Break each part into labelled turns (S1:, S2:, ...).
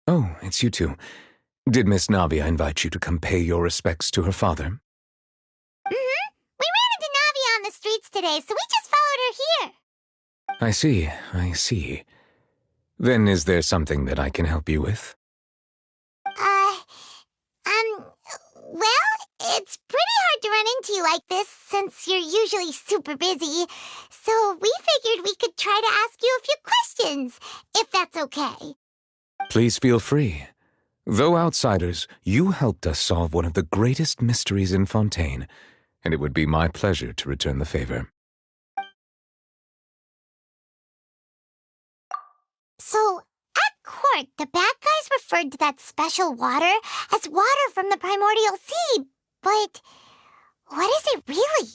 S1: Oh, it's you two. Did Miss Navia invite you to come pay your respects to her father?
S2: Mm-hmm. We ran into Navia on the streets today, so we just followed her here.
S1: I see. Then is there something that I can help you with?
S2: Well, it's pretty hard to run into you like this since you're usually super busy. So we figured we could try to ask you a few questions, if that's okay.
S1: Please feel free. Though outsiders, you helped us solve one of the greatest mysteries in Fontaine, and it would be my pleasure to return the favor.
S2: So, at court, the bad guys referred to that special water as water from the primordial sea, but what is it really?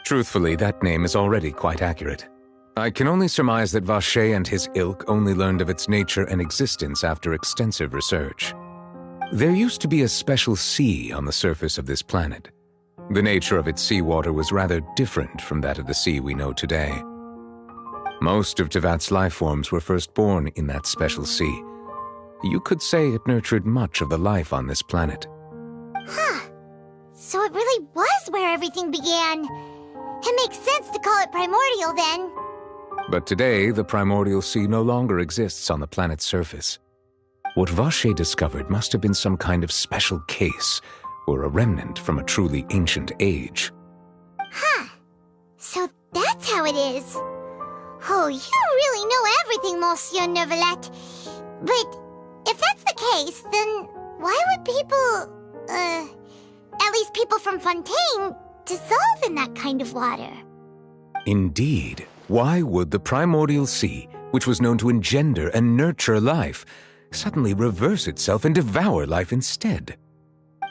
S1: Truthfully, that name is already quite accurate. I can only surmise that Vacher and his ilk only learned of its nature and existence after extensive research. There used to be a special sea on the surface of this planet. The nature of its seawater was rather different from that of the sea we know today. Most of Tevat's life forms were first born in that special sea. You could say it nurtured much of the life on this planet.
S2: Huh. So it really was where everything began. It makes sense to call it primordial then.
S1: But today, the primordial sea no longer exists on the planet's surface. What Vacher discovered must have been some kind of special case, or a remnant from a truly ancient age.
S2: Huh. So that's how it is. Oh, you really know everything, Monsieur Neuvillette. But if that's the case, then why would people, at least people from Fontaine, dissolve in that kind of water?
S1: Indeed. Why would the primordial sea, which was known to engender and nurture life, suddenly reverse itself and devour life instead?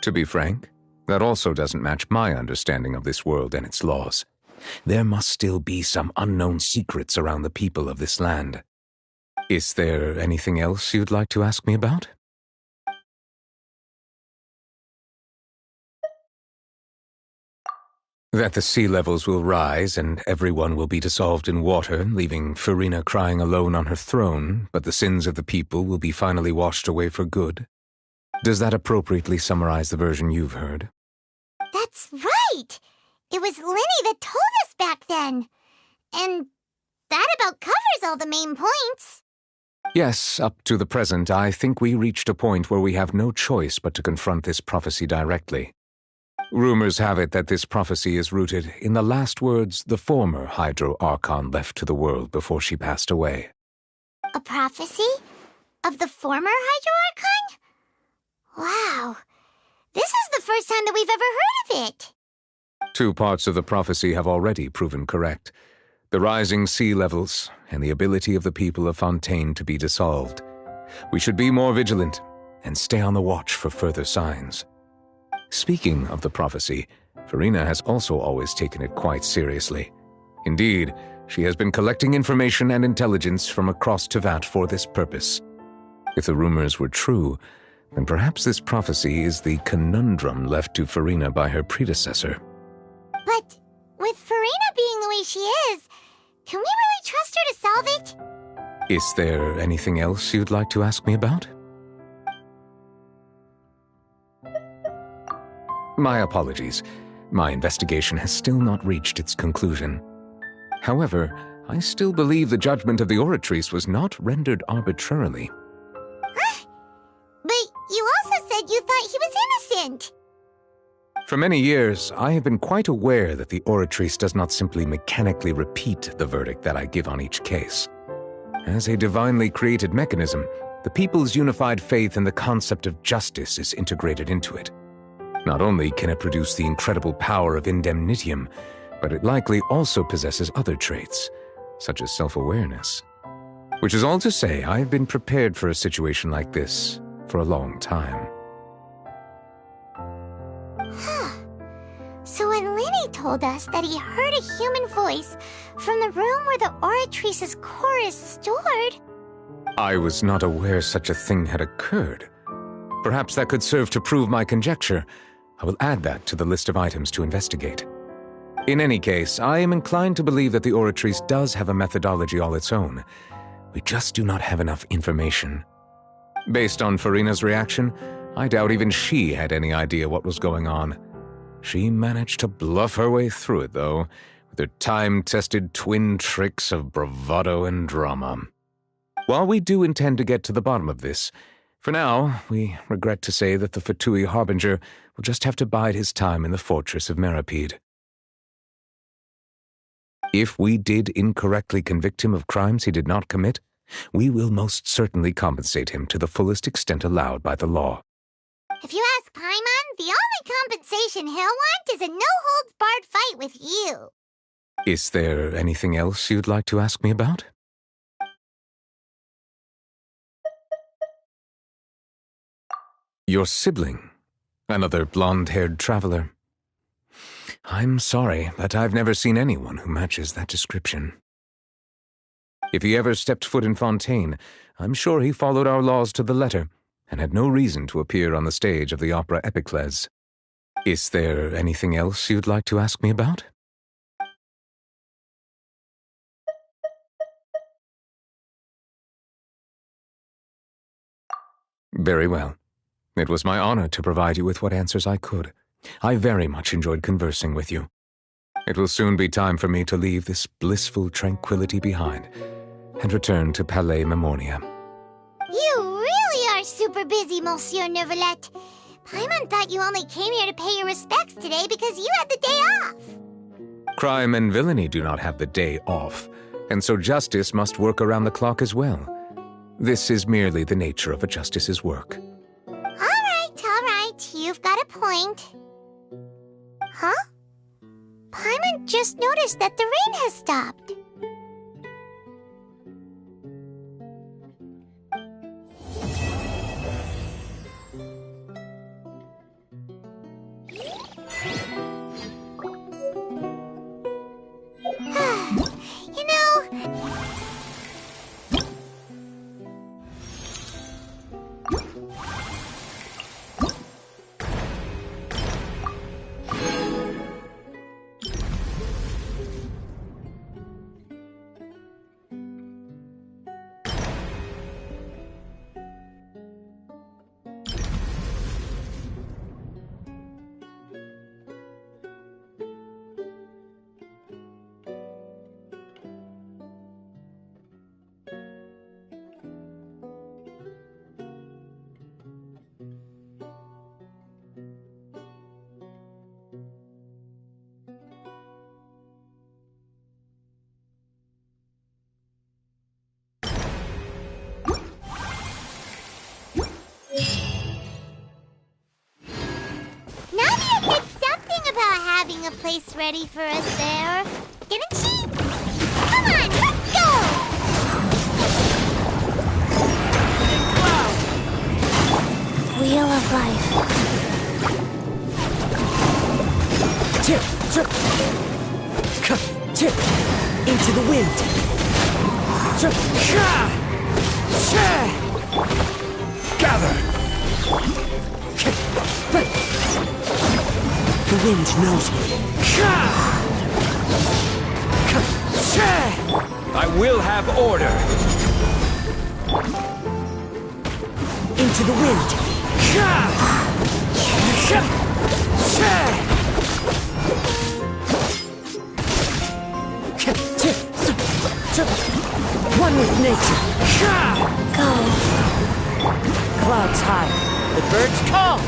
S1: To be frank, that also doesn't match my understanding of this world and its laws. There must still be some unknown secrets around the people of this land. Is there anything else you'd like to ask me about? That the sea levels will rise and everyone will be dissolved in water, leaving Farina crying alone on her throne, but the sins of the people will be finally washed away for good. Does that appropriately summarize the version you've heard?
S2: That's right! It was Linny that told us back then. And that about covers all the main points.
S1: Yes, up to the present, I think we reached a point where we have no choice but to confront this prophecy directly. Rumors have it that this prophecy is rooted in the last words the former Hydro Archon left to the world before she passed away.
S2: A prophecy? Of the former Hydro Archon? Wow. This is the first time that we've ever heard of it.
S1: 2 parts of the prophecy have already proven correct. The rising sea levels and the ability of the people of Fontaine to be dissolved. We should be more vigilant and stay on the watch for further signs. Speaking of the prophecy, Farina has also always taken it quite seriously. Indeed, she has been collecting information and intelligence from across Tevat for this purpose. If the rumors were true, then perhaps this prophecy is the conundrum left to Farina by her predecessor.
S2: But with Farina being the way she is, can we really trust her to solve it?
S1: Is there anything else you'd like to ask me about? My apologies. My investigation has still not reached its conclusion. However, I still believe the judgment of the Oratrice was not rendered arbitrarily.
S2: But you also said you thought he was innocent.
S1: For many years, I have been quite aware that the Oratrice does not simply mechanically repeat the verdict that I give on each case. As a divinely created mechanism, the people's unified faith in the concept of justice is integrated into it. Not only can it produce the incredible power of indemnitium, but it likely also possesses other traits, such as self-awareness. Which is all to say, I have been prepared for a situation like this for a long time.
S2: So when Linny told us that he heard a human voice from the room where the Oratrice's core is stored...
S1: I was not aware such a thing had occurred. Perhaps that could serve to prove my conjecture. I will add that to the list of items to investigate. In any case, I am inclined to believe that the Oratrice does have a methodology all its own. We just do not have enough information. Based on Farina's reaction, I doubt even she had any idea what was going on. She managed to bluff her way through it, though, with her time-tested twin tricks of bravado and drama. While we do intend to get to the bottom of this, for now, we regret to say that the Fatui Harbinger will just have to bide his time in the fortress of Meripede. If we did incorrectly convict him of crimes he did not commit, we will most certainly compensate him to the fullest extent allowed by the law.
S2: If you ask Paimon, the only compensation he'll want is a no-holds-barred fight with you.
S1: Is there anything else you'd like to ask me about? Your sibling, another blonde-haired traveler. I'm sorry, but I've never seen anyone who matches that description. If he ever stepped foot in Fontaine, I'm sure he followed our laws to the letter and had no reason to appear on the stage of the opera Epicles. Is there anything else you'd like to ask me about? Very well. It was my honor to provide you with what answers I could. I very much enjoyed conversing with you. It will soon be time for me to leave this blissful tranquility behind and return to Palais Memoria.
S2: You really are super busy, Monsieur Neuvillette. Paimon thought you only came here to pay your respects today because you had the day off.
S1: Crime and villainy do not have the day off, and so justice must work around the clock as well. This is merely the nature of a justice's work.
S2: All right, you've got a point. Huh? Paimon just noticed that the rain has stopped. You know... having a place ready for us there, didn't she? Come on, let's go! Wheel of life.
S3: Tip, tip, tip, into the wind. Tip, gather. The wind knows me.
S4: I will have order.
S3: Into the wind. One with nature.
S2: Go.
S3: Clouds high, the birds call.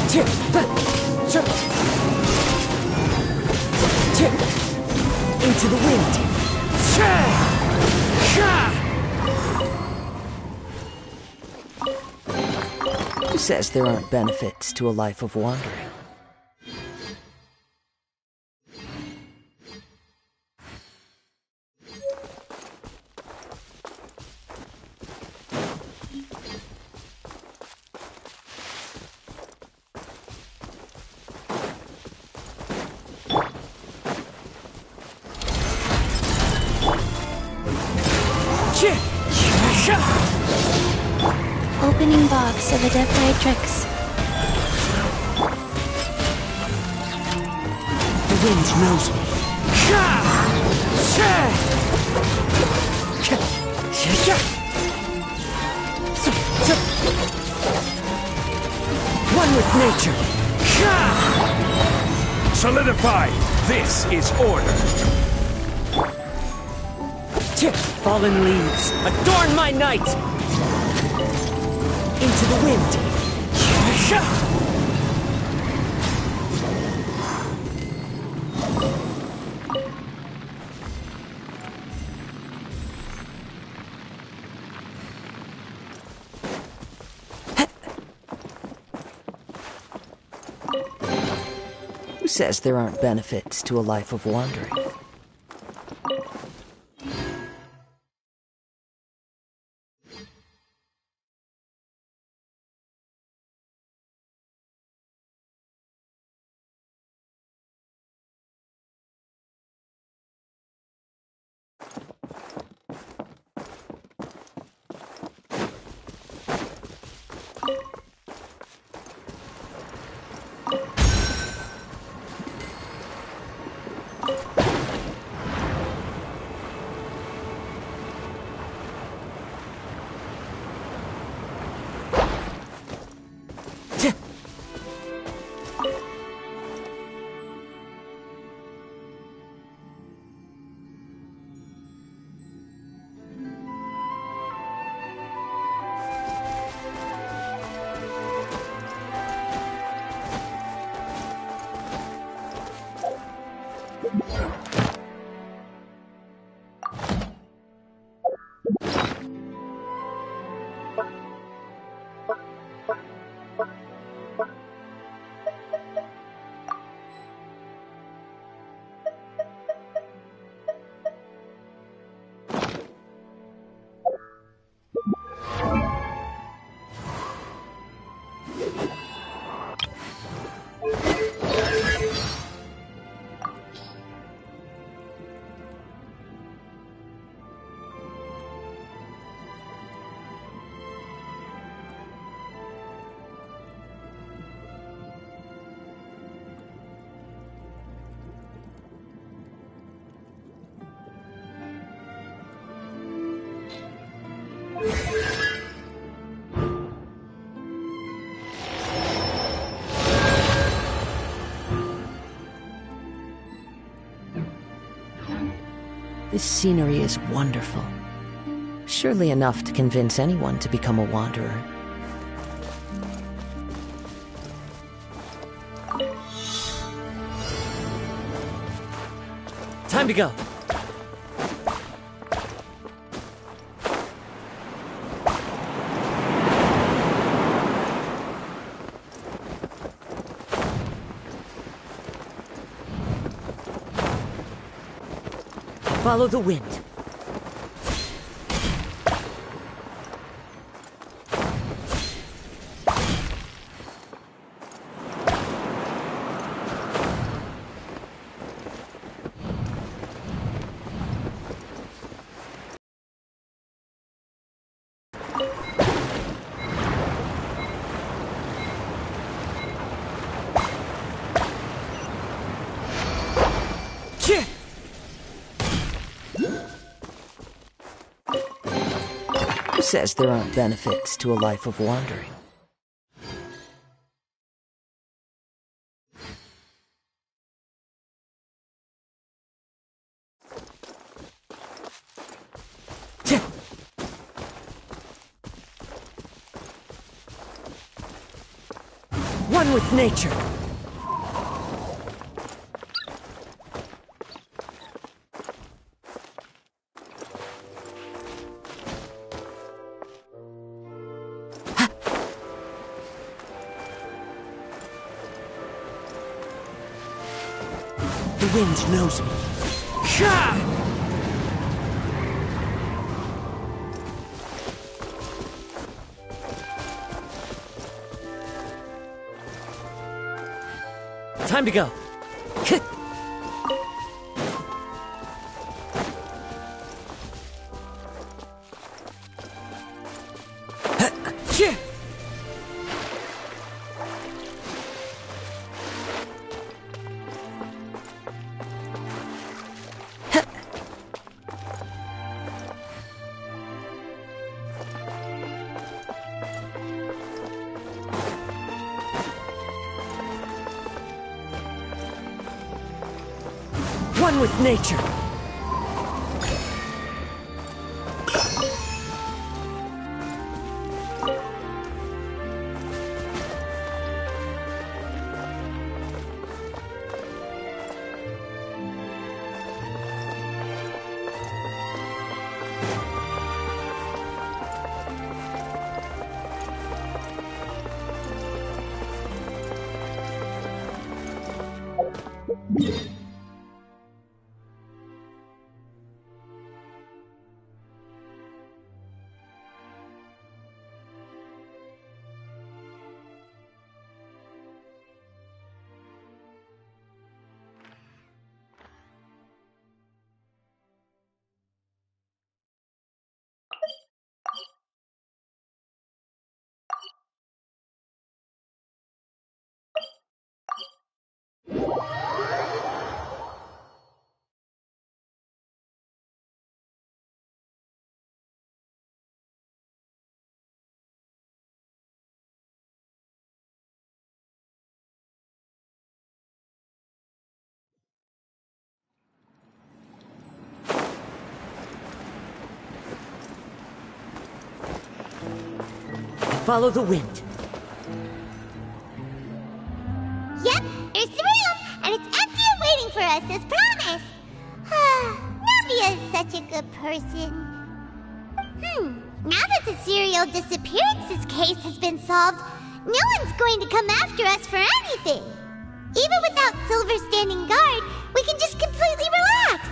S3: Tip, tip, tip, into the wind. Who says there aren't benefits to a life of wandering?
S2: Opening box of Adeptitrix.
S3: The wind knows me. nature.
S4: Solidify! This is order!
S3: Fallen leaves, adorn my night! Into the wind. Who says there aren't benefits to a life of wandering? This scenery is wonderful. Surely enough to convince anyone to become a wanderer. Time to go. Follow the wind. Who says there aren't benefits to a life of wandering? One with nature. The wind knows me. Time to go. one with nature. Follow the wind.
S2: Yep, there's the room, and it's empty and waiting for us, as promised. Navia is such a good person. Now that the serial disappearances case has been solved, no one's going to come after us for anything. Even without Silver standing guard, we can just completely relax.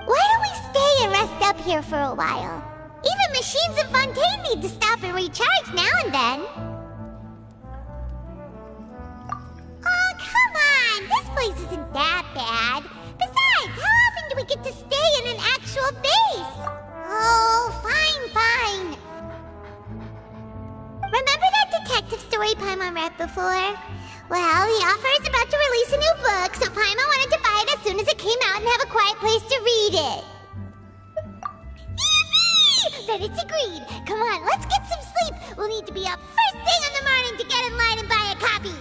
S2: Why don't we stay and rest up here for a while? Even machines in Fontaine need to stop and recharge now and then. Oh, come on! This place isn't that bad. Besides, how often do we get to stay in an actual base? Oh, fine. Remember that detective story Paimon read before? Well, the author is about to release a new book, so Paimon wanted to buy it as soon as it came out and have a quiet place to read it. Then it's agreed. Come on, let's get some sleep. We'll need to be up first thing in the morning to get in line and buy a copy.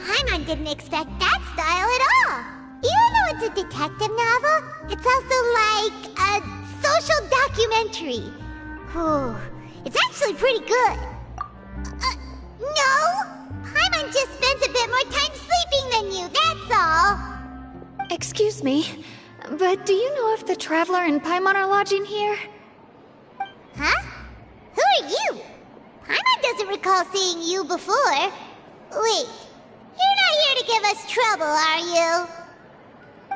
S2: Paimon didn't expect that style at all. Even though it's a detective novel, it's also like a social documentary. It's actually pretty good. No! Paimon just spends a bit more time sleeping than you, that's all!
S5: Excuse me, but do you know if the Traveler and Paimon are lodging here?
S2: Huh? Who are you? Paimon doesn't recall seeing you before. Wait, you're not here to give us trouble, are you?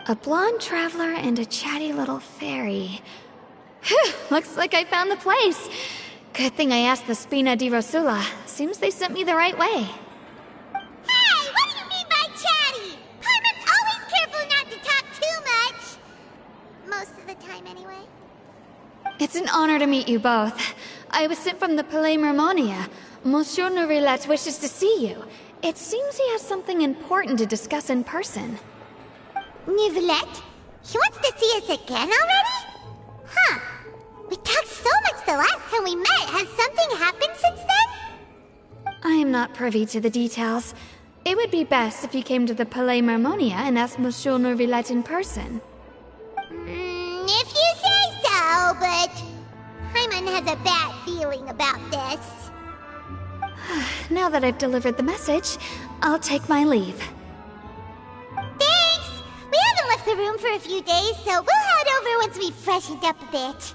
S5: A blonde Traveler and a chatty little fairy. Phew, looks like I found the place. Good thing I asked the Spina di Rosula. Seems they sent me the right way.
S2: Hey, what do you mean by chatty? Paimon's always careful not to talk too much. Most of the time, anyway.
S5: It's an honor to meet you both. I was sent from the Palais Mermonia. Monsieur Nourilette wishes to see you. It seems he has something important to discuss in person.
S2: Nourilette? He wants to see us again already? Huh. We talked so much the last time we met. Has something happened since then?
S5: I am not privy to the details. It would be best if you came to the Palais Mermonia and asked Monsieur Nourilette in person.
S2: If you say so, but Paimon has a bad feeling about this.
S5: Now that I've delivered the message, I'll take my leave.
S2: Thanks! We haven't left the room for a few days, so we'll head over once we've freshened up a bit.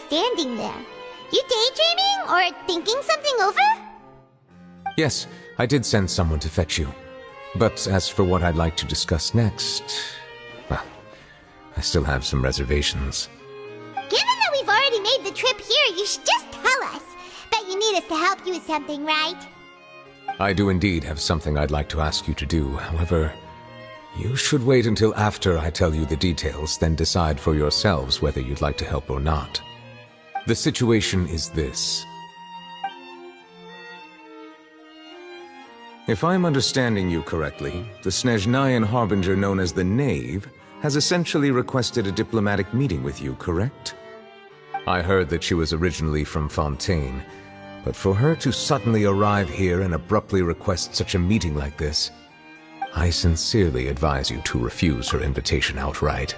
S2: standing there. You daydreaming or thinking something over?
S1: Yes, I did send someone to fetch you. But as for what I'd like to discuss next, well, I still have some reservations.
S2: Given that we've already made the trip here, you should just tell us. Bet you need us to help you with something, right?
S1: I do indeed have something I'd like to ask you to do. However, you should wait until after I tell you the details, then decide for yourselves whether you'd like to help or not. The situation is this. If I'm understanding you correctly, the Snezhnayan Harbinger known as the Knave has essentially requested a diplomatic meeting with you, correct? I heard that she was originally from Fontaine, but for her to suddenly arrive here and abruptly request such a meeting like this, I sincerely advise you to refuse her invitation outright.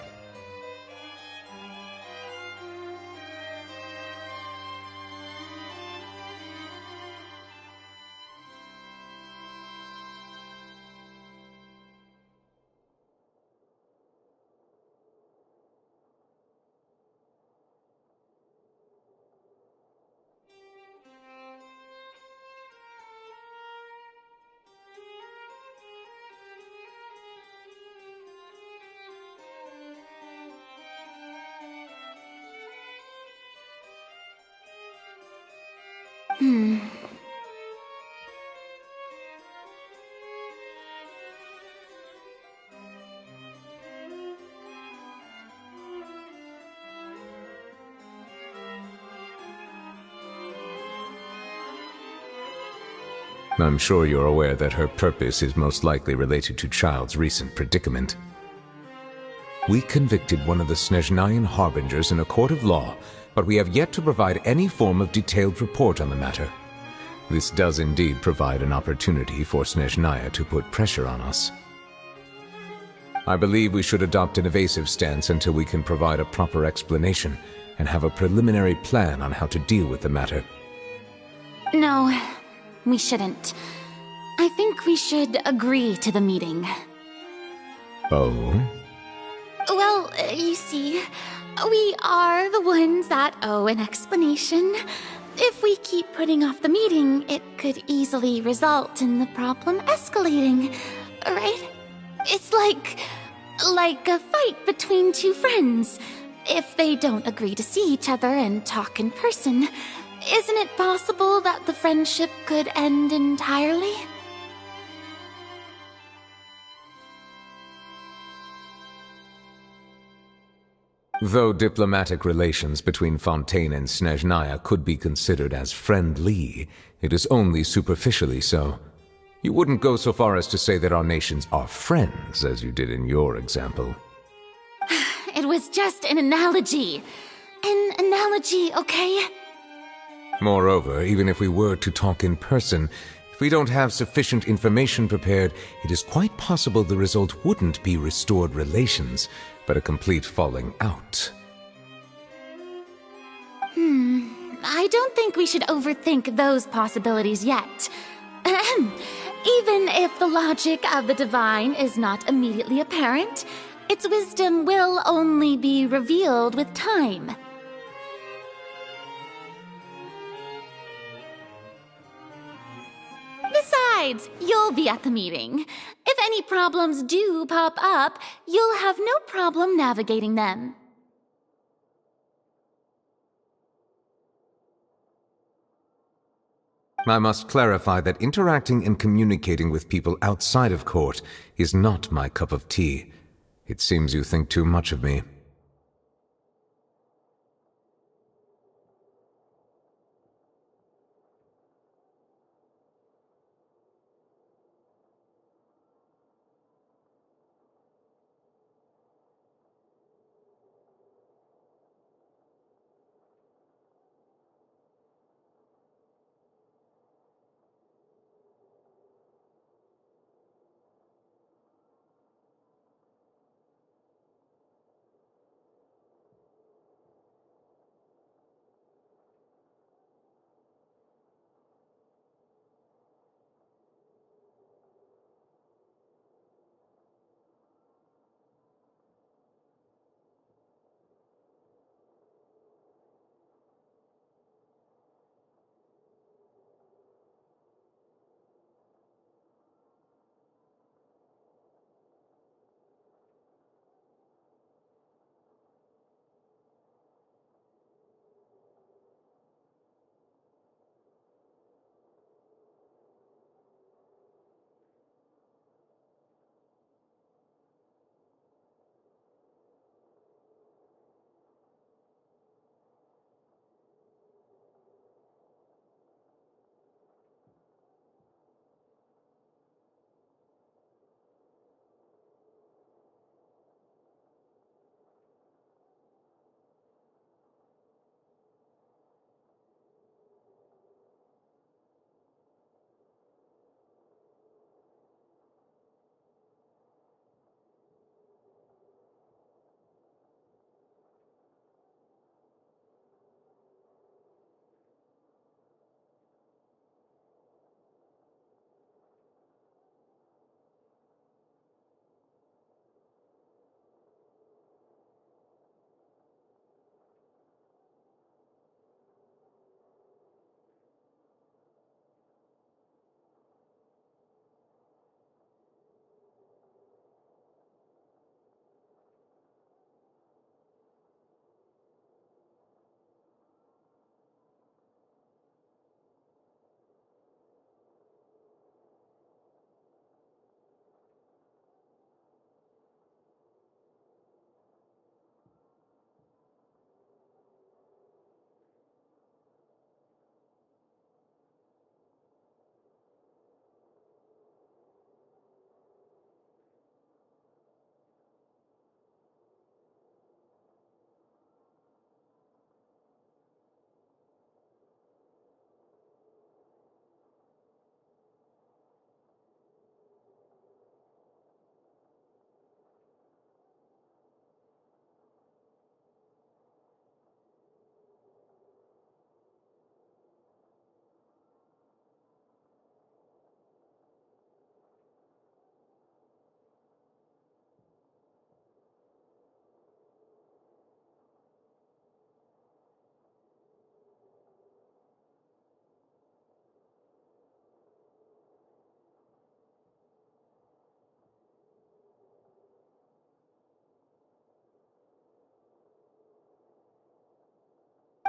S1: I'm sure you're aware that her purpose is most likely related to Child's recent predicament. We convicted one of the Snezhnayan Harbingers in a court of law, but we have yet to provide any form of detailed report on the matter. This does indeed provide an opportunity for Snezhnaya to put pressure on us. I believe we should adopt an evasive stance until we can provide a proper explanation and have a preliminary plan on how to deal with the matter.
S6: No, we shouldn't. I think we should agree to the meeting.
S1: Oh?
S6: Well, you see, we are the ones that owe an explanation. If we keep putting off the meeting, it could easily result in the problem escalating, right? It's like a fight between two friends. If they don't agree to see each other and talk in person, isn't it possible that the friendship could end entirely?
S1: Though diplomatic relations between Fontaine and Snezhnaya could be considered as friendly, it is only superficially so. You wouldn't go so far as to say that our nations are friends, as you did in your example.
S6: It was just an analogy. An analogy, okay?
S1: Moreover, even if we were to talk in person, if we don't have sufficient information prepared, it is quite possible the result wouldn't be restored relations, but a complete falling out.
S6: I don't think we should overthink those possibilities yet. Even if the logic of the divine is not immediately apparent, its wisdom will only be revealed with time. Besides, you'll be at the meeting. If any problems do pop up, you'll have no problem navigating them.
S1: I must clarify that interacting and communicating with people outside of court is not my cup of tea. It seems you think too much of me.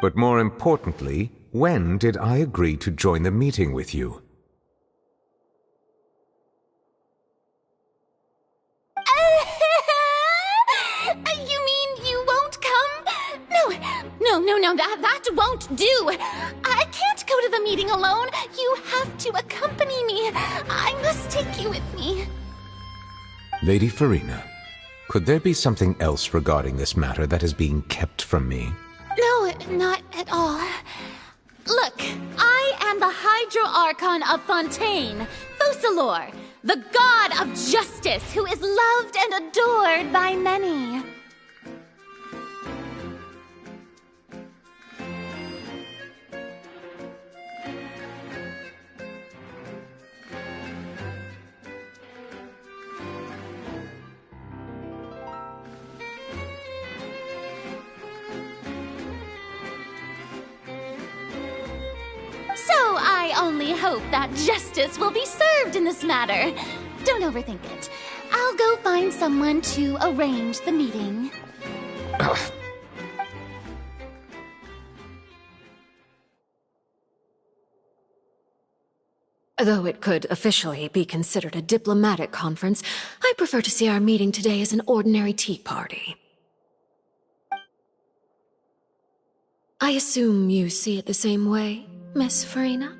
S1: But more importantly, when did I agree to join the meeting with you?
S6: You mean you won't come? No, that won't do. I can't go to the meeting alone. You have to accompany me. I must take you with me.
S1: Lady Farina, could there be something else regarding this matter that is being kept from me?
S6: No, not at all. Look, I am the Hydro Archon of Fontaine, Focalor, the god of justice who is loved and adored by many. So I only hope that justice will be served in this matter. Don't overthink it. I'll go find someone to arrange the meeting.
S3: Though it could officially be considered a diplomatic conference, I prefer to see our meeting today as an ordinary tea party. I assume you see it the same way, Miss Farina?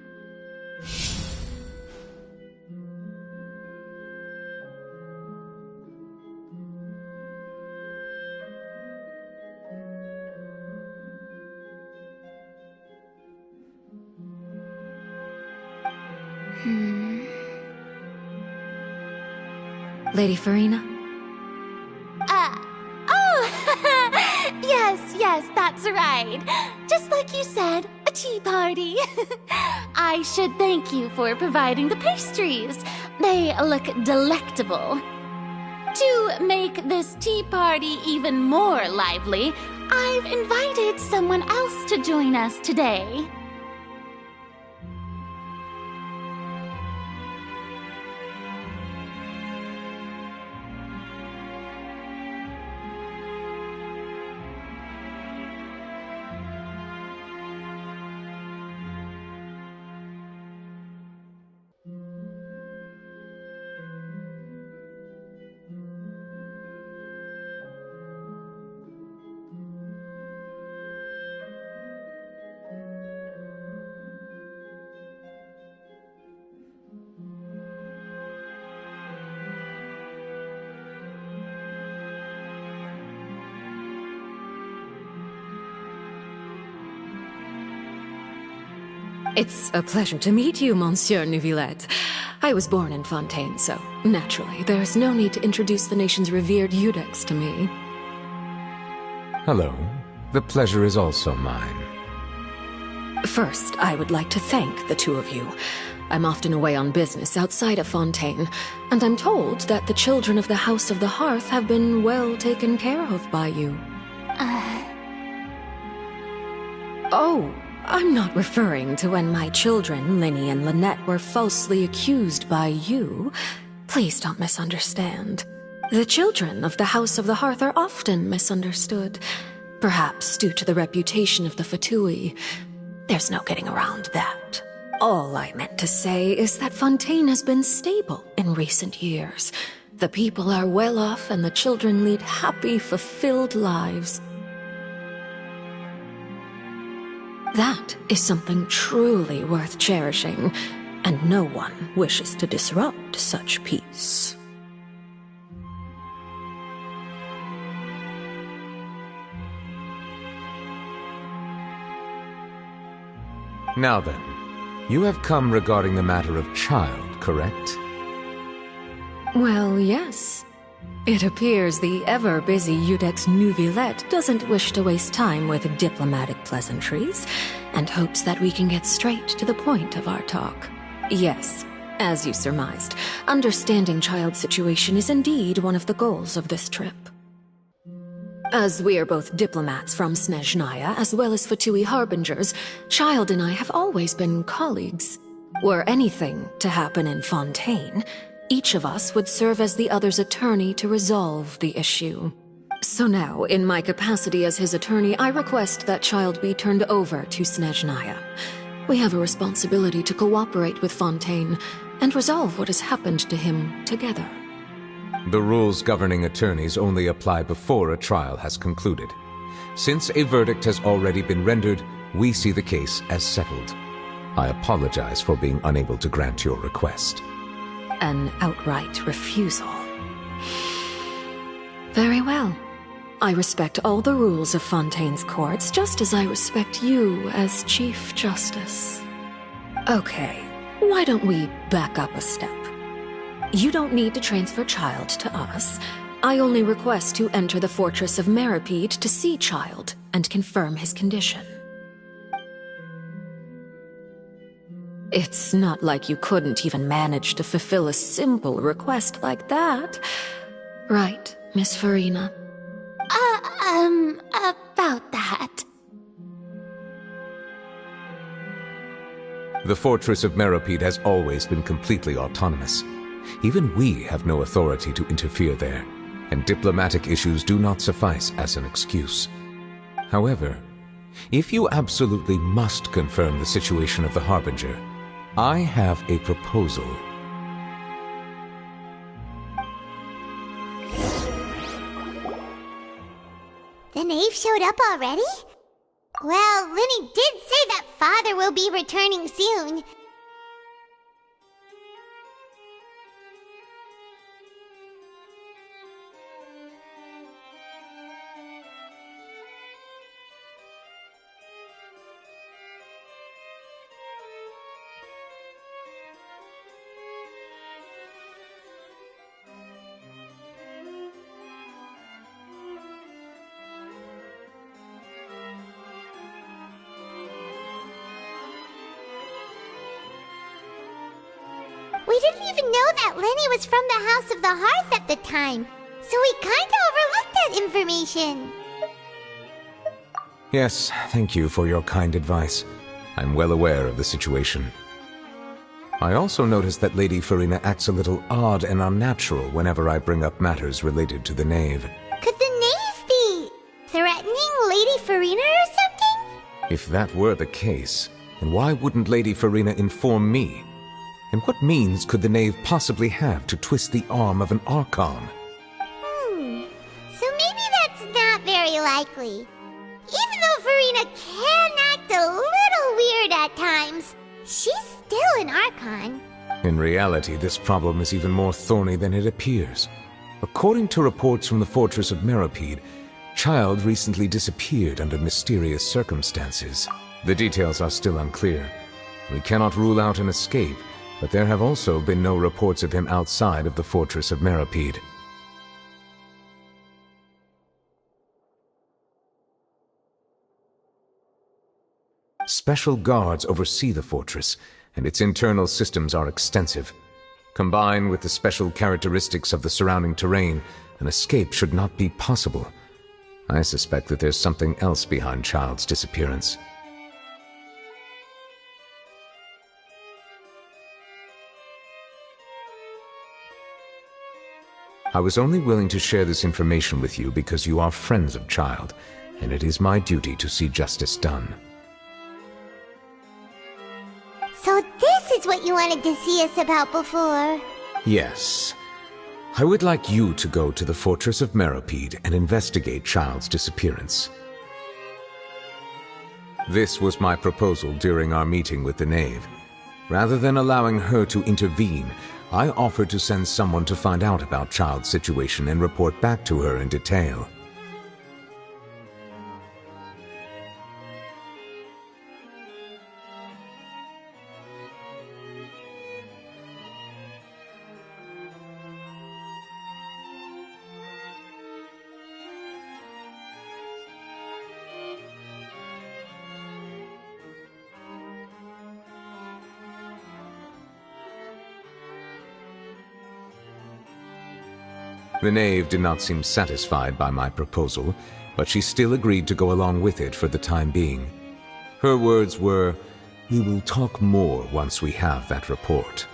S3: Lady Farina?
S6: Yes, that's right. Just like you said, a tea party. I should thank you for providing the pastries. They look delectable. To make this tea party even more lively, I've invited someone else to join us today.
S3: It's a pleasure to meet you, Monsieur Neuvillette. I was born in Fontaine, so naturally, there's no need to introduce the nation's revered Eudex to me.
S1: Hello. The pleasure is also mine.
S3: First, I would like to thank the two of you. I'm often away on business outside of Fontaine, and I'm told that the children of the House of the Hearth have been well taken care of by you. Oh, I'm not referring to when my children, Linny and Lynette, were falsely accused by you. Please don't misunderstand. The children of the House of the Hearth are often misunderstood, perhaps due to the reputation of the Fatui. There's no getting around that. All I meant to say is that Fontaine has been stable in recent years. The people are well off and the children lead happy, fulfilled lives. That is something truly worth cherishing, and no one wishes to disrupt such peace.
S1: Now then, you have come regarding the matter of child, correct?
S3: Well, yes. It appears the ever-busy Eudex Neuvillette doesn't wish to waste time with diplomatic pleasantries, and hopes that we can get straight to the point of our talk. Yes, as you surmised, understanding child's situation is indeed one of the goals of this trip. As we are both diplomats from Snezhnaya, as well as Fatui harbingers, Child and I have always been colleagues. Were anything to happen in Fontaine, each of us would serve as the other's attorney to resolve the issue. So now, in my capacity as his attorney, I request that child be turned over to Snezhnaya. We have a responsibility to cooperate with Fontaine and resolve what has happened to him together.
S1: The rules governing attorneys only apply before a trial has concluded. Since a verdict has already been rendered, we see the case as settled. I apologize for being unable to grant your request.
S3: An outright refusal. Very well. I respect all the rules of Fontaine's courts, just as I respect you as Chief Justice. Okay, why don't we back up a step? You don't need to transfer Child to us. I only request to enter the Fortress of Meripede to see Child and confirm his condition. It's not like you couldn't even manage to fulfill a simple request like that. Right, Miss Farina?
S6: About that.
S1: The Fortress of Meripede has always been completely autonomous. Even we have no authority to interfere there, and diplomatic issues do not suffice as an excuse. However, if you absolutely must confirm the situation of the Harbinger, I have a proposal.
S2: The knave showed up already? Well, Lenny did say that Father will be returning soon. We didn't even know that Lenny was from the House of the Hearth at the time, so we kinda overlooked that information.
S1: Yes, thank you for your kind advice. I'm well aware of the situation. I also noticed that Lady Farina acts a little odd and unnatural whenever I bring up matters related to the knave.
S2: Could the knave be threatening Lady Farina or something?
S1: If that were the case, then why wouldn't Lady Farina inform me? And what means could the knave possibly have to twist the arm of an Archon?
S2: So maybe that's not very likely. Even though Farina can act a little weird at times, she's still an Archon.
S1: In reality, this problem is even more thorny than it appears. According to reports from the Fortress of Meripede, Child recently disappeared under mysterious circumstances. The details are still unclear. We cannot rule out an escape, but there have also been no reports of him outside of the Fortress of Meripede. Special guards oversee the fortress, and its internal systems are extensive. Combined with the special characteristics of the surrounding terrain, an escape should not be possible. I suspect that there's something else behind Child's disappearance. I was only willing to share this information with you because you are friends of Child, and it is my duty to see justice done.
S2: So this is what you wanted to see us about before.
S1: Yes. I would like you to go to the Fortress of Meripede and investigate Child's disappearance. This was my proposal during our meeting with the knave. Rather than allowing her to intervene, I offered to send someone to find out about Child's situation and report back to her in detail. The knave did not seem satisfied by my proposal, but she still agreed to go along with it for the time being. Her words were, "We will talk more once we have that report."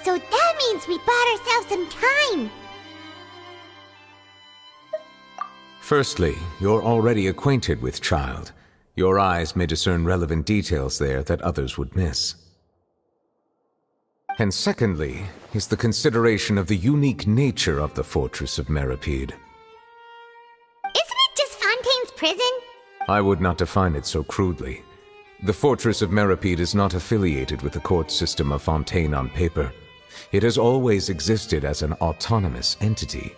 S2: So that means we bought ourselves some time.
S1: Firstly, you're already acquainted with Child. Your eyes may discern relevant details there that others would miss. And secondly, is the consideration of the unique nature of the Fortress of Meripede.
S2: Isn't it just Fontaine's prison?
S1: I would not define it so crudely. The Fortress of Meripede is not affiliated with the court system of Fontaine on paper. It has always existed as an autonomous entity.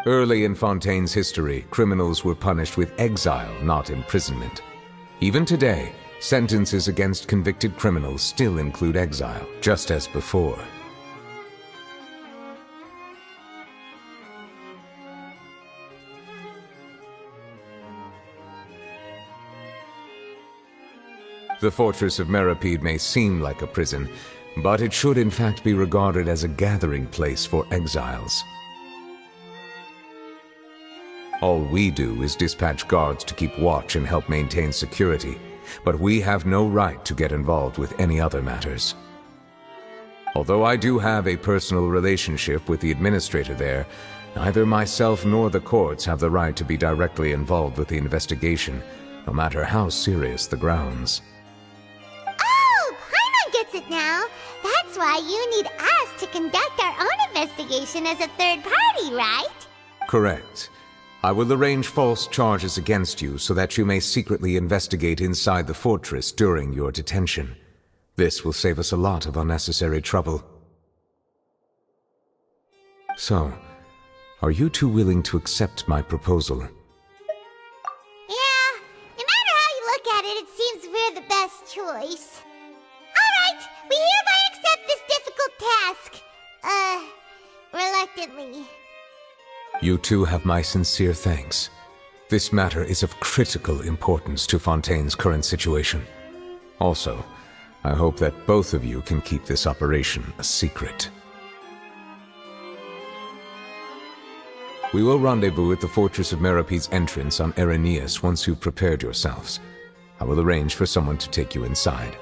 S1: Early in Fontaine's history, criminals were punished with exile, not imprisonment. Even today, sentences against convicted criminals still include exile, just as before. The Fortress of Meripede may seem like a prison, but it should in fact be regarded as a gathering place for exiles. All we do is dispatch guards to keep watch and help maintain security, but we have no right to get involved with any other matters. Although I do have a personal relationship with the administrator there, neither myself nor the courts have the right to be directly involved with the investigation, no matter how serious the grounds.
S2: Oh, Paimon gets it now. That's why you need us to conduct our own investigation as a third party, right?
S1: Correct. I will arrange false charges against you so that you may secretly investigate inside the fortress during your detention. This will save us a lot of unnecessary trouble. So, are you two willing to accept my proposal?
S2: Yeah, no matter how you look at it, it seems we're the best choice. Alright, we hereby accept this difficult task. Reluctantly.
S1: You two have my sincere thanks. This matter is of critical importance to Fontaine's current situation. Also, I hope that both of you can keep this operation a secret. We will rendezvous at the Fortress of Meripede's entrance on Erinius once you've prepared yourselves. I will arrange for someone to take you inside.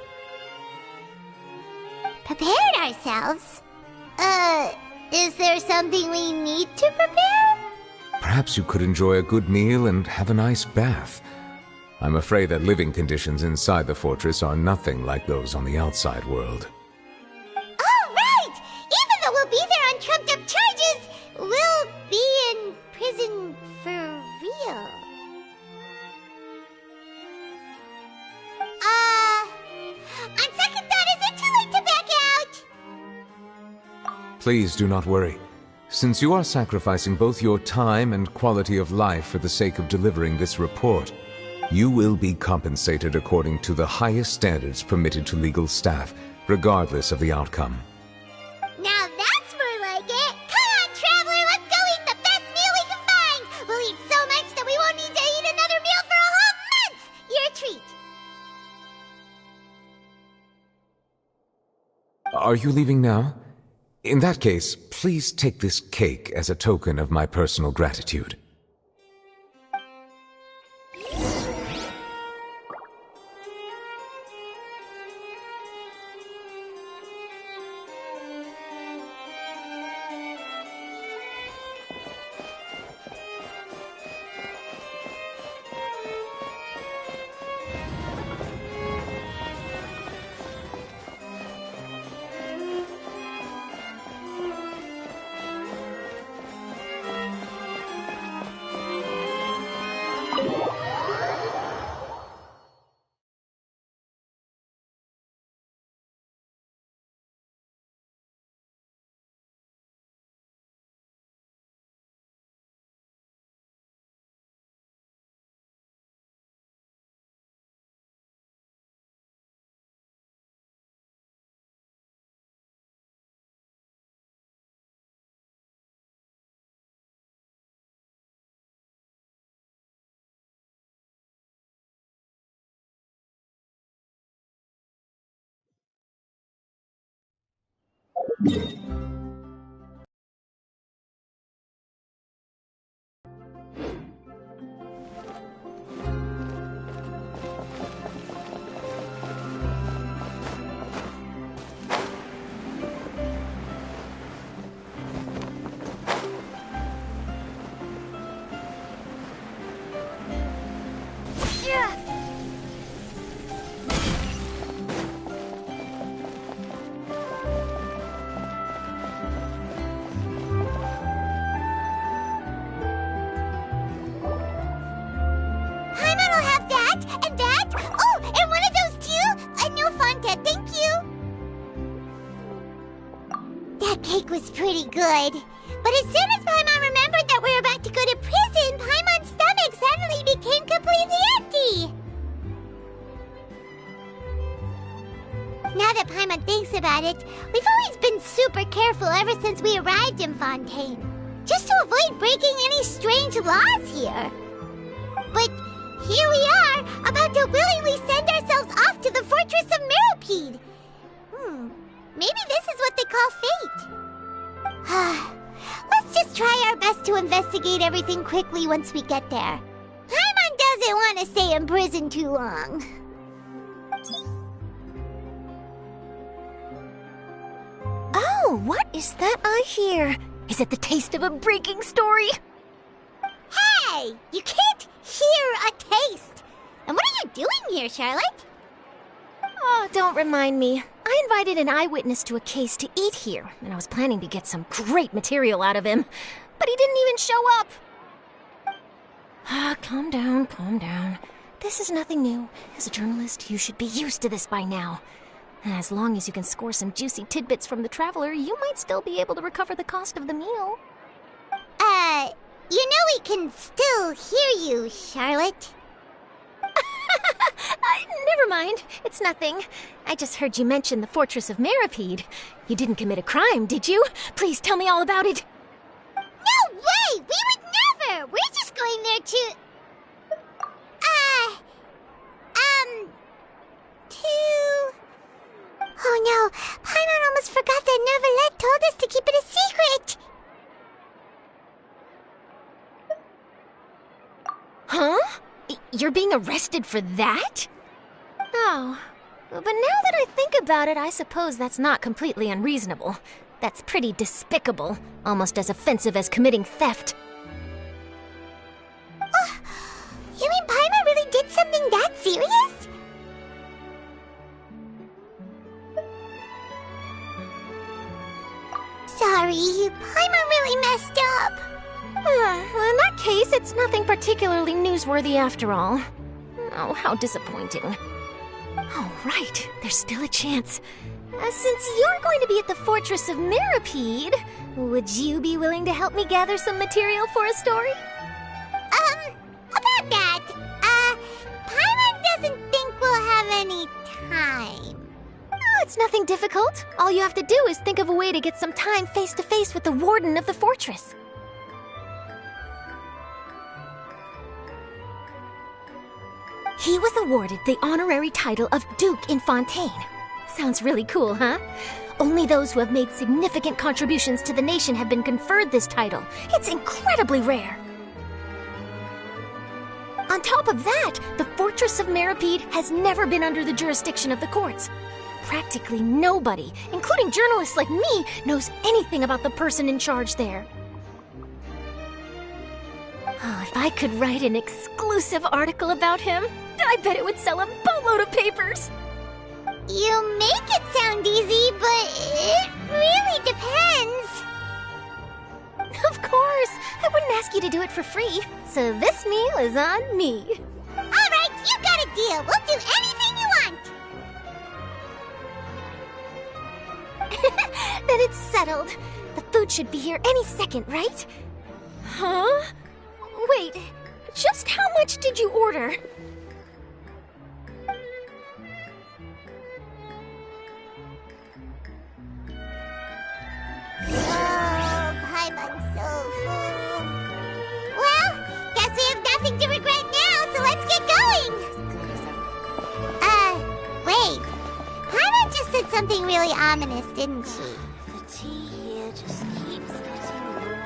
S2: Prepared ourselves? Is there something we need to prepare?
S1: Perhaps you could enjoy a good meal and have a nice bath. I'm afraid that living conditions inside the fortress are nothing like those on the outside world.
S2: Oh, right! Even though we'll be there on trumped-up charges, we'll be in prison for real. On second thought, is it too late to back out?
S1: Please do not worry. Since you are sacrificing both your time and quality of life for the sake of delivering this report, you will be compensated according to the highest standards permitted to legal staff, regardless of the outcome.
S2: Now that's more like it! Come on, traveler, let's go eat the best meal we can find! We'll eat so much that we won't need to eat another meal for a whole month! You're a treat!
S1: Are you leaving now? In that case, please take this cake as a token of my personal gratitude.
S2: music was pretty good. But as soon as Paimon remembered that we were about to go to prison, Paimon's stomach suddenly became completely empty. Now that Paimon thinks about it, we've always been super careful ever since we arrived in Fontaine, just to avoid breaking any strange laws here. But here we are, about to willingly send ourselves off to the Fortress of Meropide. Maybe this is what they call fate. Let's just try our best to investigate everything quickly once we get there. Paimon doesn't want to stay in prison too long.
S7: Oh, what is that I hear? Is it the taste of a breaking story?
S2: Hey! You can't hear a taste! And what are you doing here, Charlotte?
S7: Oh, don't remind me. I invited an eyewitness to a case to eat here, and I was planning to get some great material out of him. But he didn't even show up. Calm down, calm down. This is nothing new. As a journalist, you should be used to this by now. As long as you can score some juicy tidbits from the Traveler, you might still be able to recover the cost of the meal.
S2: You know we can still hear you, Charlotte.
S7: Never mind. It's nothing. I just heard you mention the Fortress of Meropide. You didn't commit a crime, did you? Please tell me all about it.
S2: No way! We would never! We're just going there to... Oh no, Paimon almost forgot that Neuvillette told us to keep it a secret!
S7: Huh? You're being arrested for that? Oh, but now that I think about it, I suppose that's not completely unreasonable. That's pretty despicable, almost as offensive as committing theft.
S2: You mean Paimon really did something that serious? Sorry, Paimon really messed up.
S7: Well, in that case, it's nothing particularly newsworthy after all. Oh, how disappointing. Oh, right, there's still a chance. Since you're going to be at the Fortress of Meropide, would you be willing to help me gather some material for a story?
S2: About that, Paimon doesn't think we'll have any time.
S7: Oh, it's nothing difficult. All you have to do is think of a way to get some time face-to-face with the warden of the fortress. He was awarded the honorary title of Duke in Fontaine. Sounds really cool, huh? Only those who have made significant contributions to the nation have been conferred this title. It's incredibly rare. On top of that, the Fortress of Meropide has never been under the jurisdiction of the courts. Practically nobody, including journalists like me, knows anything about the person in charge there. Oh, if I could write an exclusive article about him, I bet it would sell a boatload of papers.
S2: You make it sound easy, but it really depends.
S7: Of course, I wouldn't ask you to do it for free, so this meal is on me.
S2: All right, you got a deal. We'll do anything you want.
S7: Then it's settled. The food should be here any second, right? Huh? Wait, just how much did you order?
S2: Oh, Paimon's so full. Well, guess we have nothing to regret now, so let's get going. Wait. Paimon just said something really ominous, didn't she?
S6: The tea here just keeps getting warm.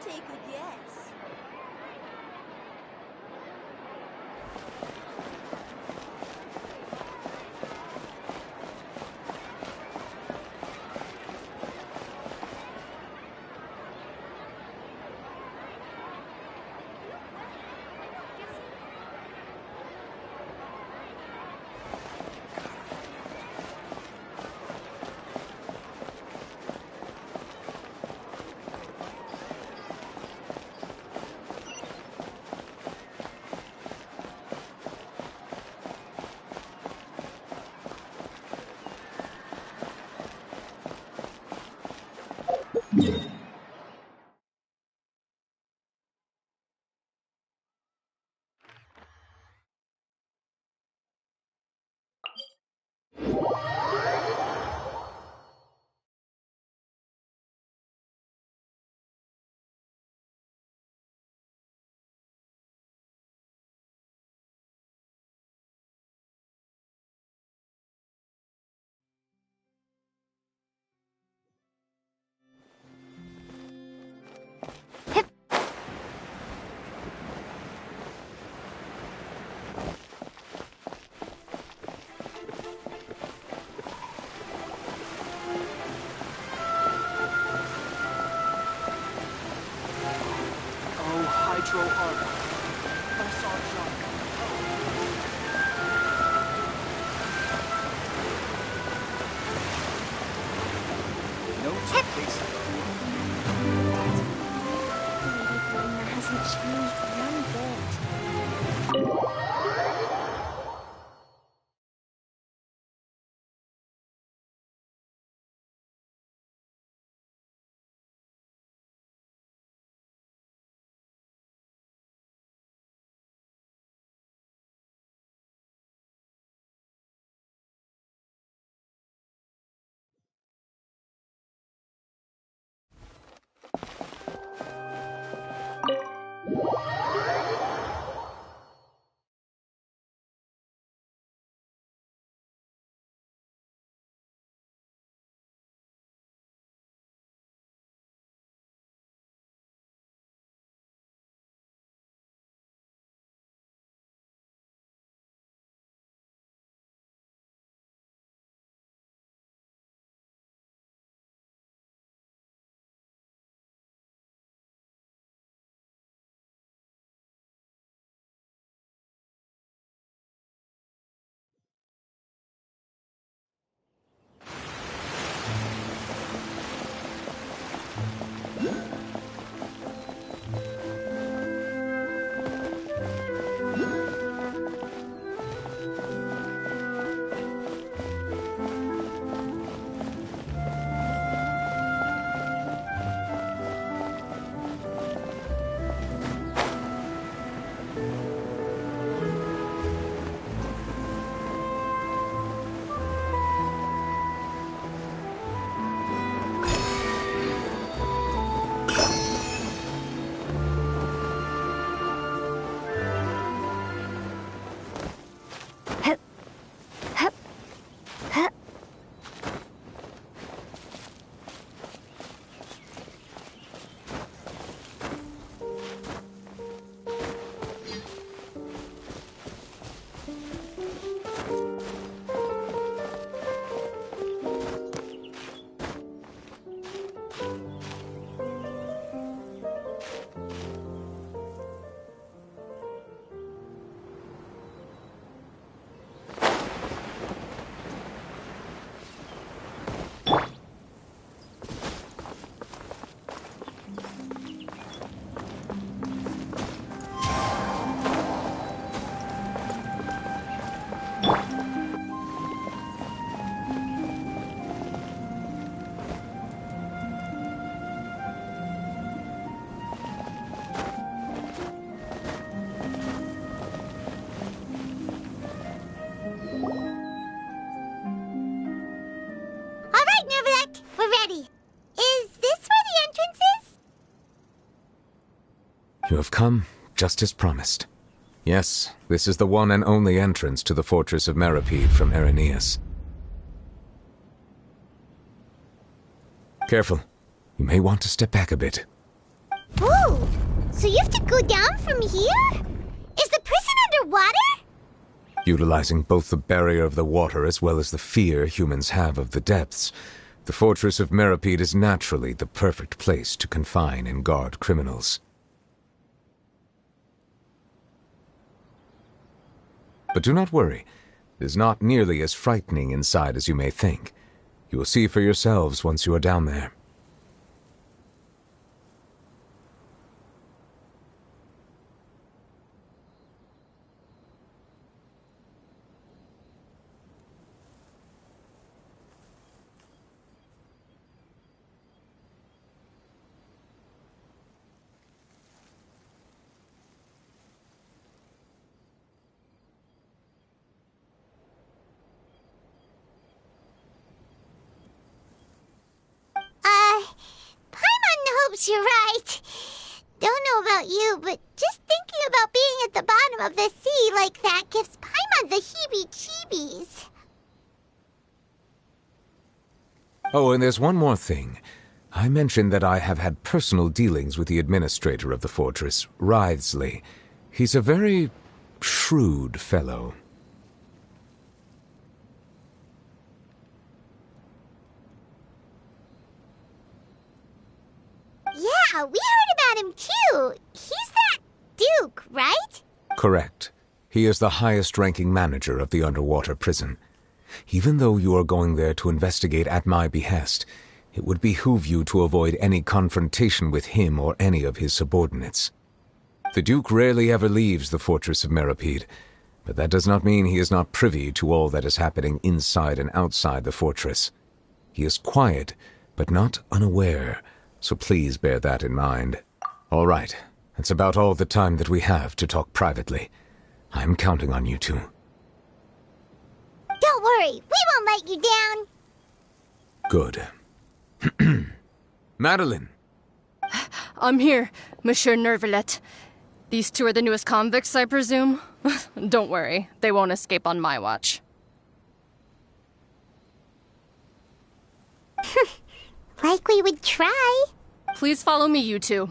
S6: Take a guess.
S8: Hydro Armor. No case.
S7: That hasn't changed one bit.
S1: You have come, just as promised. Yes, this is the one and only entrance to the fortress of Meripede from Irenaeus. Careful. You may want to step back a bit.
S2: Whoa! So you have to go down from here? Is the prison underwater?
S1: Utilizing both the barrier of the water as well as the fear humans have of the depths, the fortress of Meripede is naturally the perfect place to confine and guard criminals. But do not worry. It is not nearly as frightening inside as you may think. You will see for yourselves once you are down there.
S2: guess you're right. Don't know about you, but just thinking about being at the bottom of the sea like that gives Paimon the heebie-jeebies.
S1: Oh, and there's one more thing. I mentioned that I have had personal dealings with the administrator of the fortress, Wriothesley. He's a very shrewd fellow.
S2: Yeah, we heard about him too. He's that Duke, right?
S1: Correct. He is the highest-ranking manager of the underwater prison. Even though you are going there to investigate at my behest, it would behoove you to avoid any confrontation with him or any of his subordinates. The Duke rarely ever leaves the fortress of Meripede, but that does not mean he is not privy to all that is happening inside and outside the fortress. He is quiet, but not unaware, so please bear that in mind. All right, that's about all the time that we have to talk privately. I'm counting on you two.
S2: Don't worry, we won't let you down.
S1: Good. Madeline!
S9: I'm here, Monsieur Nervalet. These two are the newest convicts, I presume? Don't worry, they won't escape on my watch.
S2: Like we would try.
S9: Please follow me, you two.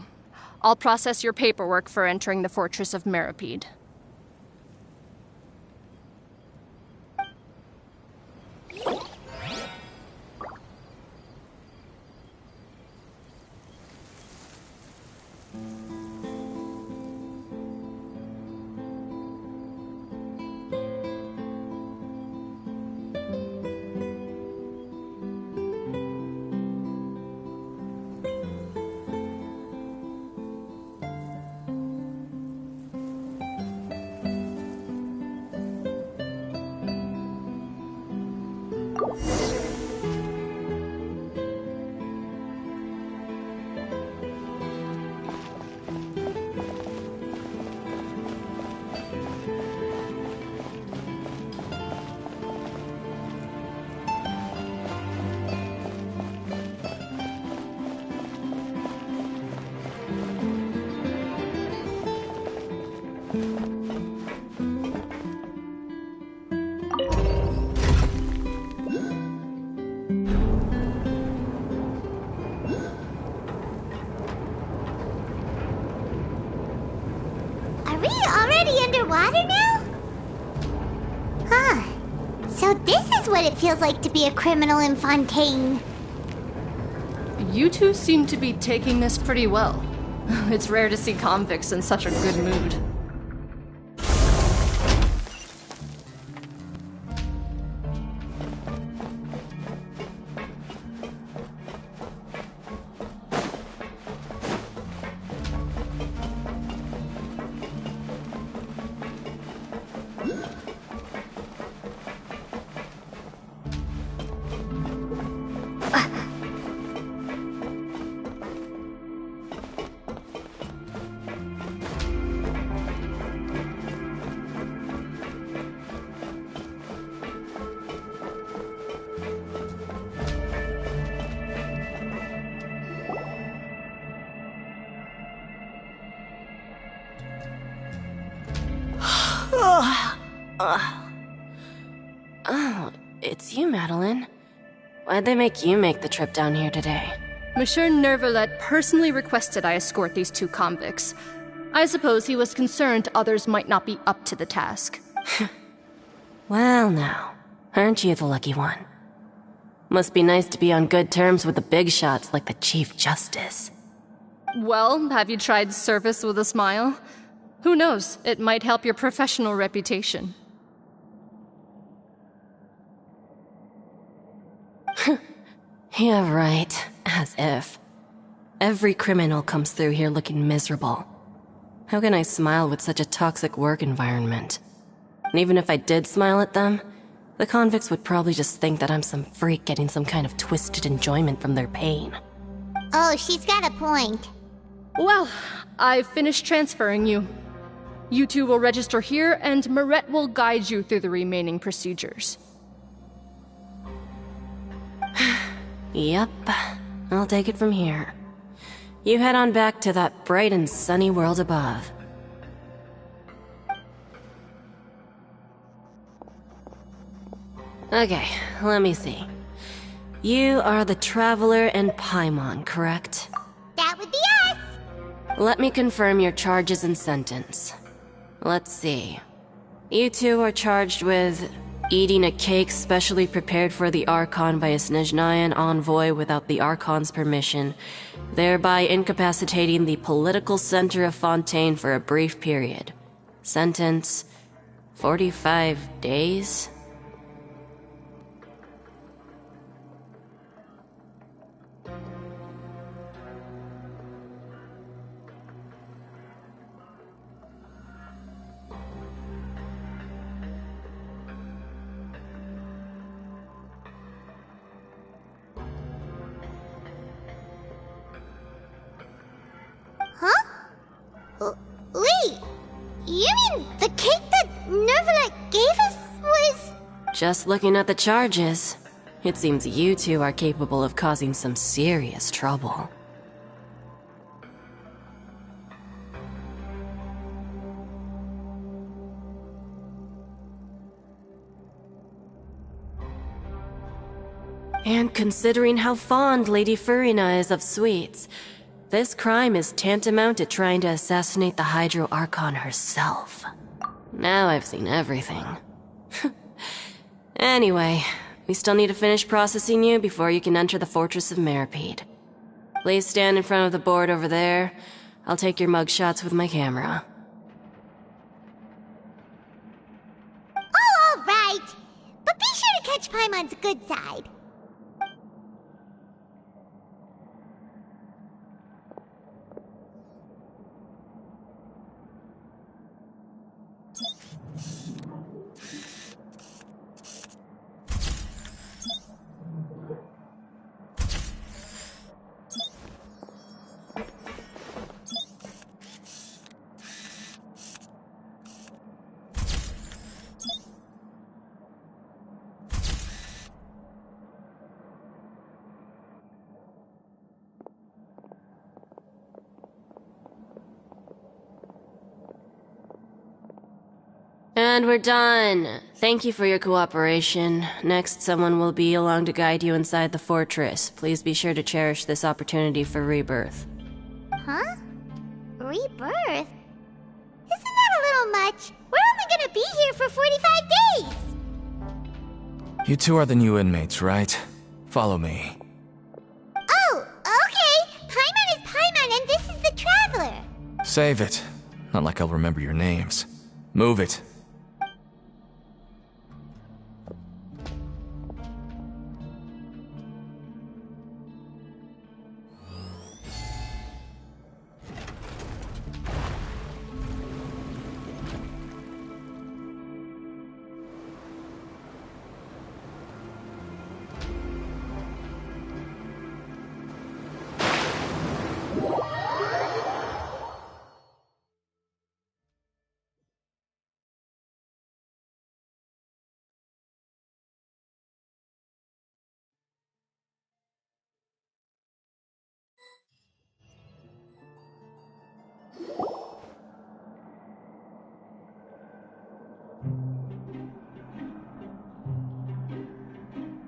S9: I'll process your paperwork for entering the Fortress of Meripede.
S2: Underwater now? Huh. So this is what it feels like to be a criminal in Fontaine.
S9: You two seem to be taking this pretty well. It's rare to see convicts in such a good mood.
S10: Oh, it's you, Madeline. Why'd they make you make the trip down here today?
S9: Monsieur Nervalet personally requested I escort these two convicts. I suppose he was concerned others might not be up to the task.
S10: Well now, aren't you the lucky one? Must be nice to be on good terms with the big shots like the Chief Justice.
S9: Well, have you tried service with a smile? Who knows, it might help your professional reputation.
S10: Yeah, right. As if. Every criminal comes through here looking miserable. How can I smile with such a toxic work environment? And even if I did smile at them, the convicts would probably just think that I'm some freak getting some kind of twisted enjoyment from their pain.
S2: Oh, she's got a point.
S9: Well, I've finished transferring you. You two will register here, and Maret will guide you through the remaining procedures.
S10: Yep, I'll take it from here. You head on back to that bright and sunny world above. Okay, let me see. You are the Traveler and Paimon, correct?
S2: That would be us!
S10: Let me confirm your charges and sentence. Let's see. You two are charged with eating a cake specially prepared for the Archon by a Snezhnayan envoy without the Archon's permission, thereby incapacitating the political center of Fontaine for a brief period. Sentence: 45 days?
S2: Wait, you mean the cake that Nervalet gave us was...
S10: Just looking at the charges, it seems you two are capable of causing some serious trouble. And considering how fond Lady Furina is of sweets, this crime is tantamount to trying to assassinate the Hydro Archon herself. Now I've seen everything. Anyway, we still need to finish processing you before you can enter the Fortress of Meripede. Please stand in front of the board over there. I'll take your mugshots with my camera.
S2: Oh, all right. But be sure to catch Paimon's good side.
S10: And we're done. Thank you for your cooperation. Next, someone will be along to guide you inside the fortress. Please be sure to cherish this opportunity for rebirth.
S2: Huh? Rebirth? Isn't that a little much? We're only gonna be here for 45 days!
S11: You two are the new inmates, right? Follow me.
S2: Oh, okay! Paimon is Paimon and this is the Traveler!
S11: Save it. Not like I'll remember your names. Move it.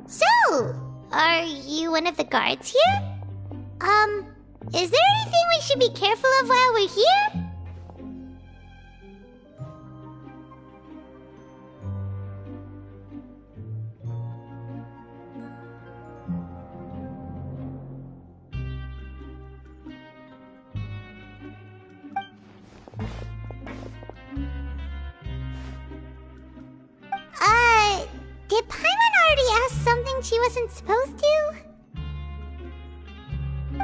S2: So, are you one of the guards here? Is there anything we should be careful of while we're here? Did Paimon already ask something she wasn't supposed to?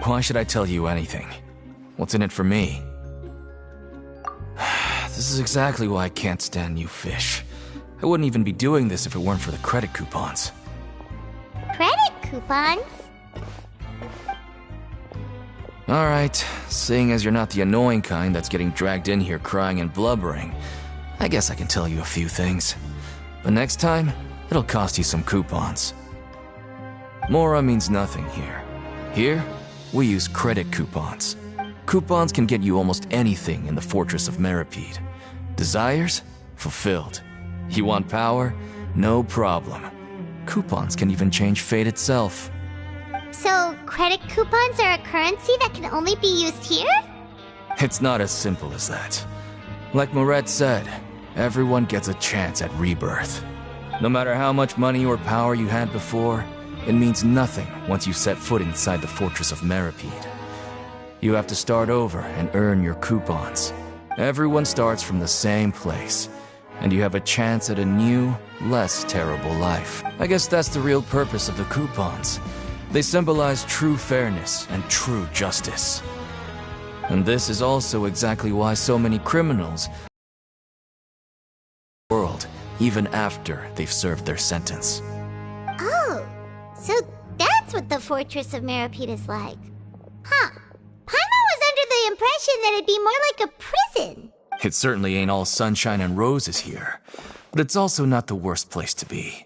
S11: Why should I tell you anything? What's in it for me? This is exactly why I can't stand you fish. I wouldn't even be doing this if it weren't for the credit coupons.
S2: Credit coupons?
S11: Alright, seeing as you're not the annoying kind that's getting dragged in here crying and blubbering, I guess I can tell you a few things. But next time, it'll cost you some coupons. Mora means nothing here. Here, we use credit coupons. Coupons can get you almost anything in the Fortress of Meripede. Desires? Fulfilled. You want power? No problem. Coupons can even change fate itself.
S2: So, credit coupons are a currency that can only be used here?
S11: It's not as simple as that. Like Moret said, everyone gets a chance at rebirth. No matter how much money or power you had before, it means nothing once you set foot inside the Fortress of Meripede. You have to start over and earn your coupons. Everyone starts from the same place, and you have a chance at a new, less terrible life. I guess that's the real purpose of the coupons. They symbolize true fairness and true justice. And this is also exactly why so many criminals world, even after they've served their sentence.
S2: Oh, so that's what the Fortress of Meripede is like. Huh. Paimon was under the impression that it'd be more like a prison.
S11: It certainly ain't all sunshine and roses here, but it's also not the worst place to be.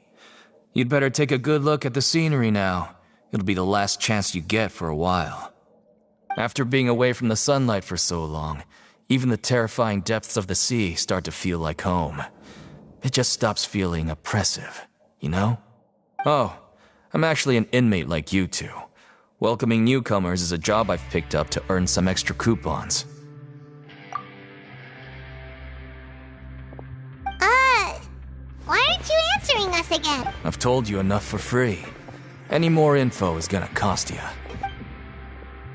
S11: You'd better take a good look at the scenery now. It'll be the last chance you get for a while. After being away from the sunlight for so long, even the terrifying depths of the sea start to feel like home. It just stops feeling oppressive, you know? Oh, I'm actually an inmate like you two. Welcoming newcomers is a job I've picked up to earn some extra coupons.
S2: Why aren't you answering us again?
S11: I've told you enough for free. Any more info is gonna cost you.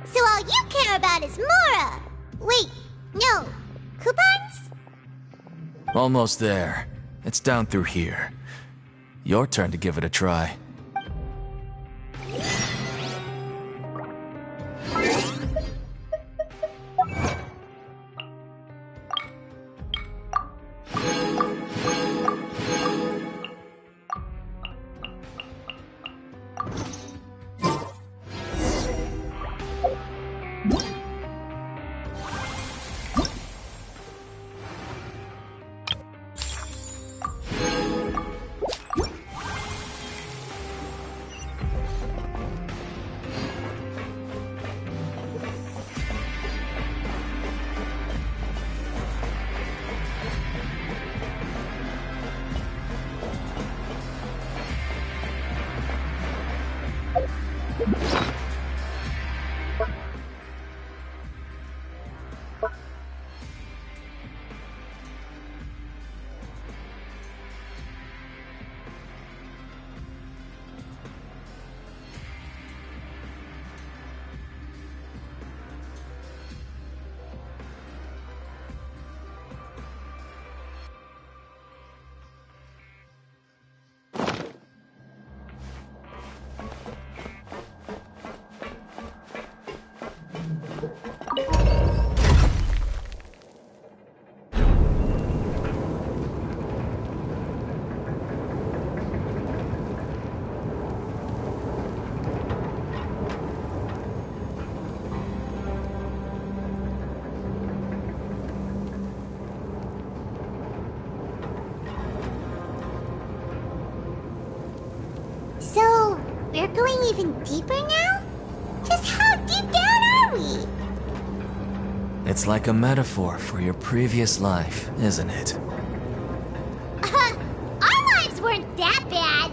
S2: So all you care about is Mora! Wait, no. Coupons?
S11: Almost there. It's down through here. Your turn to give it a try.
S2: So, we're going even deeper now? Just how deep down are we?
S11: It's like a metaphor for your previous life, isn't it?
S2: Our lives weren't that bad.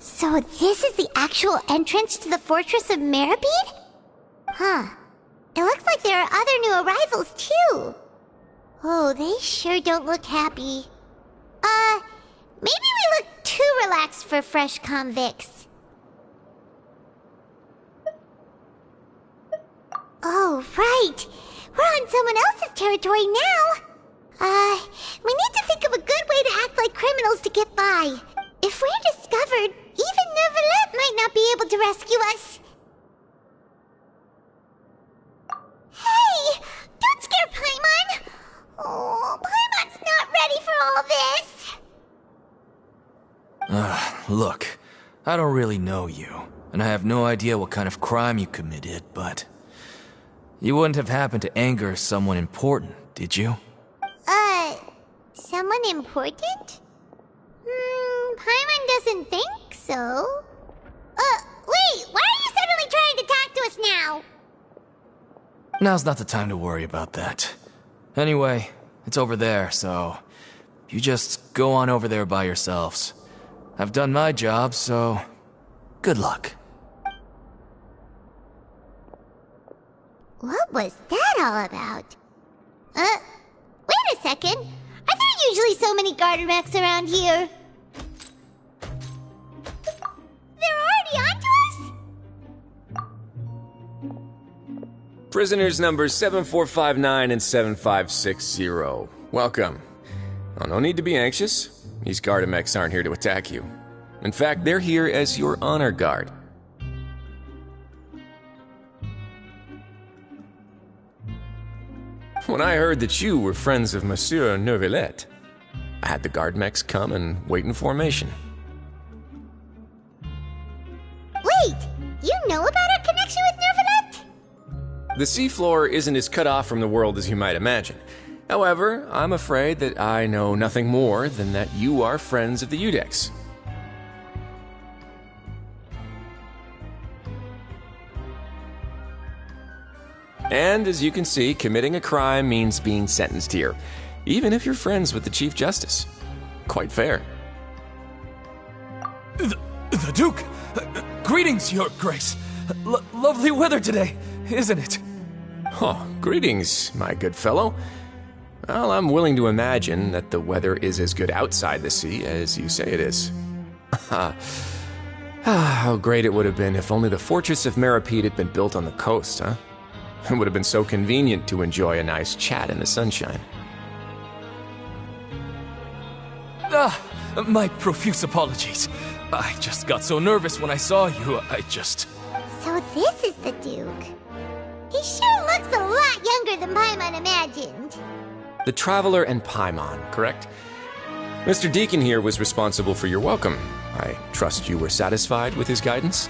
S2: So this is the actual entrance to the Fortress of Meripede? Huh. It looks like there are other new arrivals, too. Oh, they sure don't look happy. Maybe we look too relaxed for fresh convicts. Oh, right. We're on someone else's territory now. We need to think of a good way to get by. If we're discovered, even Neuvillette might not be able to rescue us. Hey! Don't scare Paimon! Oh, Paimon's not ready for all this!
S11: Look, I don't really know you, and I have no idea what kind of crime you committed, but... You wouldn't have happened to anger someone important, did you?
S2: Someone important? Paimon doesn't think so. Wait, why are you suddenly trying to talk to us now?
S11: Now's not the time to worry about that. Anyway, it's over there, so... You just go on over there by yourselves. I've done my job, so... Good luck.
S2: What was that all about? Wait a second. Are there usually so many garter mechs around here? They're already onto us?
S12: Prisoners numbers 7459 and 7560. Welcome. Oh, no need to be anxious. These garter mechs aren't here to attack you. In fact, they're here as your honor guard. When I heard that you were friends of Monsieur Neuvillette, I had the guard mechs come and wait in formation.
S2: Wait, you know about our connection with Neuvillette?
S12: The seafloor isn't as cut off from the world as you might imagine. However, I'm afraid that I know nothing more than that you are friends of the Udex. And as you can see, committing a crime means being sentenced here, even if you're friends with the Chief Justice. Quite fair.
S11: The Duke! Greetings, Your Grace! Lovely weather today, isn't it?
S12: Oh, greetings, my good fellow. Well, I'm willing to imagine that the weather is as good outside the sea as you say it is. How great it would have been if only the Fortress of Meripede had been built on the coast, huh? It would have been so convenient to enjoy a nice chat in the sunshine.
S11: My profuse apologies. I just got so nervous when I saw you,
S2: So this is the Duke. He sure looks a lot younger than Paimon imagined.
S12: The Traveler and Paimon, correct? Mr. Deacon here was responsible for your welcome. I trust you were satisfied with his guidance?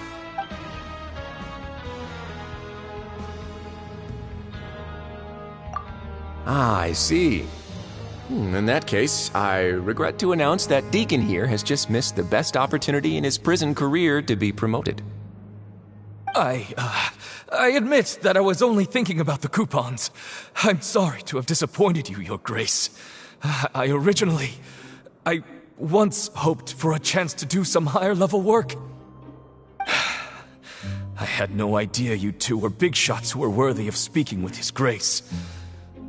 S12: Ah, I see. In that case, I regret to announce that Deacon here has just missed the best opportunity in his prison career to be promoted.
S11: I admit that I was only thinking about the coupons. I'm sorry to have disappointed you, Your Grace. I once hoped for a chance to do some higher-level work. I had no idea you two were big shots who were worthy of speaking with His Grace.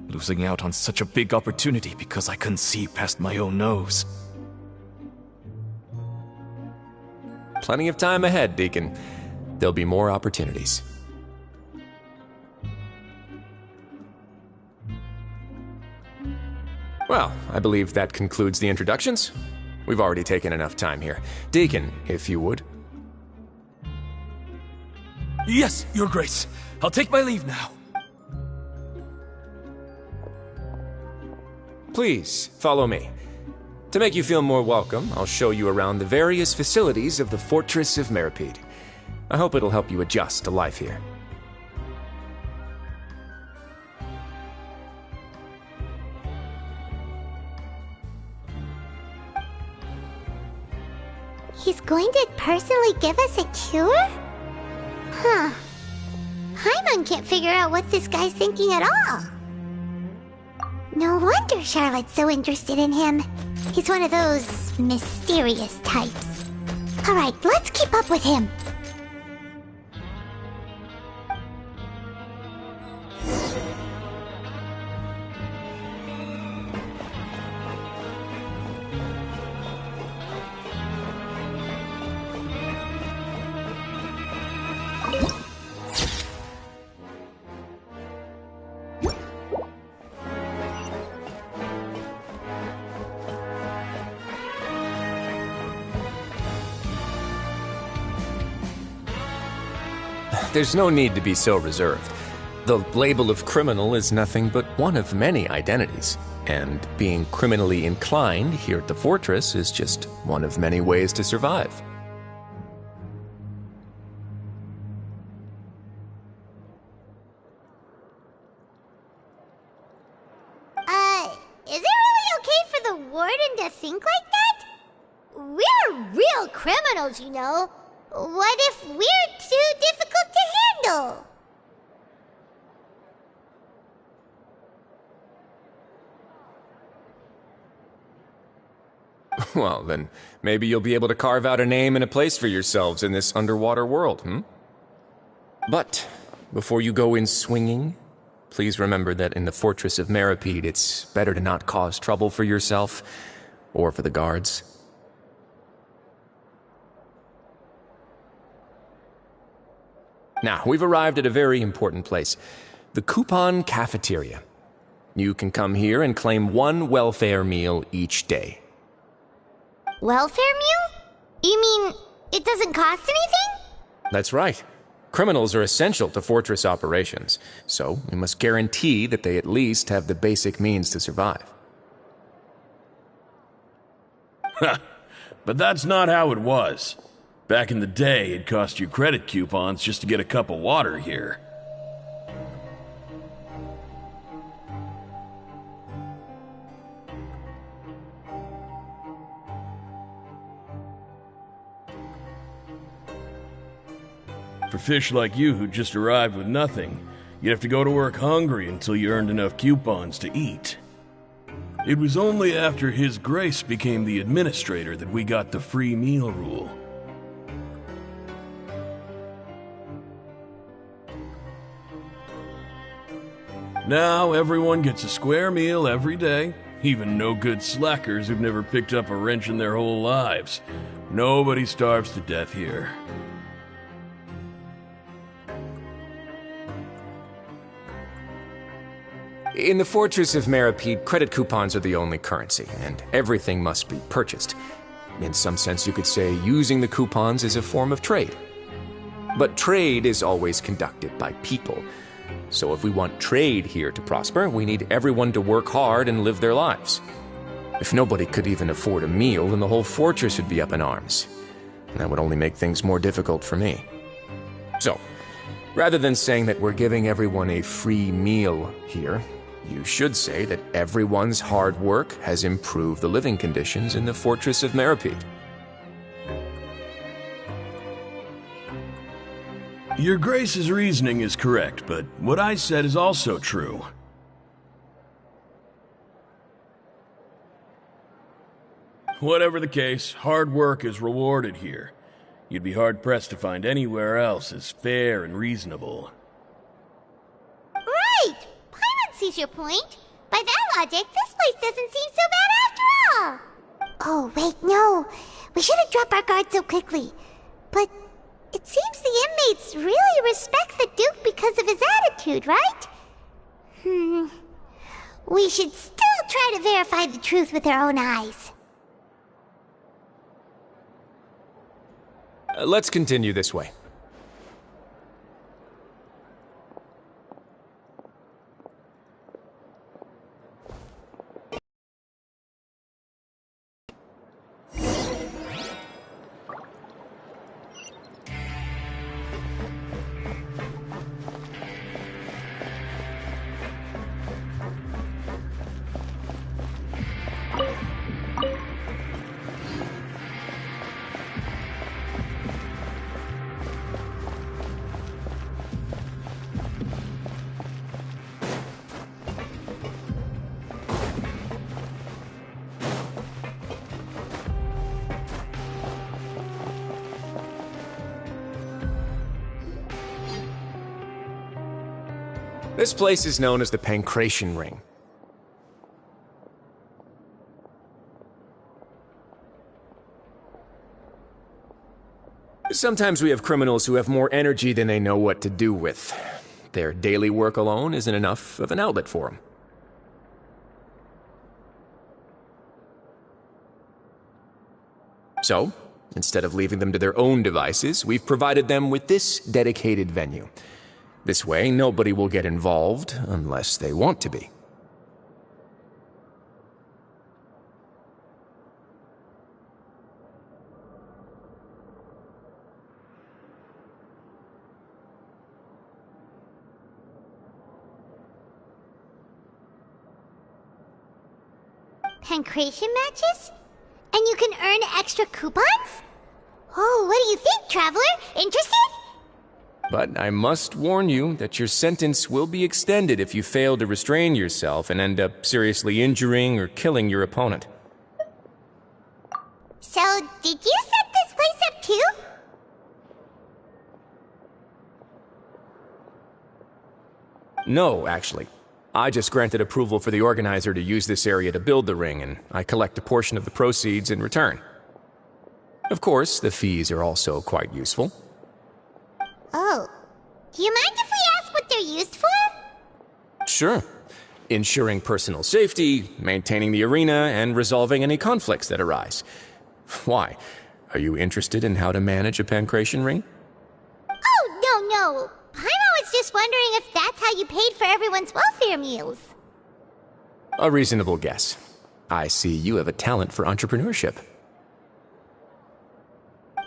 S11: Losing out on such a big opportunity because I couldn't see past my own nose.
S12: Plenty of time ahead, Deacon. There'll be more opportunities. Well, I believe that concludes the introductions. We've already taken enough time here. Deacon, if you would.
S11: Yes, Your Grace. I'll take my leave now.
S12: Please, follow me. To make you feel more welcome, I'll show you around the various facilities of the Fortress of Meripede. I hope it'll help you adjust to life here.
S2: He's going to personally give us a cure? Huh. Paimon can't figure out what this guy's thinking at all. No wonder Charlotte's so interested in him. He's one of those mysterious types. Alright, let's keep up with him.
S12: there's no need to be so reserved. The label of criminal is nothing but one of many identities, and being criminally inclined here at the fortress is just one of many ways to survive.
S2: Is it really okay for the warden to think like that? We're real criminals, you know. What if we're too difficult to handle?
S12: Well, then maybe you'll be able to carve out a name and a place for yourselves in this underwater world, But before you go in swinging, please remember that in the Fortress of Meripede, it's better to not cause trouble for yourself or for the guards. Now, we've arrived at a very important place, the Coupon Cafeteria. You can come here and claim one welfare meal each day.
S2: Welfare meal? You mean it doesn't cost anything?
S12: That's right. Criminals are essential to fortress operations, so we must guarantee that they at least have the basic means to survive.
S4: But that's not how it was. Back in the day, it cost you credit coupons just to get a cup of water here. For fish like you who just arrived with nothing, you'd have to go to work hungry until you earned enough coupons to eat. It was only after His Grace became the administrator that we got the free meal rule. Now everyone gets a square meal every day, even no-good slackers who've never picked up a wrench in their whole lives. Nobody starves to death here.
S12: In the Fortress of Meripede, credit coupons are the only currency, and everything must be purchased. In some sense, you could say using the coupons is a form of trade. But trade is always conducted by people. So if we want trade here to prosper, we need everyone to work hard and live their lives. If nobody could even afford a meal, then the whole fortress would be up in arms. And that would only make things more difficult for me. So, rather than saying that we're giving everyone a free meal here, you should say that everyone's hard work has improved the living conditions in the Fortress of Meripede.
S4: Your Grace's reasoning is correct, but what I said is also true. Whatever the case, hard work is rewarded here. You'd be hard-pressed to find anywhere else as fair and reasonable.
S2: Right! Paimon sees your point. By that logic, this place doesn't seem so bad after all. Oh, wait, no. We shouldn't drop our guard so quickly. But it seems the inmates really respect the Duke because of his attitude, right? We should still try to verify the truth with our own eyes.
S12: Let's continue this way. This place is known as the Pancration Ring. Sometimes we have criminals who have more energy than they know what to do with. Their daily work alone isn't enough of an outlet for them. So, Instead of leaving them to their own devices, we've provided them with this dedicated venue. This way, nobody will get involved unless they want to be.
S2: Pancration matches? And you can earn extra coupons? Oh, what do you think, Traveler? Interested?
S12: But I must warn you that your sentence will be extended if you fail to restrain yourself and end up seriously injuring or killing your opponent.
S2: So, did you set this place up too?
S12: No, actually. I just granted approval for the organizer to use this area to build the ring, and I collect a portion of the proceeds in return. Of course, the fees are also quite useful.
S2: Oh. Do you mind if we ask what they're used for?
S12: Sure. Ensuring personal safety, maintaining the arena, and resolving any conflicts that arise. Why? Are you interested in how to manage a pancration ring?
S2: Oh, no. I was just wondering if that's how you paid for everyone's welfare meals.
S12: A reasonable guess. I see you have a talent for entrepreneurship.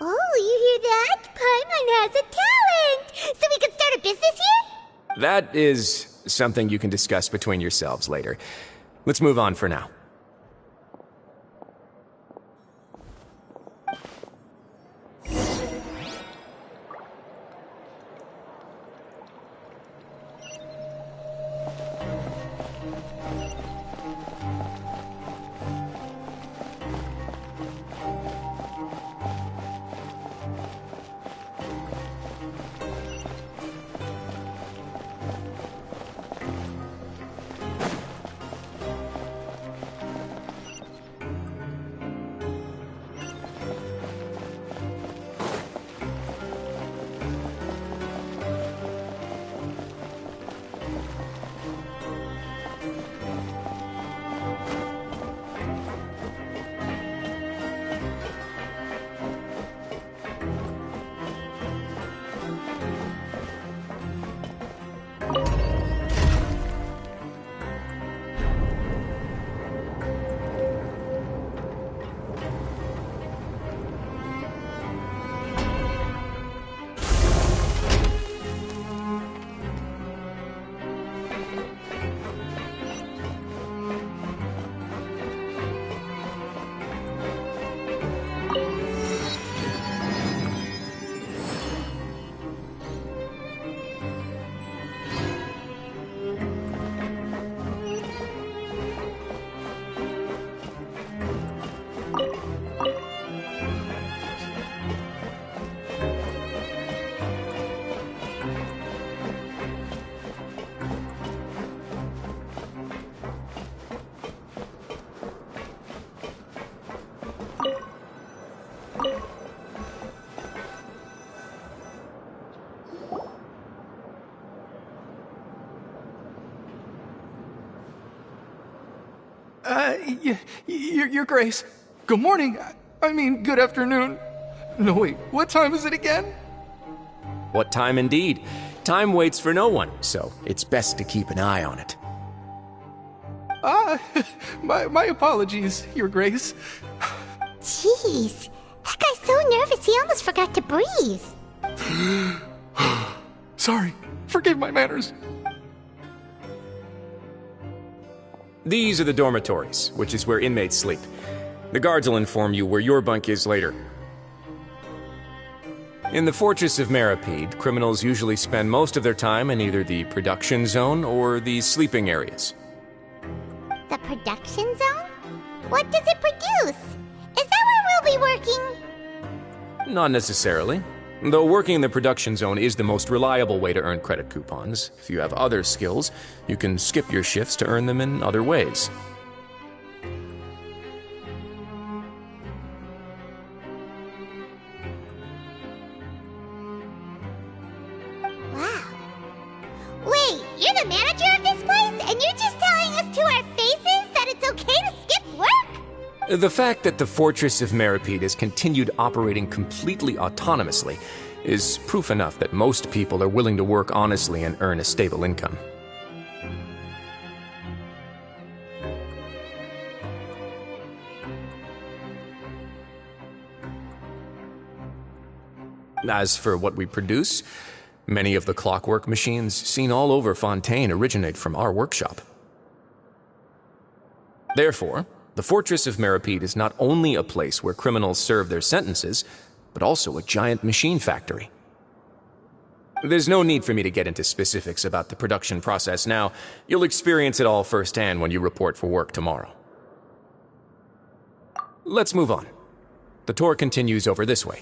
S2: Oh, you hear that? Paimon has a talent! So we can start a business here?
S12: That is something you can discuss between yourselves later. Let's move on for now.
S8: Your Grace. Good morning. I mean, good afternoon. No, wait, what time is it again?
S12: What time indeed? Time waits for no one, so it's best to keep an eye on it.
S8: My apologies, Your Grace.
S2: Jeez, that guy's so nervous he almost forgot to breathe.
S8: Sorry, forgive my manners.
S12: These are the dormitories, which is where inmates sleep. The guards will inform you where your bunk is later. In the Fortress of Maripede, criminals usually spend most of their time in either the production zone or the sleeping areas.
S2: The production zone? What does it produce? Is that where we'll be working?
S12: Not necessarily. Though working in the production zone is the most reliable way to earn credit coupons, if you have other skills, you can skip your shifts to earn them in other ways.
S2: Wow. Wait, you're the manager of this place? And you're just telling us to our faces that it's okay to skip work?
S12: The fact that the Fortress of Meripede has continued operating completely autonomously is proof enough that most people are willing to work honestly and earn a stable income. As for what we produce, many of the clockwork machines seen all over Fontaine originate from our workshop. Therefore, the Fortress of Meripede is not only a place where criminals serve their sentences, but also a giant machine factory. There's no need for me to get into specifics about the production process now. You'll experience it all firsthand when you report for work tomorrow. Let's move on. The tour continues over this way.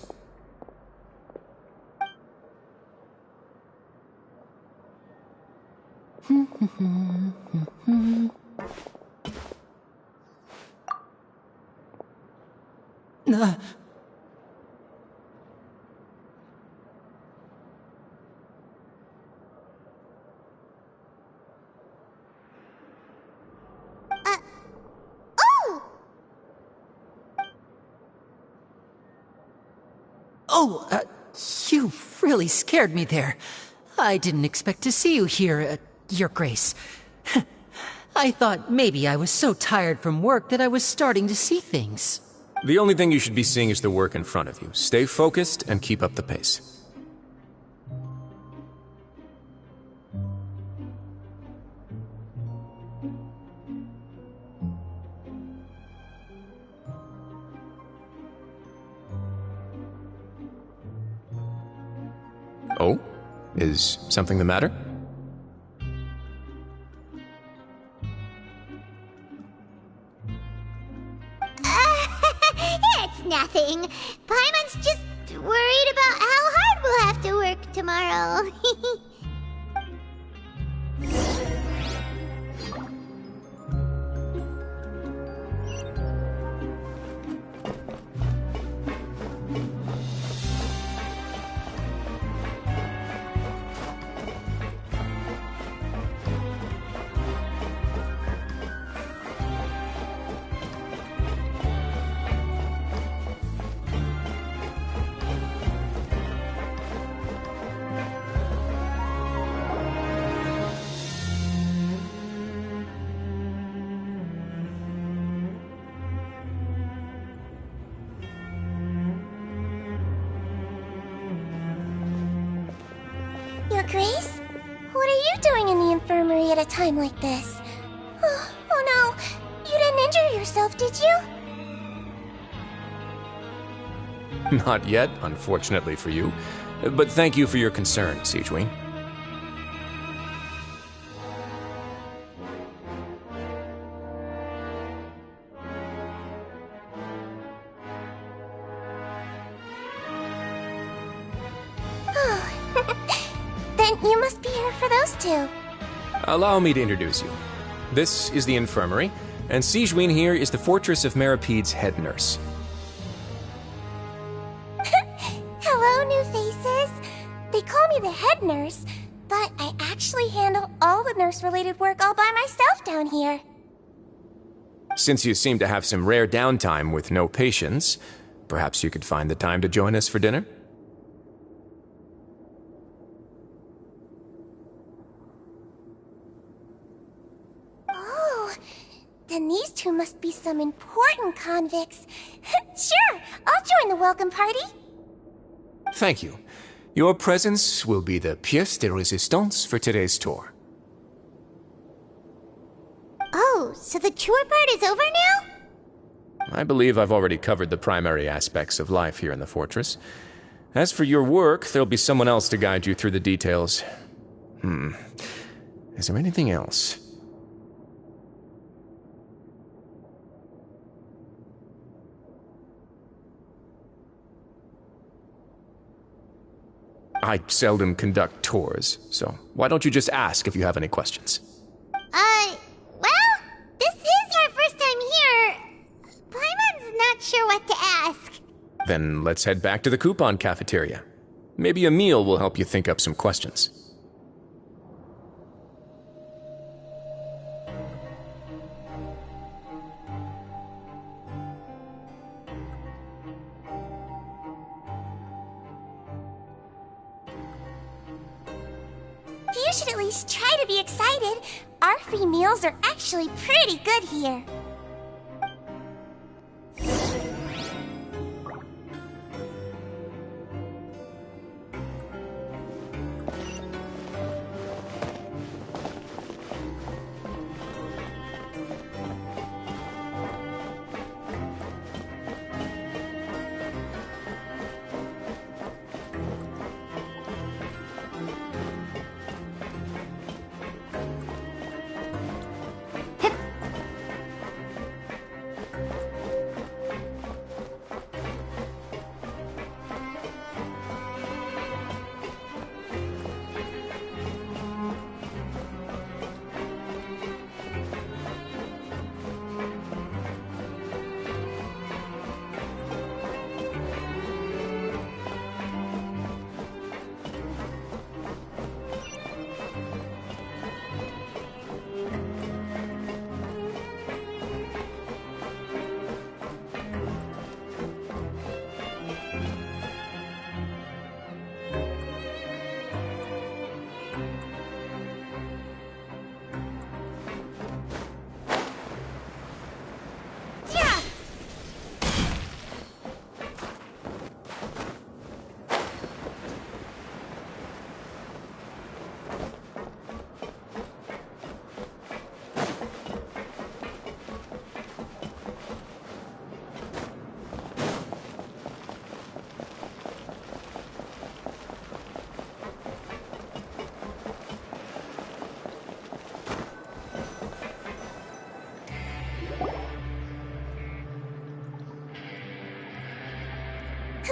S13: You really scared me there. I didn't expect to see you here, Your Grace. I thought maybe I was so tired from work that I was starting to see things.
S12: The only thing you should be seeing is the work in front of you. Stay focused and keep up the pace. Oh? Is something the matter?
S2: It's nothing. Paimon's just worried about how hard we'll have to work tomorrow. Your Grace? What are you doing in the infirmary at a time like this? Oh no, you didn't injure yourself, did you?
S12: Not yet, unfortunately for you. But thank you for your concern, Siegewing.
S2: Then you must be here for those two.
S12: Allow me to introduce you. This is the infirmary, and Siegewing here is the Fortress of Meripede's head nurse.
S2: Hello, new faces. They call me the head nurse, but I actually handle all the nurse-related work all by myself down here.
S12: Since you seem to have some rare downtime with no patients, perhaps you could find the time to join us for dinner?
S2: Oh, then these two must be some important convicts. Sure, I'll join the welcome party.
S12: Thank you. Your presence will be the pièce de résistance for today's tour.
S2: Oh, so the tour part is over now?
S12: I believe I've already covered the primary aspects of life here in the fortress. As for your work, there'll be someone else to guide you through the details. Is there anything else? I seldom conduct tours, so why don't you just ask if you have any questions?
S2: Well, this is our first time here. Paimon's not sure what to ask.
S12: Then let's head back to the coupon cafeteria. Maybe a meal will help you think up some questions.
S2: you should at least try to be excited. Our free meals are actually pretty good here.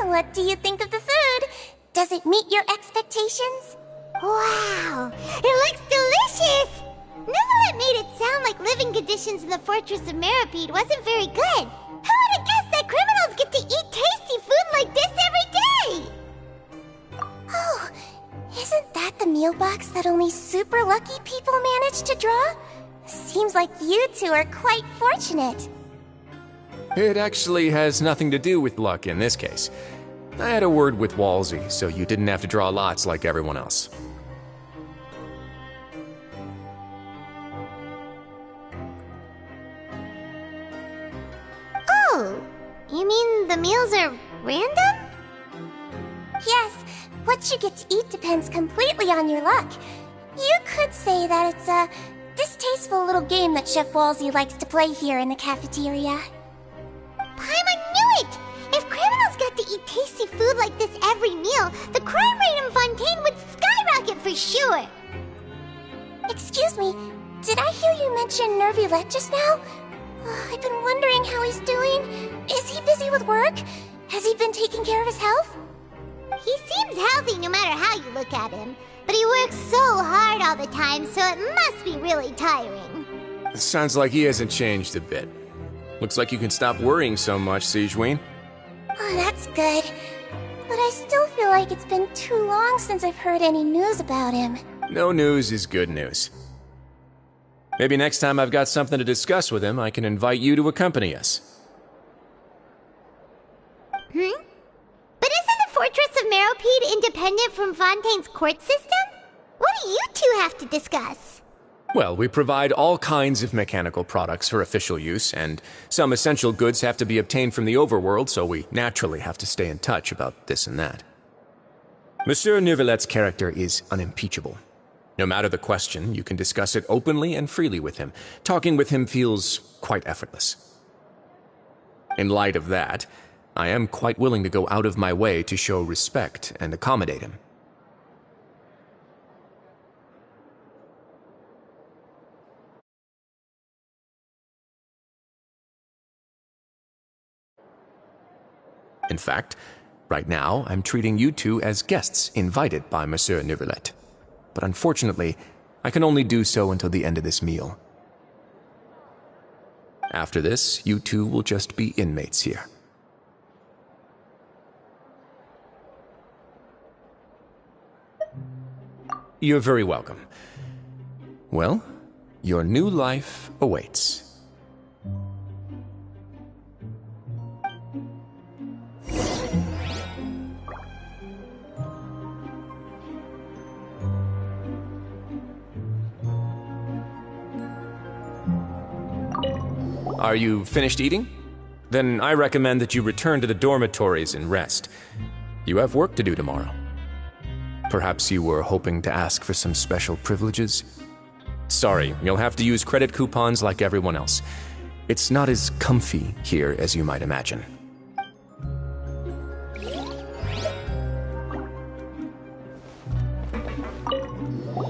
S2: What do you think of the food? Does it meet your expectations? Wow, it looks delicious! Neverlet made it sound like living conditions in the Fortress of Meripede wasn't very good. Who would have guessed that criminals get to eat tasty food like this every day? Oh, isn't that the meal box that only super lucky people manage to draw? Seems like you two are quite fortunate.
S12: It actually has nothing to do with luck in this case. I had a word with Walsey, so you didn't have to draw lots like everyone else.
S2: Oh, you mean the meals are random? Yes, what you get to eat depends completely on your luck. You could say that it's a distasteful little game that Chef Walsey likes to play here in the cafeteria. Paimon knew it! If criminals got to eat tasty food like this every meal, the crime rate in Fontaine would skyrocket for sure! Excuse me, did I hear you mention Nervulette just now? I've been wondering how he's doing. Is he busy with work? Has he been taking care of his health? He seems healthy no matter how you look at him, but he works so hard all the time, so it must be really tiring.
S12: Sounds like he hasn't changed a bit. Looks like you can stop worrying so much, Sigewinne.
S2: Oh, that's good. But I still feel like it's been too long since I've heard any news about him.
S12: No news is good news. Maybe next time I've got something to discuss with him, I can invite you to accompany us.
S2: But isn't the Fortress of Meripede independent from Fontaine's court system? What do you two have to discuss?
S12: Well, we provide all kinds of mechanical products for official use, and some essential goods have to be obtained from the overworld, so we naturally have to stay in touch about this and that. Monsieur Nervulette's character is unimpeachable. No matter the question, you can discuss it openly and freely with him. Talking with him feels quite effortless. In light of that, I am quite willing to go out of my way to show respect and accommodate him. In fact, right now I'm treating you two as guests invited by Monsieur Nervulette. But unfortunately, I can only do so until the end of this meal. After this, you two will just be inmates here. You're very welcome. Well, your new life awaits. Are you finished eating? Then I recommend that you return to the dormitories and rest. You have work to do tomorrow. Perhaps you were hoping to ask for some special privileges? Sorry, you'll have to use credit coupons like everyone else. It's not as comfy here as you might imagine.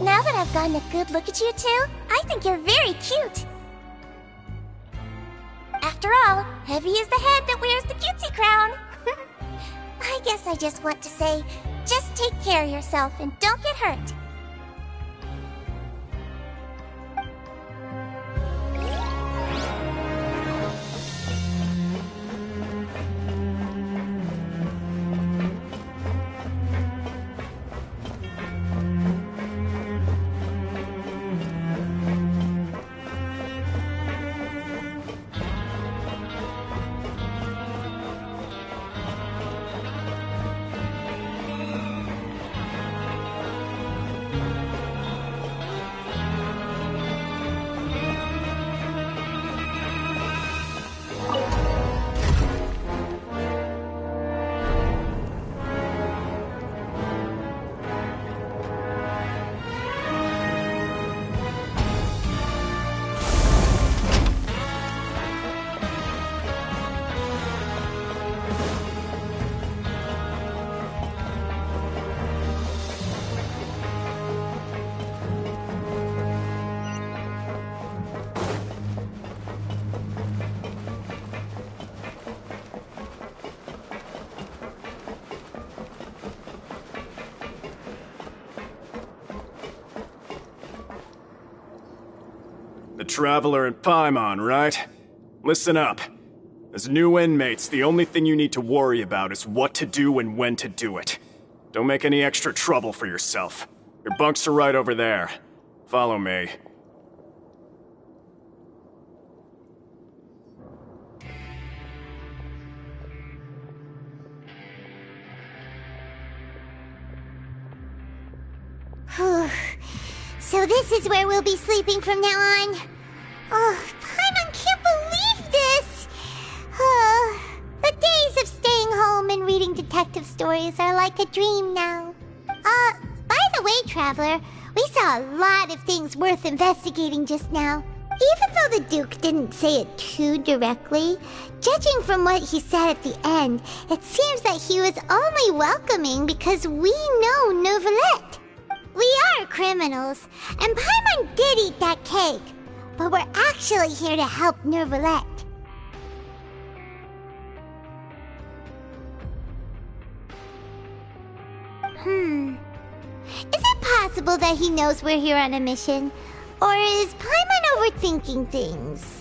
S2: Now that I've gotten a good look at you two, I think you're very cute. After all, heavy is the head that wears the cutesy crown. I guess I just want to say, just take care of yourself and don't get hurt.
S14: The Traveler and Paimon, right? Listen up. As new inmates, the only thing you need to worry about is what to do and when to do it. Don't make any extra trouble for yourself. Your bunks are right over there. Follow me.
S2: So this is where we'll be sleeping from now on. Oh, Paimon can't believe this! The days of staying home and reading detective stories are like a dream now. By the way, Traveler, we saw a lot of things worth investigating just now. Even though the Duke didn't say it too directly, judging from what he said at the end, it seems that he was only welcoming because we know Neuvillette. We are criminals, and Paimon did eat that cake, but we're actually here to help Neuvillette. Is it possible that he knows we're here on a mission? Or is Paimon overthinking things?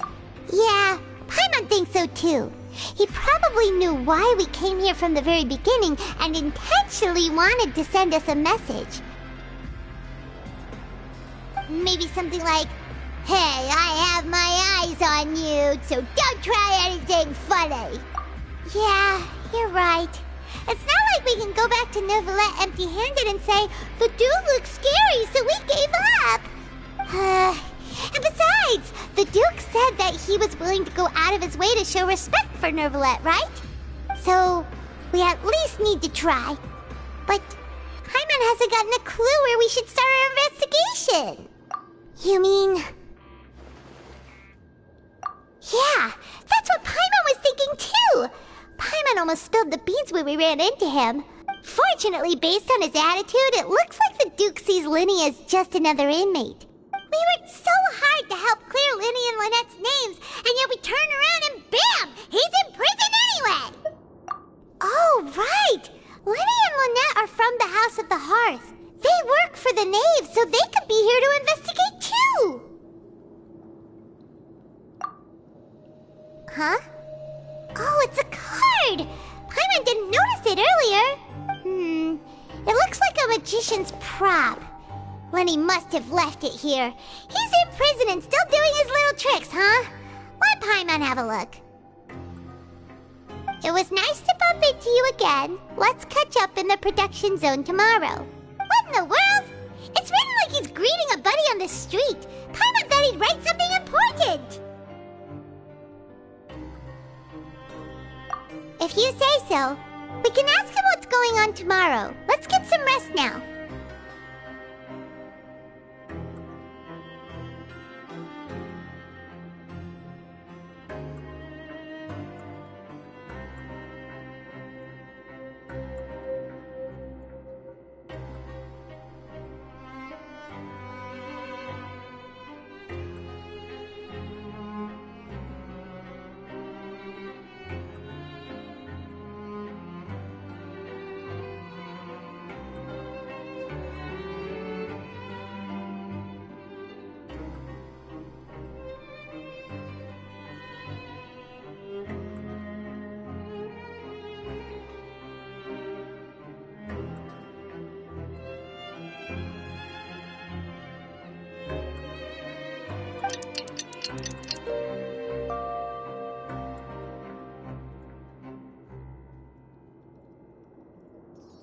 S2: Yeah, Paimon thinks so too. He probably knew why we came here from the very beginning and intentionally wanted to send us a message. Maybe something like, "Hey, I have my eyes on you, so don't try anything funny." Yeah, you're right. It's not like we can go back to Neuvillette empty-handed and say, "The dude looks scary, so we gave up." And besides, the Duke said that he was willing to go out of his way to show respect for Neuvillette, right? So, we at least need to try. But Paimon hasn't gotten a clue where we should start our investigation. You mean... Yeah, that's what Paimon was thinking too! Paimon almost spilled the beans when we ran into him. Fortunately, based on his attitude, it looks like the Duke sees Linny as just another inmate. We worked so hard to help clear Linny and Lynette's names, and yet we turn around and bam! He's in prison anyway! Oh, right! Linny and Lynette are from the House of the Hearth. They work for the Knave, so they could be here to investigate too! Huh? Oh, it's a card! Paimon didn't notice it earlier. It looks like a magician's prop. Lenny must have left it here. He's in prison and still doing his little tricks, huh? Let Paimon have a look. It was nice to bump into you again. Let's catch up in the production zone tomorrow. What in the world? It's written like he's greeting a buddy on the street. Paimon thought he'd write something important. If you say so. We can ask him what's going on tomorrow. Let's get some rest now.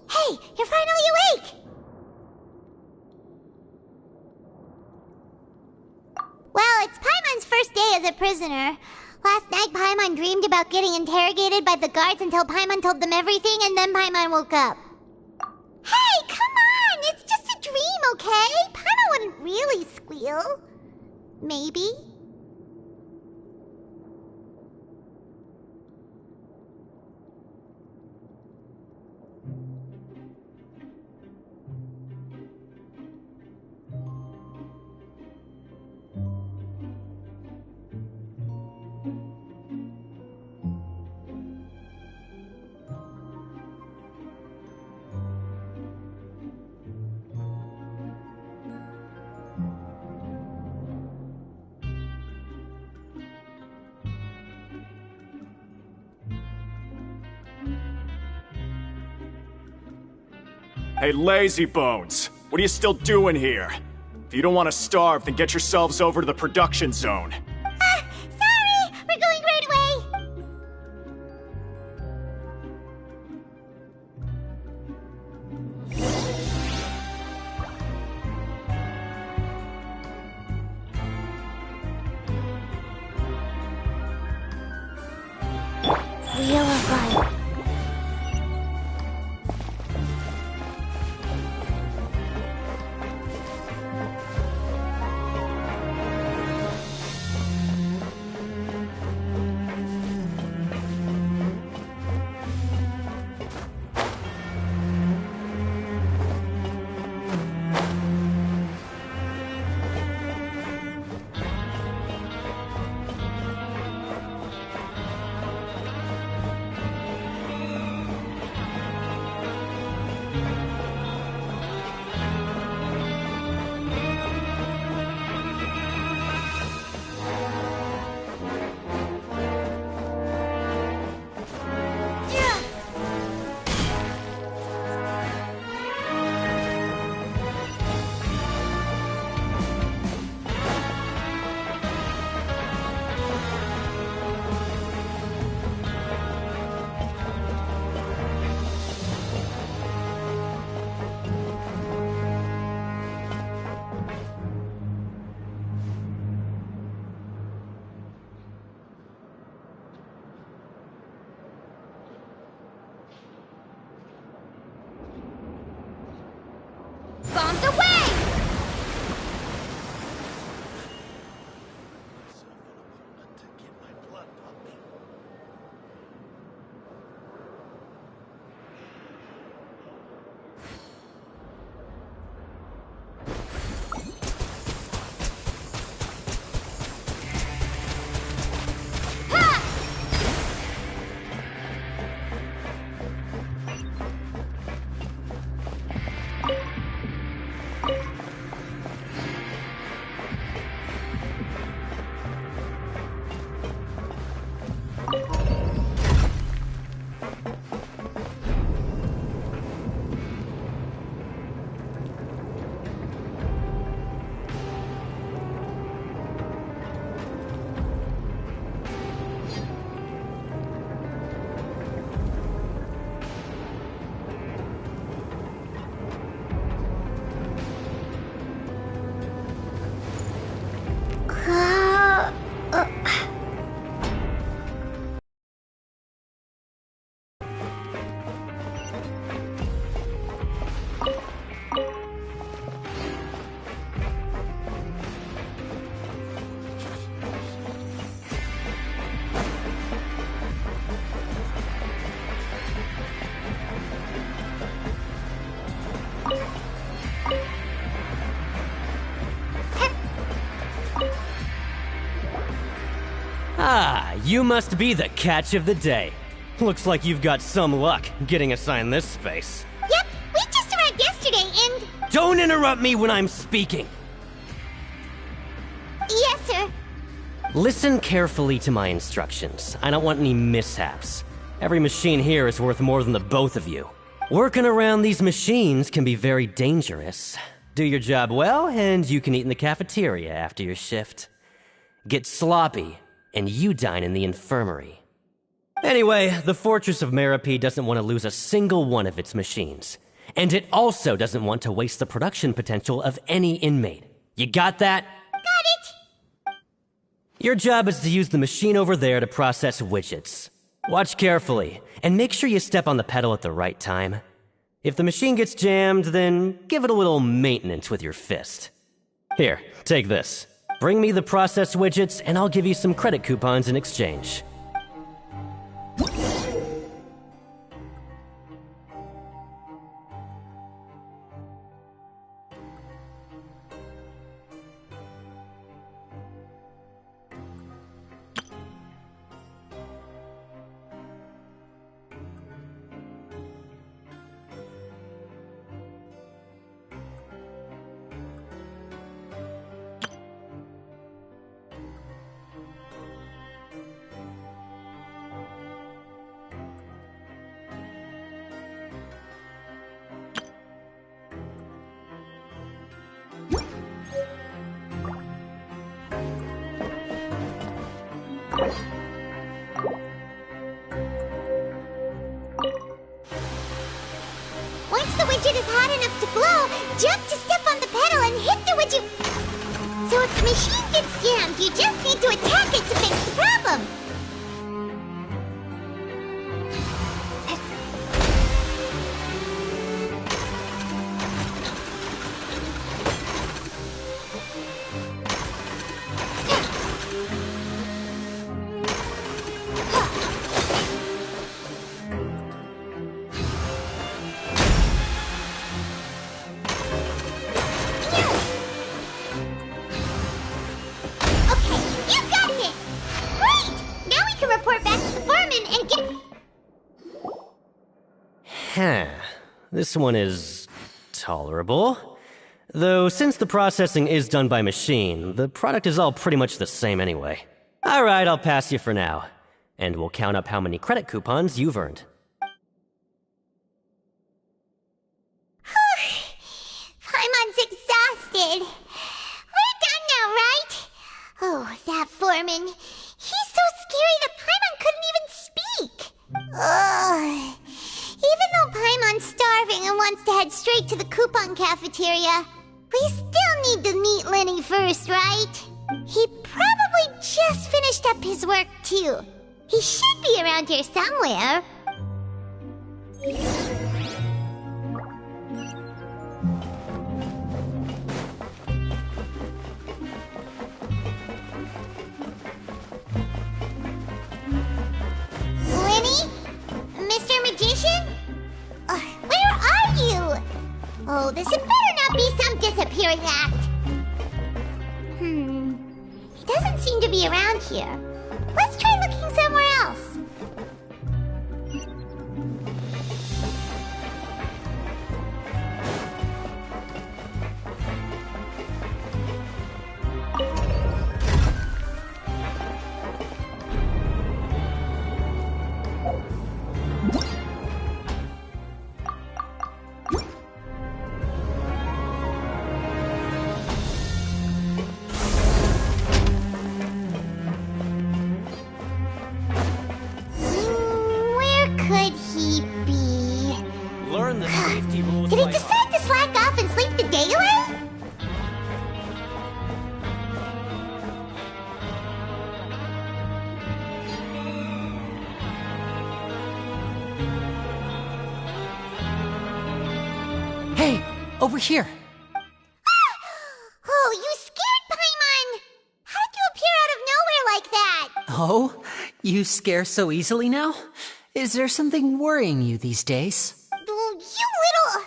S2: Hey, you're finally awake! Well, it's Paimon's first day as a prisoner. Last night, Paimon dreamed about getting interrogated by the guards until Paimon told them everything, and then Paimon woke up. Hey, come on! It's just a dream, okay? Paimon wouldn't really squeal. Maybe.
S14: Hey, lazy bones! What are you still doing here? If you don't want to starve, then get yourselves over to the production zone.
S2: Sorry! We're going right away! Wheel of Life.
S15: you must be the catch of the day. Looks like you've got some luck getting assigned this space.
S2: Yep, we just arrived yesterday and...
S15: Don't interrupt me when I'm speaking!
S2: Yes, sir.
S15: Listen carefully to my instructions. I don't want any mishaps. Every machine here is worth more than the both of you. Working around these machines can be very dangerous. Do your job well, and you can eat in the cafeteria after your shift. Get sloppy, and you dine in the infirmary. Anyway, the Fortress of Merope doesn't want to lose a single one of its machines. And it also doesn't want to waste the production potential of any inmate. You got that?
S2: Got it!
S15: Your job is to use the machine over there to process widgets. Watch carefully, and make sure you step on the pedal at the right time. If the machine gets jammed, then give it a little maintenance with your fist. Here, take this. Bring me the processed widgets, and I'll give you some credit coupons in exchange.
S2: Once the widget is hot enough to blow, jump to step on the pedal and hit the widget. So if the machine gets jammed, you just need to attack it to fix the problem. This one is tolerable. Though since the processing is done by machine, the product is all pretty much the same anyway. Alright, I'll pass you for now. And we'll count up how many credit coupons you've earned. Paimon's exhausted. We're done now, right? Oh, that foreman. He's so scary that Paimon couldn't even speak. Ugh. Even though Paimon's starving and wants to head straight to the coupon cafeteria, we still need to meet Lenny first, right? He probably just finished up his work, too. He should be around here somewhere. Lenny? Mr. Magician? Where are you? Oh, this had better not be some disappearing act. He doesn't seem to be around here. Let's try looking somewhere else. Did he decide to slack off and sleep the day away?
S13: Hey, over here.
S2: Oh, you scared Paimon! How did you appear out of nowhere like that?
S13: Oh, you scare so easily now? Is there something worrying you these days?
S2: You little...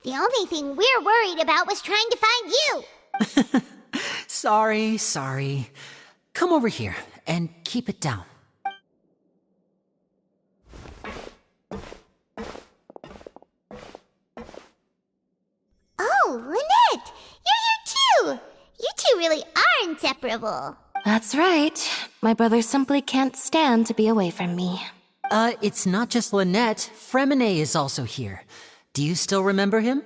S2: The only thing we're worried about was trying to find you.
S13: Sorry. Come over here and keep it down.
S2: inseparable.
S7: That's right. My brother simply can't stand to be away from me.
S13: It's not just Lynette. Fremine is also here. Do you still remember him?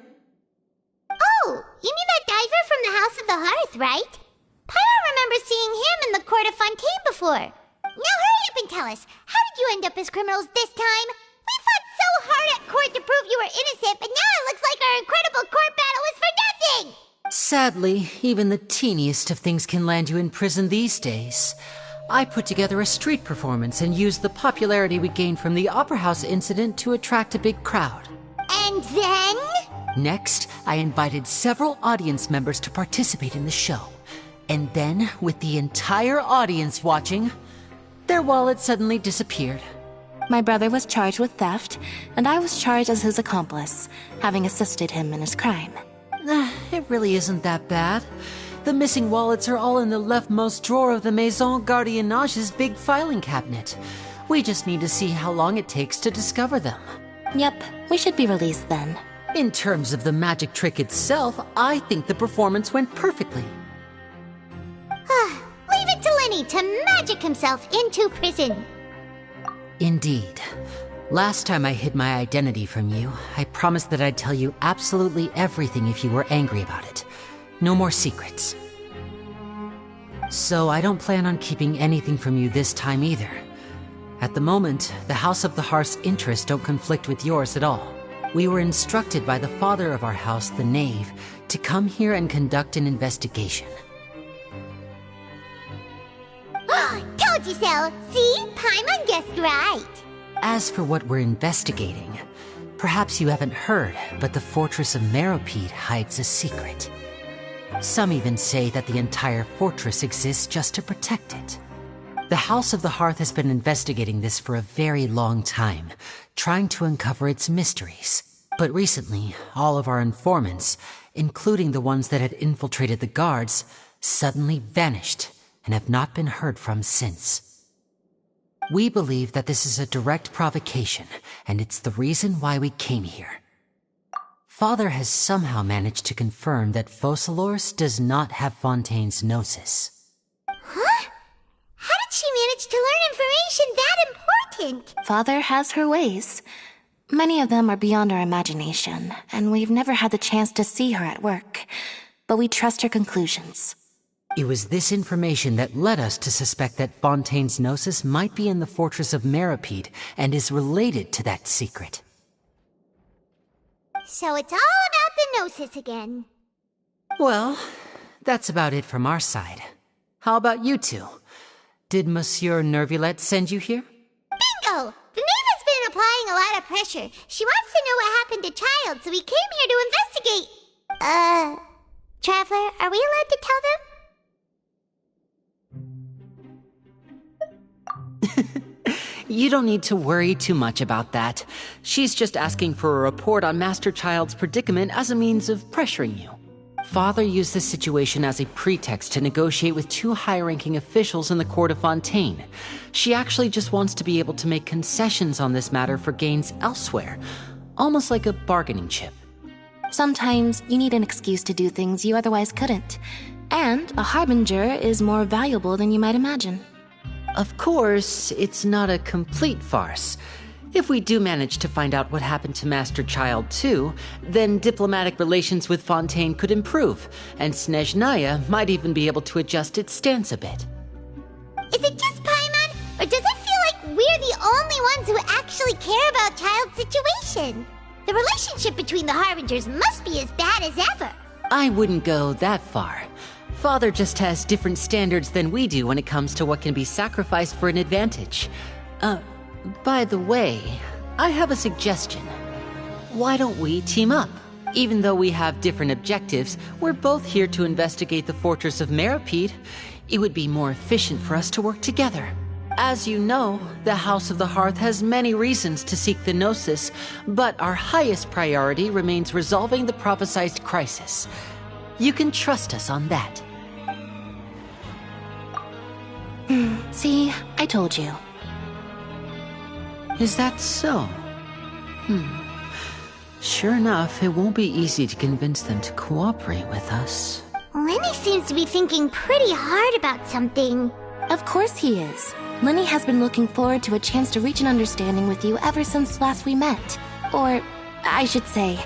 S2: Oh, you mean that diver from the House of the Hearth, right? Pyro remembers seeing him in the Court of Fontaine before. Now hurry up and tell us, how did you end up as criminals this time? We fought so hard at court to prove you were innocent, but now it looks like our incredible court battle was for nothing!
S13: Sadly, even the teeniest of things can land you in prison these days. I put together a street performance and used the popularity we gained from the Opera House incident to attract a big crowd.
S2: And then?
S13: Next, I invited several audience members to participate in the show. And then, with the entire audience watching, their wallet suddenly disappeared.
S7: My brother was charged with theft, and I was charged as his accomplice, having assisted him in his crime.
S13: It really isn't that bad. The missing wallets are all in the leftmost drawer of the Maison Gardiennage's big filing cabinet. We just need to see how long it takes to discover them.
S7: Yep, we should be released then.
S13: In terms of the magic trick itself, I think the performance went perfectly.
S2: Leave it to Lenny to magic himself into prison.
S13: Indeed. Last time I hid my identity from you, I promised that I'd tell you absolutely everything if you were angry about it. No more secrets. So I don't plan on keeping anything from you this time either. At the moment, the House of the Hearth's interests don't conflict with yours at all. We were instructed by the father of our house, the Knave, to come here and conduct an investigation.
S2: Told you so! See? Paimon guessed right!
S13: As for what we're investigating, perhaps you haven't heard, but the fortress of Meropide hides a secret. Some even say that the entire fortress exists just to protect it. The House of the Hearth has been investigating this for a very long time, trying to uncover its mysteries. But recently, all of our informants, including the ones that had infiltrated the guards, suddenly vanished and have not been heard from since. We believe that this is a direct provocation, and it's the reason why we came here. Father has somehow managed to confirm that Focalors does not have Fontaine's Gnosis.
S2: Huh? How did she manage to learn information that important?
S7: Father has her ways. Many of them are beyond our imagination, and we've never had the chance to see her at work. But we trust her conclusions.
S13: It was this information that led us to suspect that Fontaine's Gnosis might be in the fortress of Meropide and is related to that secret.
S2: So it's all about the Gnosis again.
S13: Well, that's about it from our side. How about you two? Did Monsieur Nervulette send you here?
S2: Bingo! The Knave has been applying a lot of pressure. She wants to know what happened to Child, so we came here to investigate. Traveler, are we allowed to tell them?
S13: You don't need to worry too much about that. She's just asking for a report on Master Child's predicament as a means of pressuring you. Father used this situation as a pretext to negotiate with two high-ranking officials in the court of Fontaine. She actually just wants to be able to make concessions on this matter for gains elsewhere, almost like a bargaining chip.
S7: Sometimes you need an excuse to do things you otherwise couldn't. And a harbinger is more valuable than you might imagine.
S13: Of course, it's not a complete farce. If we do manage to find out what happened to Master Child too, then diplomatic relations with Fontaine could improve, and Snezhnaya might even be able to adjust its stance a bit.
S2: Is it just Paimon, or does it feel like we're the only ones who actually care about Child's situation? The relationship between the Harbingers must be as bad as ever.
S13: I wouldn't go that far. Father just has different standards than we do when it comes to what can be sacrificed for an advantage. By the way, I have a suggestion. Why don't we team up? Even though we have different objectives, we're both here to investigate the fortress of Meropide. It would be more efficient for us to work together. As you know, the House of the Hearth has many reasons to seek the Gnosis, but our highest priority remains resolving the prophesized crisis. You can trust us on that.
S7: See, I told you.
S13: Is that so? Sure enough, it won't be easy to convince them to cooperate with us.
S2: Well, Lenny seems to be thinking pretty hard about something.
S6: Of course he is. Lenny has been looking forward to a chance to reach an understanding with you ever since last we met. Or, I should say,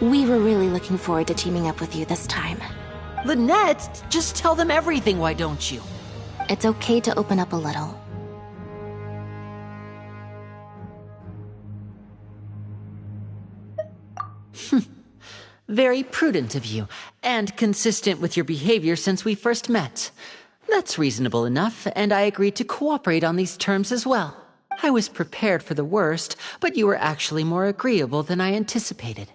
S6: we were really looking forward to teaming up with you this time.
S13: Lynette, just tell them everything, why don't you?
S6: It's okay to open up a little.
S13: Very prudent of you, and consistent with your behavior since we first met. That's reasonable enough, and I agreed to cooperate on these terms as well. I was prepared for the worst, but you were actually more agreeable than I anticipated.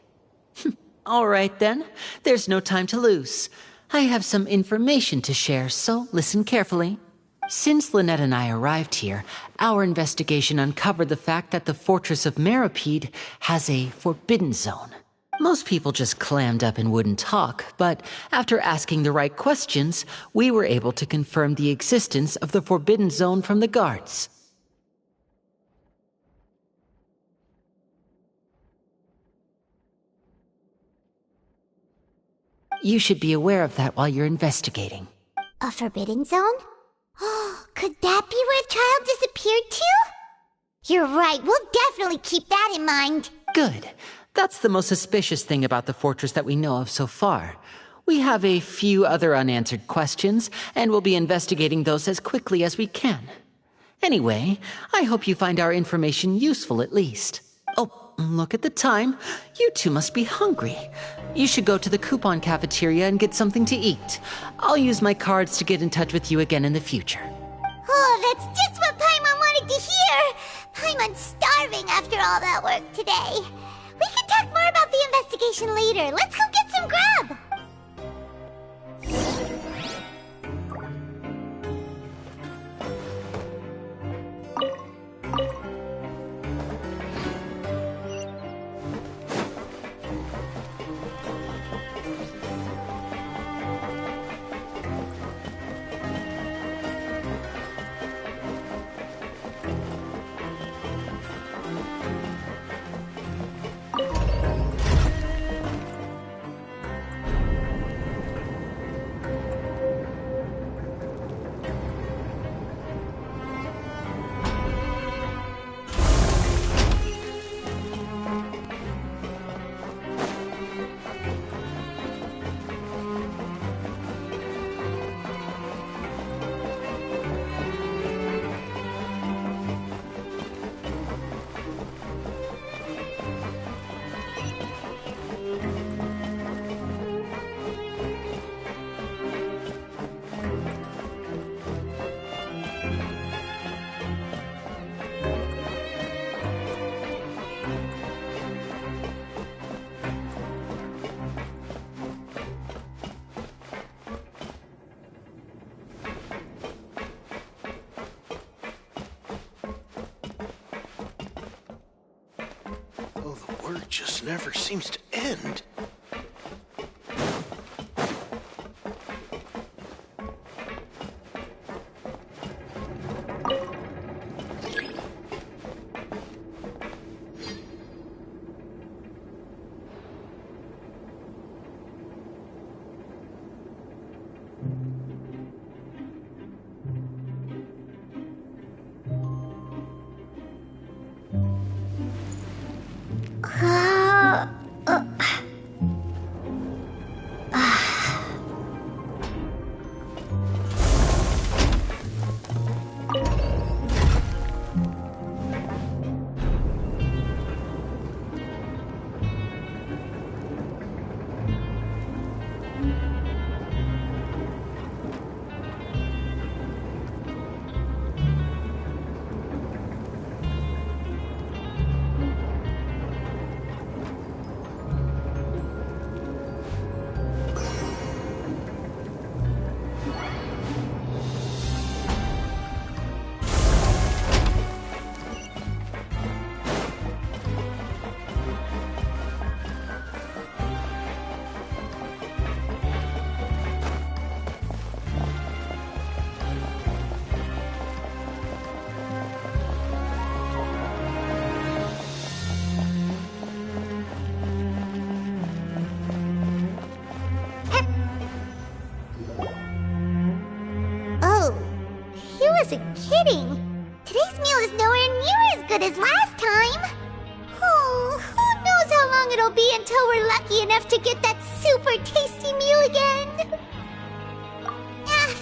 S13: All right then, there's no time to lose. I have some information to share, so listen carefully. Since Lynette and I arrived here, our investigation uncovered the fact that the Fortress of Meripede has a forbidden zone. Most people just clammed up and wouldn't talk, but after asking the right questions, we were able to confirm the existence of the forbidden zone from the guards. You should be aware of that while you're investigating.
S2: A forbidden zone? Oh, could that be where the child disappeared to? You're right, we'll definitely keep that in mind.
S13: Good. That's the most suspicious thing about the fortress that we know of so far. We have a few other unanswered questions, and we'll be investigating those as quickly as we can. Anyway, I hope you find our information useful at least. Oh, look at the time. You two must be hungry. You should go to the coupon cafeteria and get something to eat. I'll use my cards to get in touch with you again in the future.
S2: Oh, that's just what Paimon wanted to hear! Paimon's starving after all that work today. We can talk more about the investigation later. Let's go get some grub!
S16: Work just never seems to end.
S2: wasn't kidding. Today's meal is nowhere near as good as last time. Oh, who knows how long it'll be until we're lucky enough to get that super tasty meal again.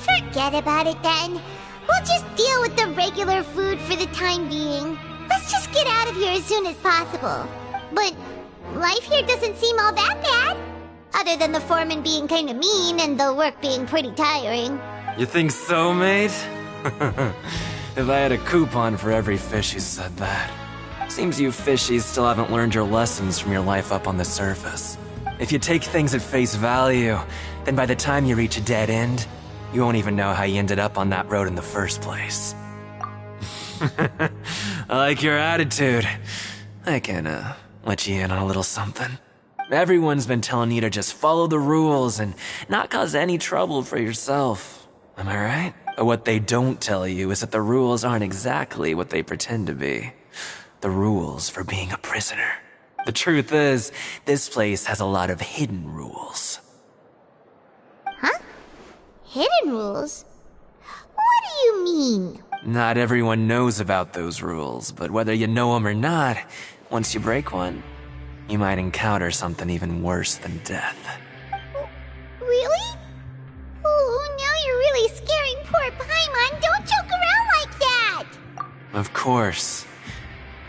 S2: Forget about it then. We'll just deal with the regular food for the time being. Let's just get out of here as soon as possible. But life here doesn't seem all that bad. Other than the foreman being kinda mean and the work being pretty tiring.
S11: You think so, mate? If I had a coupon for every fish who said that. Seems you fishies still haven't learned your lessons from your life up on the surface. If you take things at face value, then by the time you reach a dead end, you won't even know how you ended up on that road in the first place. I like your attitude. I can, let you in on a little something. Everyone's been telling you to just follow the rules and not cause any trouble for yourself. Am I right? But what they don't tell you is that the rules aren't exactly what they pretend to be. The rules for being a prisoner. The truth is, this place has a lot of hidden rules.
S2: Huh? Hidden rules? What do you mean?
S11: Not everyone knows about those rules, but whether you know them or not, once you break one, you might encounter something even worse than death.
S2: Really? Oh, now you're really scaring poor Paimon. Don't joke around like that!
S11: Of course.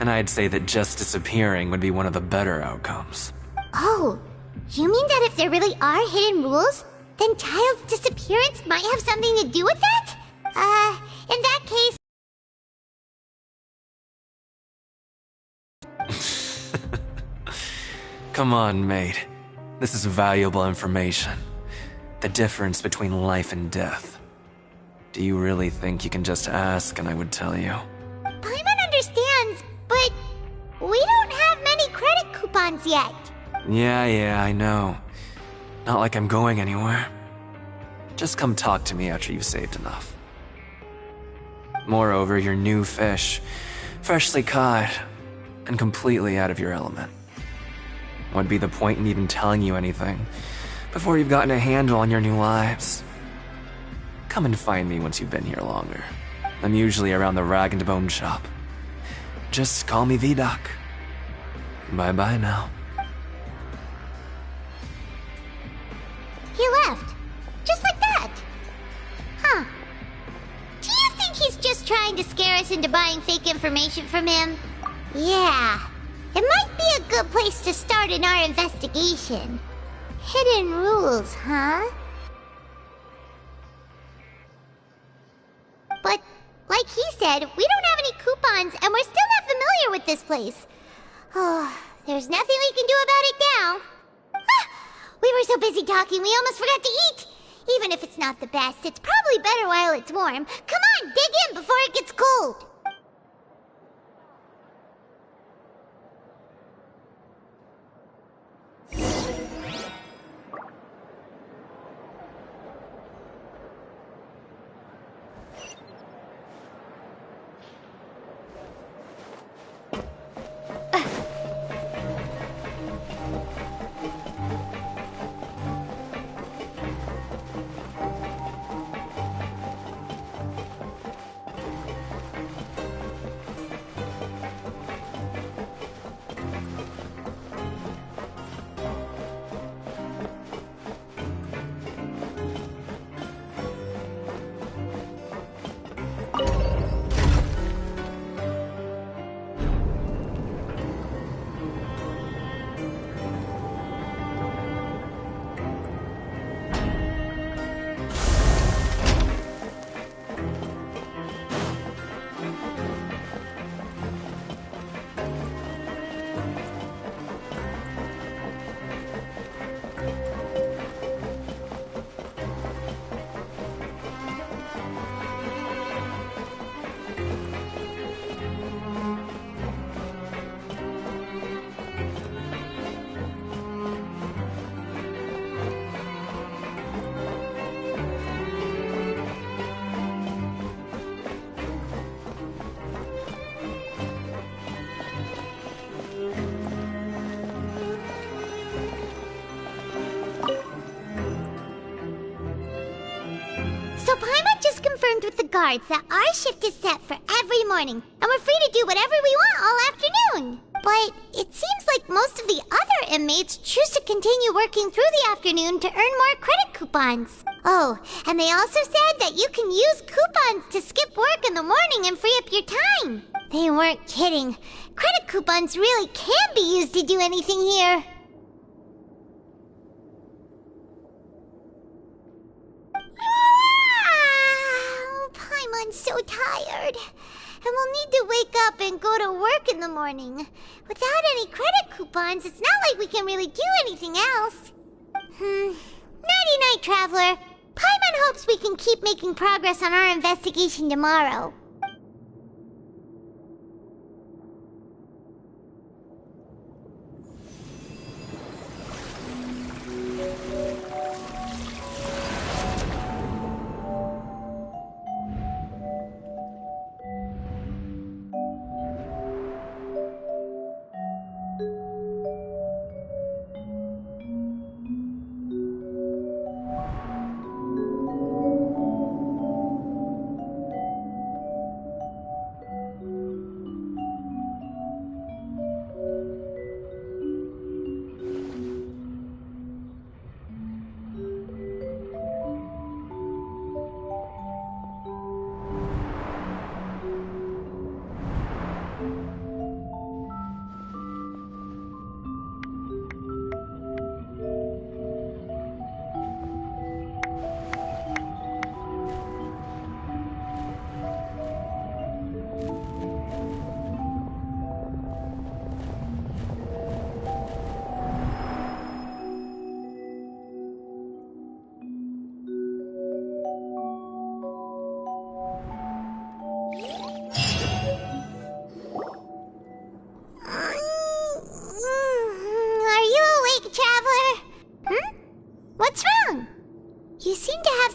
S11: And I'd say that just disappearing would be one of the better outcomes.
S2: Oh, you mean that if there really are hidden rules, then Child's disappearance might have something to do with that? In that case...
S11: Come on, mate. This is valuable information. The difference between life and death. Do you really think you can just ask and I would tell you?
S2: Paimon understands, but we don't have many credit coupons yet.
S11: Yeah, I know. Not like I'm going anywhere. Just come talk to me after you've saved enough. Moreover, you're new fish, freshly caught, and completely out of your element. What'd be the point in even telling you anything before you've gotten a handle on your new lives? Come and find me once you've been here longer. I'm usually around the rag and bone shop. Just call me VDoc. Bye-bye now.
S2: He left. Just like that. Huh. Do you think he's just trying to scare us into buying fake information from him? Yeah. It might be a good place to start in our investigation. Hidden rules, huh? But, like he said, we don't have any coupons and we're still not familiar with this place. Oh, there's nothing we can do about it now. Ah, we were so busy talking we almost forgot to eat. Even if it's not the best, it's probably better while it's warm. Come on, dig in before it gets cold. guards that our shift is set for every morning, and we're free to do whatever we want all afternoon. But it seems like most of the other inmates choose to continue working through the afternoon to earn more credit coupons. Oh, and they also said that you can use coupons to skip work in the morning and free up your time. They weren't kidding. Credit coupons really can be used to do anything here. Paimon's so tired. And we'll need to wake up and go to work in the morning. Without any credit coupons, it's not like we can really do anything else. Nighty-night, Traveler. Paimon hopes we can keep making progress on our investigation tomorrow.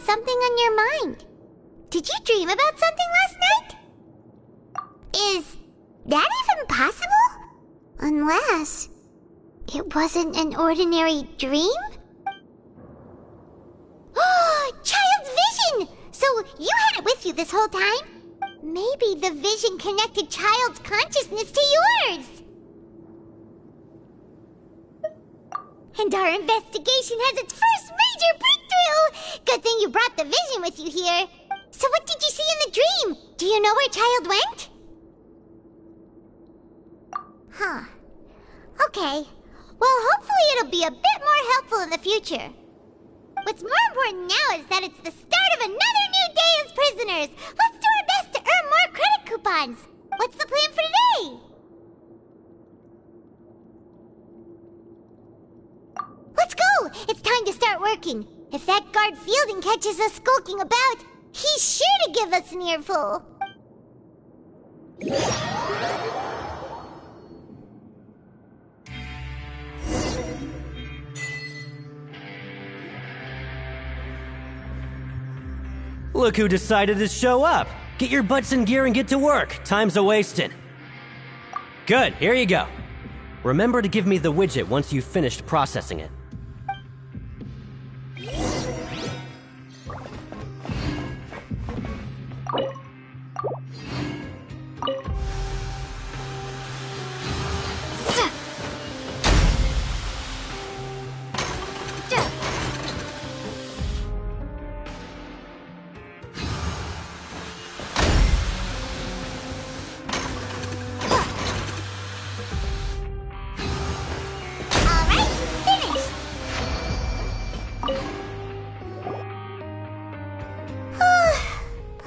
S2: Something on your mind. Did you dream about something last night? Is that even possible? Unless it wasn't an ordinary dream? Oh, Child's vision! So you had it with you this whole time? Maybe the vision connected Child's consciousness to yours. And our investigation has its first major breakthrough! Good thing you brought the vision with you here. So what did you see in the dream? Do you know where Child went? Huh. Okay. Well, hopefully it'll be a bit more helpful in the future. What's more important now is that it's the start of another new day as prisoners. Let's do our best to earn more credit coupons. What's the plan for today? Let's go! It's time to start working. If that guard Fielding catches us skulking about, he's sure to give us an earful.
S15: Look who decided to show up. Get your butts in gear and get to work. Time's a-wasting. Good, here you go. Remember to give me the widget once you've finished processing it.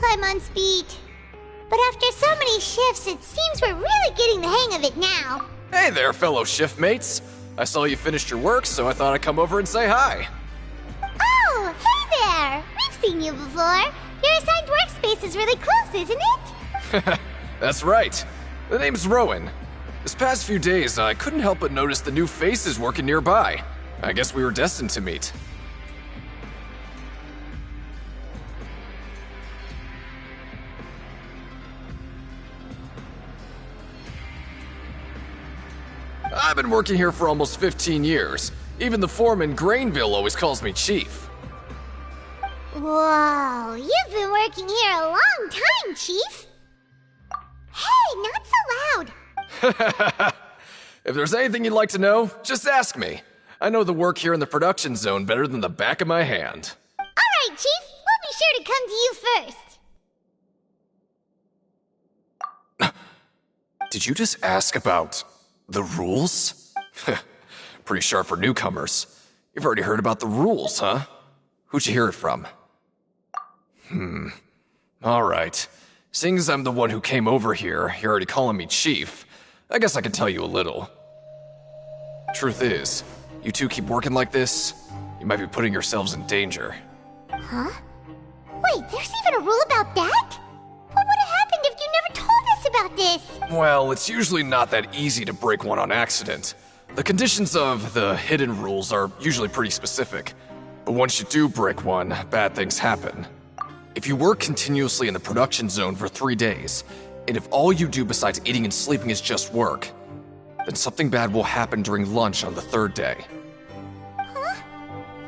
S15: I'm on speed. But after so many shifts, it seems we're really getting the hang of it now.
S17: Hey there, fellow shift mates. I saw you finished your work, so I thought I'd come over and say hi.
S2: Oh, hey there! We've seen you before. Your assigned workspace is really close, isn't it?
S17: That's right. The name's Rowan. This past few days, I couldn't help but notice the new faces working nearby. I guess we were destined to meet. I've been working here for almost 15 years. Even the foreman, Grainville, always calls me Chief.
S2: Whoa, you've been working here a long time, Chief. Hey, not so loud.
S17: If there's anything you'd like to know, just ask me. I know the work here in the production zone better than the back of my hand.
S2: All right, Chief. We'll be sure to come to you first.
S17: Did you just ask about the rules? Pretty sharp for newcomers. You've already heard about the rules, huh? Who'd you hear it from? Alright. Seeing as I'm the one who came over here, you're already calling me Chief, I guess I can tell you a little. Truth is, you two keep working like this, you might be putting yourselves in danger.
S2: Huh? Wait, there's even a rule about that? What would have happened if you never told us about this?
S17: Well, it's usually not that easy to break one on accident. The conditions of the hidden rules are usually pretty specific. But once you do break one, bad things happen. If you work continuously in the production zone for 3 days, and if all you do besides eating and sleeping is just work, then something bad will happen during lunch on the 3rd day.
S2: Huh?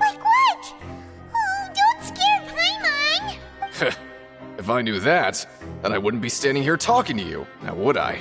S2: Like what? Oh, don't scare Paimon!
S17: If I knew that, then I wouldn't be standing here talking to you, now would I?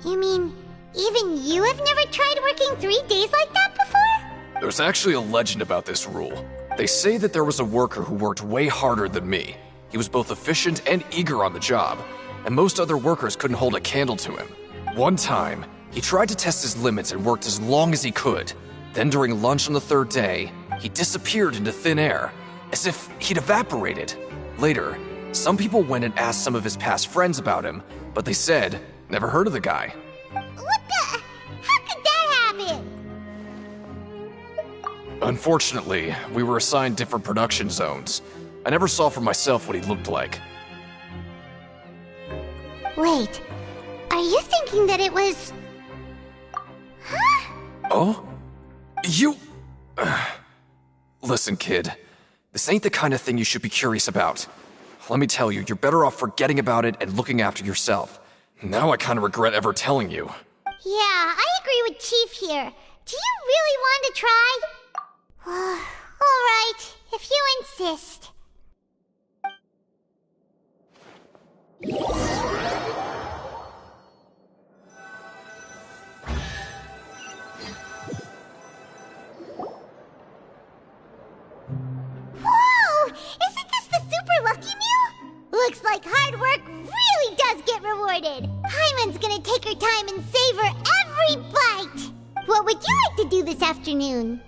S2: You mean, even you have never tried working 3 days like that before?
S17: There's actually a legend about this rule. They say that there was a worker who worked way harder than me. He was both efficient and eager on the job, and most other workers couldn't hold a candle to him. One time, he tried to test his limits and worked as long as he could. Then during lunch on the 3rd day, he disappeared into thin air, as if he'd evaporated. Later, some people went and asked some of his past friends about him, but they said, never heard of the guy.
S2: What the? How could that happen?
S17: Unfortunately, we were assigned different production zones. I never saw for myself what he looked like.
S2: Wait, are you thinking that it was... Huh?
S17: Oh? You... Listen, kid. This ain't the kind of thing you should be curious about. Let me tell you, you're better off forgetting about it and looking after yourself. Now I kind of regret ever telling you.
S2: Yeah, I agree with Chief here. Do you really want to try? Alright, if you insist. Whoa! Isn't this the Super Lucky Meal? Looks like hard work really does get rewarded. Paimon's gonna take her time and savor every bite. What would you like to do this afternoon?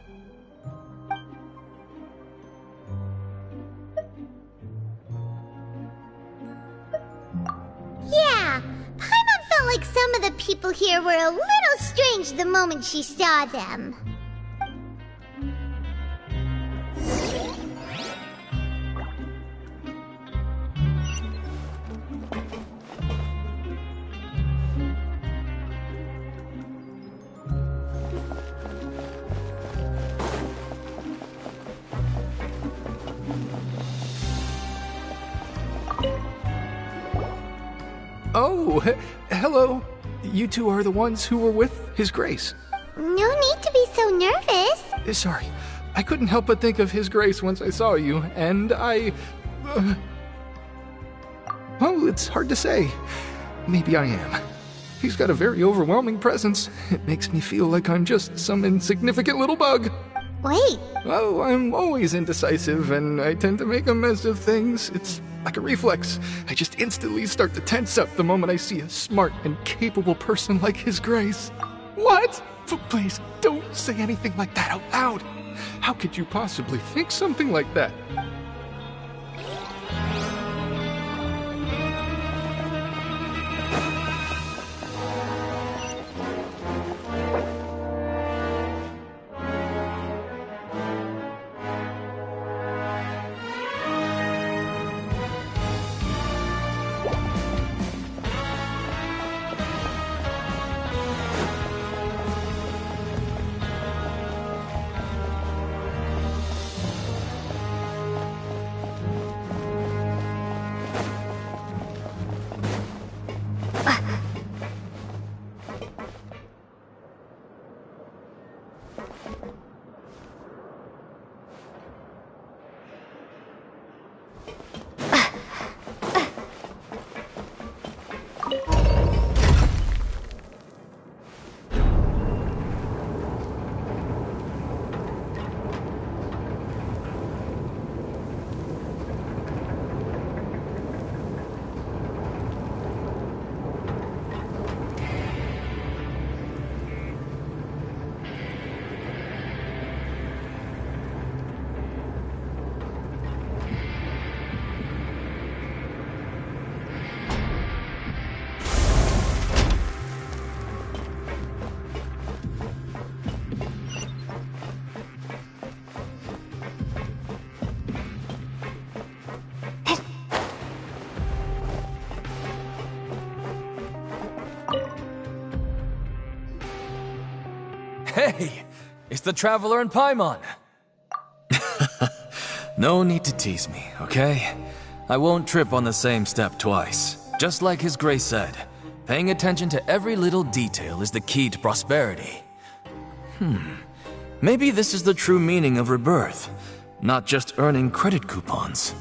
S2: Yeah, Paimon felt like some of the people here were a little strange the moment she saw them.
S8: Oh, hello. You two are the ones who were with His Grace.
S2: No need to be so nervous.
S8: Sorry, I couldn't help but think of His Grace once I saw you, and I... Well, it's hard to say. Maybe I am. He's got a very overwhelming presence. It makes me feel like I'm just some insignificant little bug.
S2: Wait.
S8: Oh, I'm always indecisive, and I tend to make a mess of things. It's like a reflex. I just instantly start to tense up the moment I see a smart and capable person like His Grace. What? Please, don't say anything like that out loud. How could you possibly think something like that?
S11: Hey, it's the Traveler and Paimon. No need to tease me, okay? I won't trip on the same step twice. Just like His Grace said, paying attention to every little detail is the key to prosperity. Maybe this is the true meaning of rebirth, not just earning credit coupons.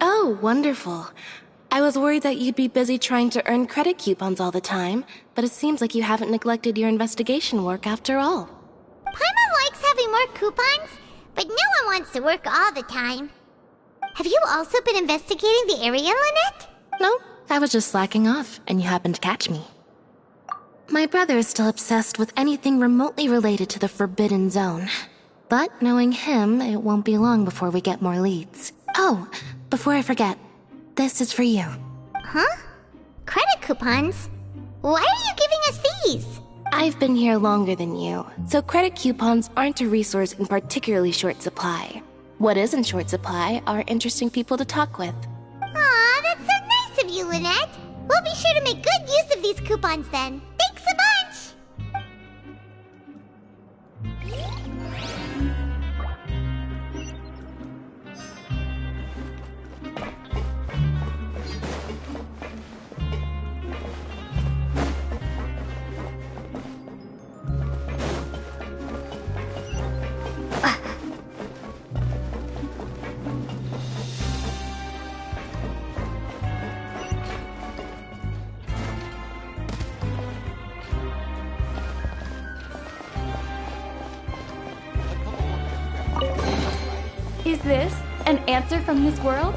S18: Oh, wonderful. I was worried that you'd be busy trying to earn credit coupons all the time, but it seems like you haven't neglected your investigation work after all.
S2: Paimon likes having more coupons, but no one wants to work all the time. Have you also been investigating the area, Lynette?
S18: No, I was just slacking off, and you happened to catch me. My brother is still obsessed with anything remotely related to the Forbidden Zone. But knowing him, it won't be long before we get more leads. Oh, before I forget, this is for you.
S2: Huh? Credit coupons? Why are you giving us these?
S18: I've been here longer than you, so credit coupons aren't a resource in particularly short supply. What is in short supply are interesting people to talk with.
S2: Aw, that's so nice of you, Lynette. We'll be sure to make good use of these coupons then. Thanks a bunch!
S6: Is this an answer from this world?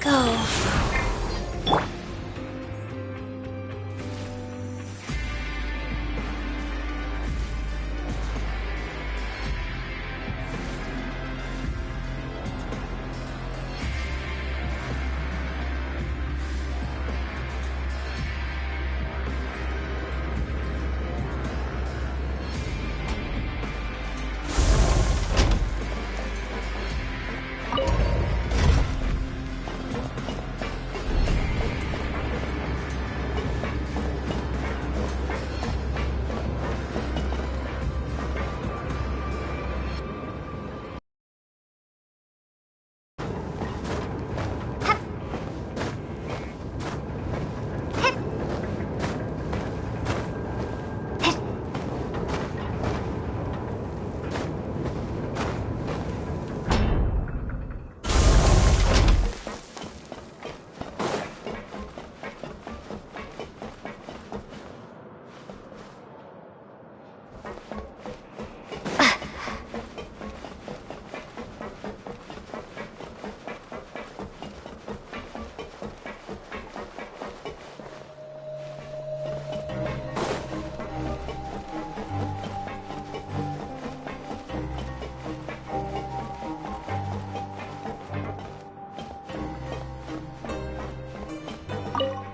S18: go.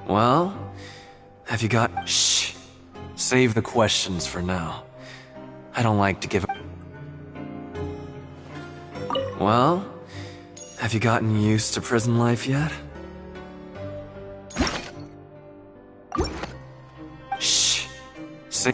S17: Well, have you got... Shh. Save the questions for now. I don't like to give... Well, have you gotten used to prison life yet? Shh. Say...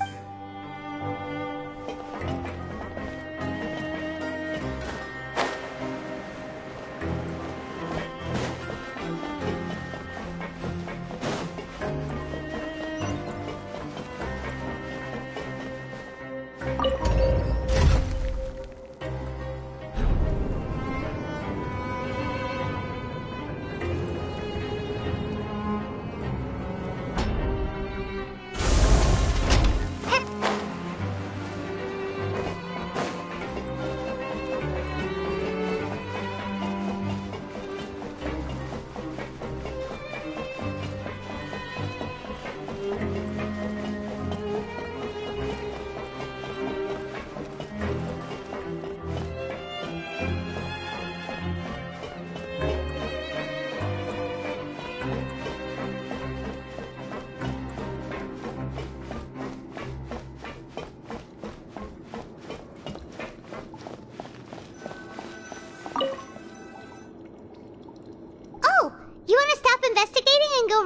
S2: Oh, you want to stop investigating and go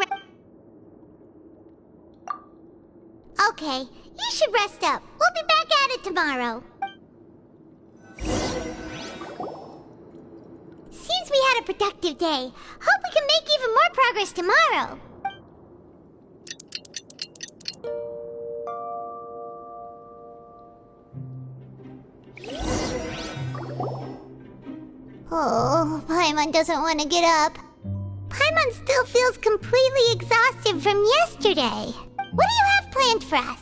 S2: Okay, you should rest up. We'll be back at it tomorrow. Seems we had a productive day. Hope we can make even more progress tomorrow. Oh, Paimon doesn't want to get up. Paimon still feels completely exhausted from yesterday. What do you have planned for us?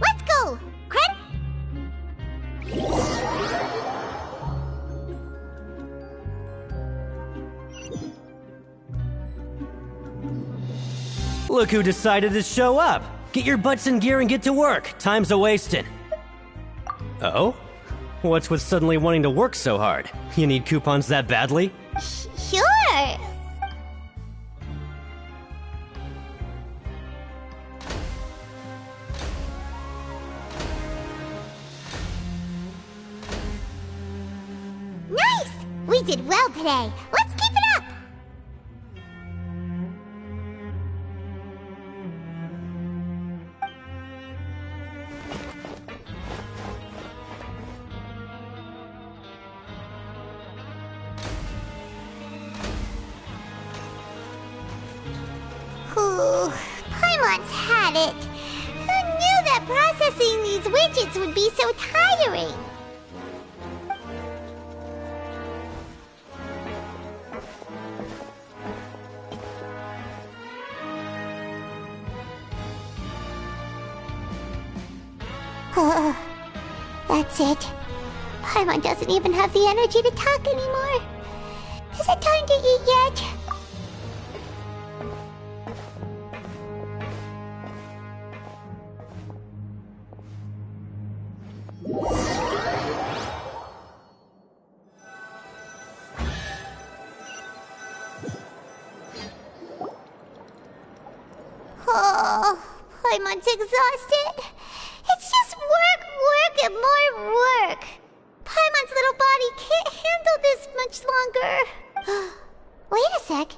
S2: Let's go! Cred!
S15: Look who decided to show up! Get your butts in gear and get to work. Time's a-wasting. Oh? What's with suddenly wanting to work so hard? You need coupons that badly?
S2: Sure! Nice! We did well today. Let's keep it up! Ooh, Paimon's had it. Who knew that processing these widgets would be so tiring. That's it. Paimon doesn't even have the energy to talk anymore. Is it time to eat yet? Oh, Paimon's exhausted. It's just work, and more work. Paimon's little body can't handle this much longer. Wait a sec.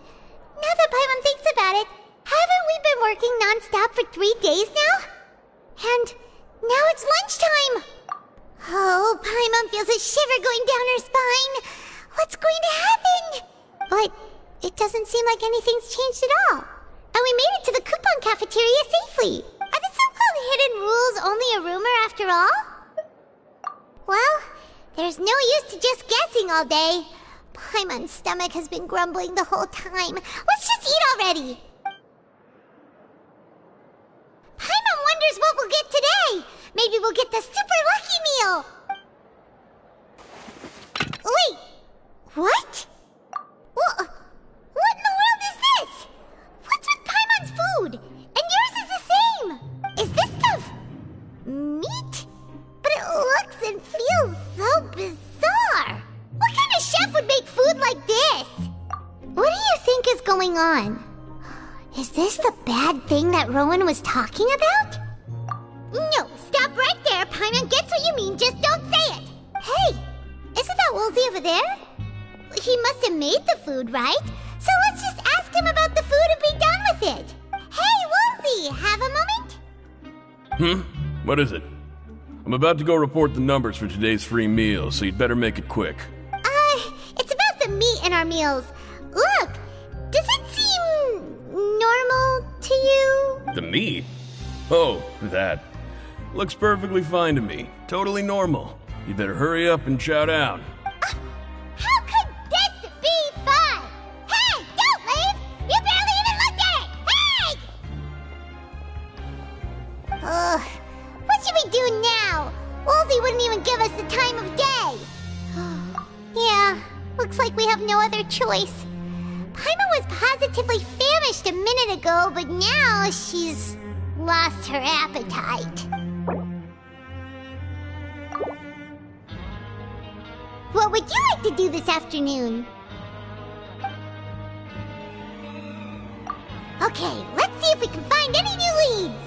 S2: Now that Paimon thinks about it, haven't we been working non-stop for 3 days now? And now it's lunchtime. Oh, Paimon feels a shiver going down her spine. What's going to happen? But it doesn't seem like anything's changed at all. And we made it to the coupon cafeteria safely. Are the so-called hidden rules only a rumor after all? Well, there's no use to just guessing all day. Paimon's stomach has been grumbling the whole time. Let's just eat already. Paimon wonders what we'll get today. Maybe we'll get the super lucky meal. Wait, what? What in the world is this? What's with Paimon's food? And yours is the same. Is this stuff meat? But it looks and feels so bizarre. What kind of chef would make food like this? What do you think is going on? Is this the bad thing that Rowan was talking about? No, stop right there. Paimon gets what you mean, just don't say it. Hey, isn't that Woolsey over there? He must have made the food, right? So let's just ask him about the food and be done with it. Hey, Woolsey, have a moment?
S4: What is it? I'm about to go report the numbers for today's free meal, so you'd better make it quick.
S2: It's about the meat in our meals. Look, does it seem normal to you?
S4: The meat? Oh, that. Looks perfectly fine to me. Totally normal. You better hurry up and chow down.
S2: How could this be fun? Hey, don't leave! You barely even looked at it! Hey! What should we do now? Woolsey wouldn't even give us the time of day. Yeah, looks like we have no other choice. Paimon was positively famished a minute ago, but now she's lost her appetite. What would you like to do this afternoon? Okay, let's see if we can find any new leads.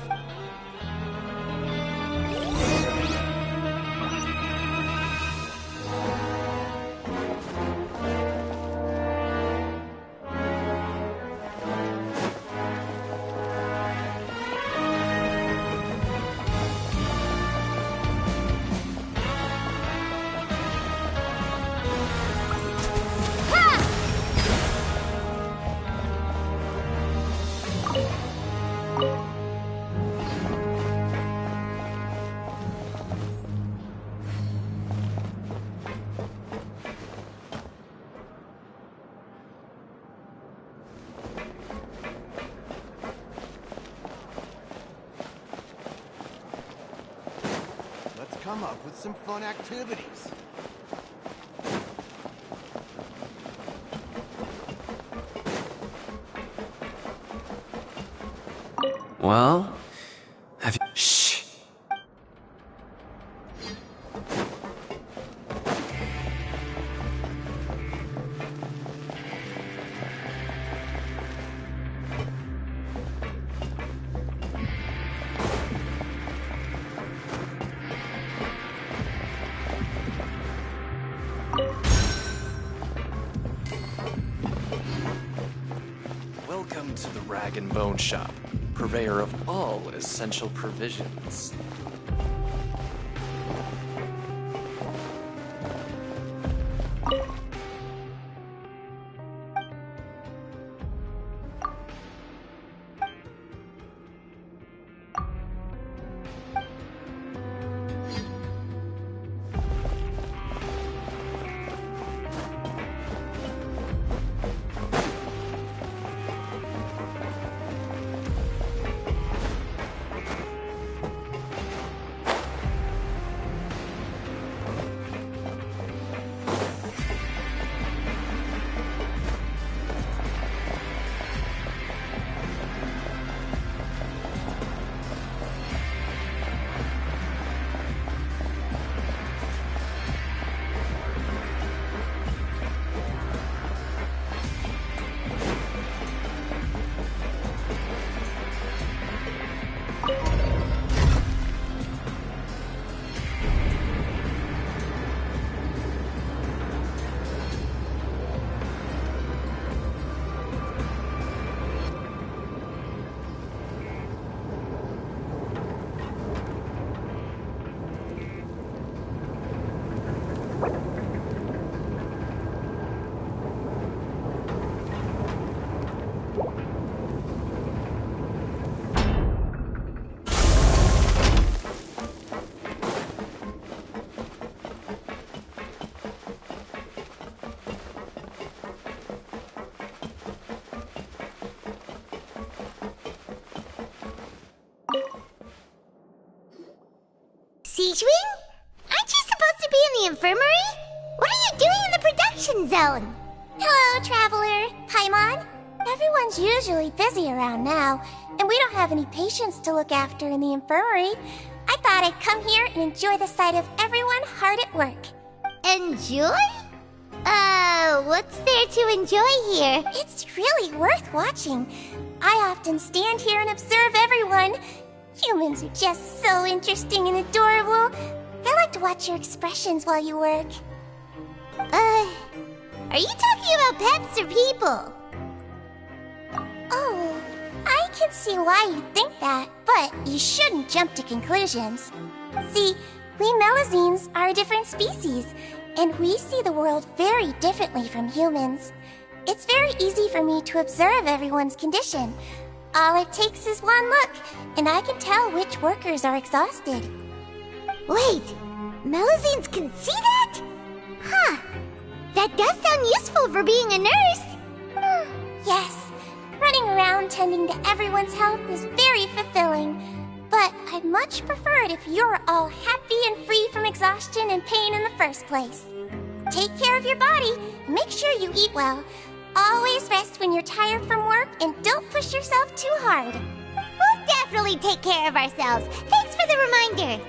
S16: Come up with some fun activities.
S11: Well, have you... Shh. Welcome to the Rag and Bone Shop, purveyor of all essential provisions.
S2: Siegewing? Aren't you supposed to be in the infirmary? What are you doing in the production zone?
S6: Hello, Traveler. Paimon. Everyone's usually busy around now, and we don't have any patients to look after in the infirmary. I thought I'd come here and enjoy the sight of everyone hard at work.
S2: Enjoy? What's there to enjoy here?
S6: It's really worth watching. I often stand here and observe everyone. Humans are just so interesting and adorable. I like to watch your expressions while you work.
S2: Are you talking about pets or people?
S6: Oh, I can see why you think that, but you shouldn't jump to conclusions. See, we Melazines are a different species, and we see the world very differently from humans. It's very easy for me to observe everyone's condition. All it takes is one look, and I can tell which workers are exhausted.
S2: Wait, Melazines can see that? Huh. That does sound useful for being a nurse.
S6: Yes, running around tending to everyone's health is very fulfilling. But I'd much prefer it if you're all happy and free from exhaustion and pain in the first place. Take care of your body, and make sure you eat well. Always rest when you're tired from work, and don't push yourself too hard.
S2: We'll definitely take care of ourselves. Thanks for the reminder.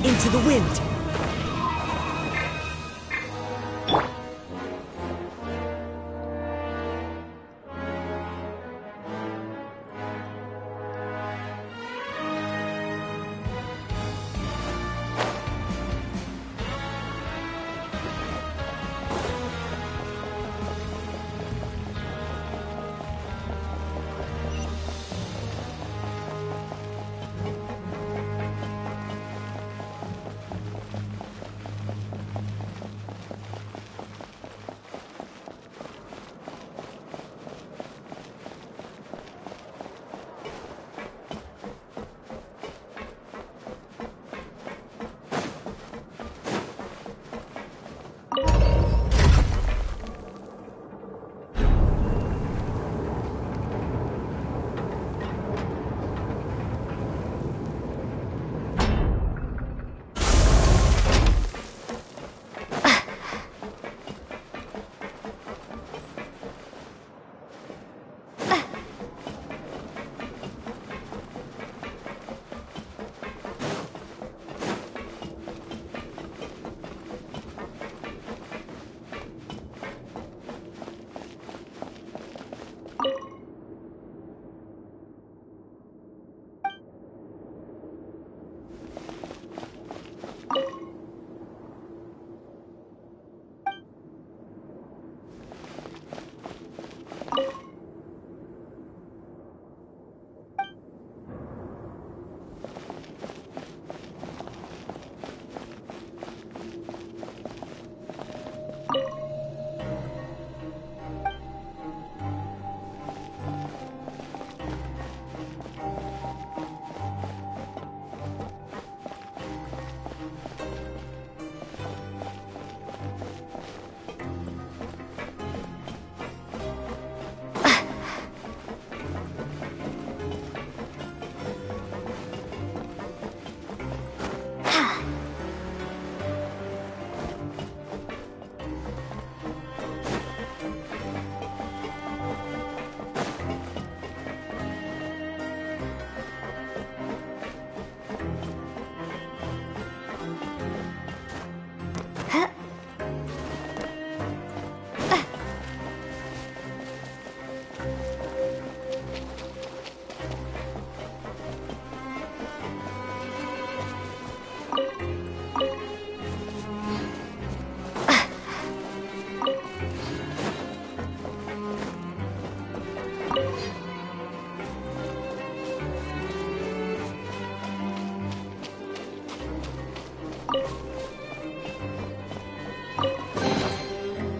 S19: into the wind.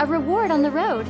S5: A reward on the road.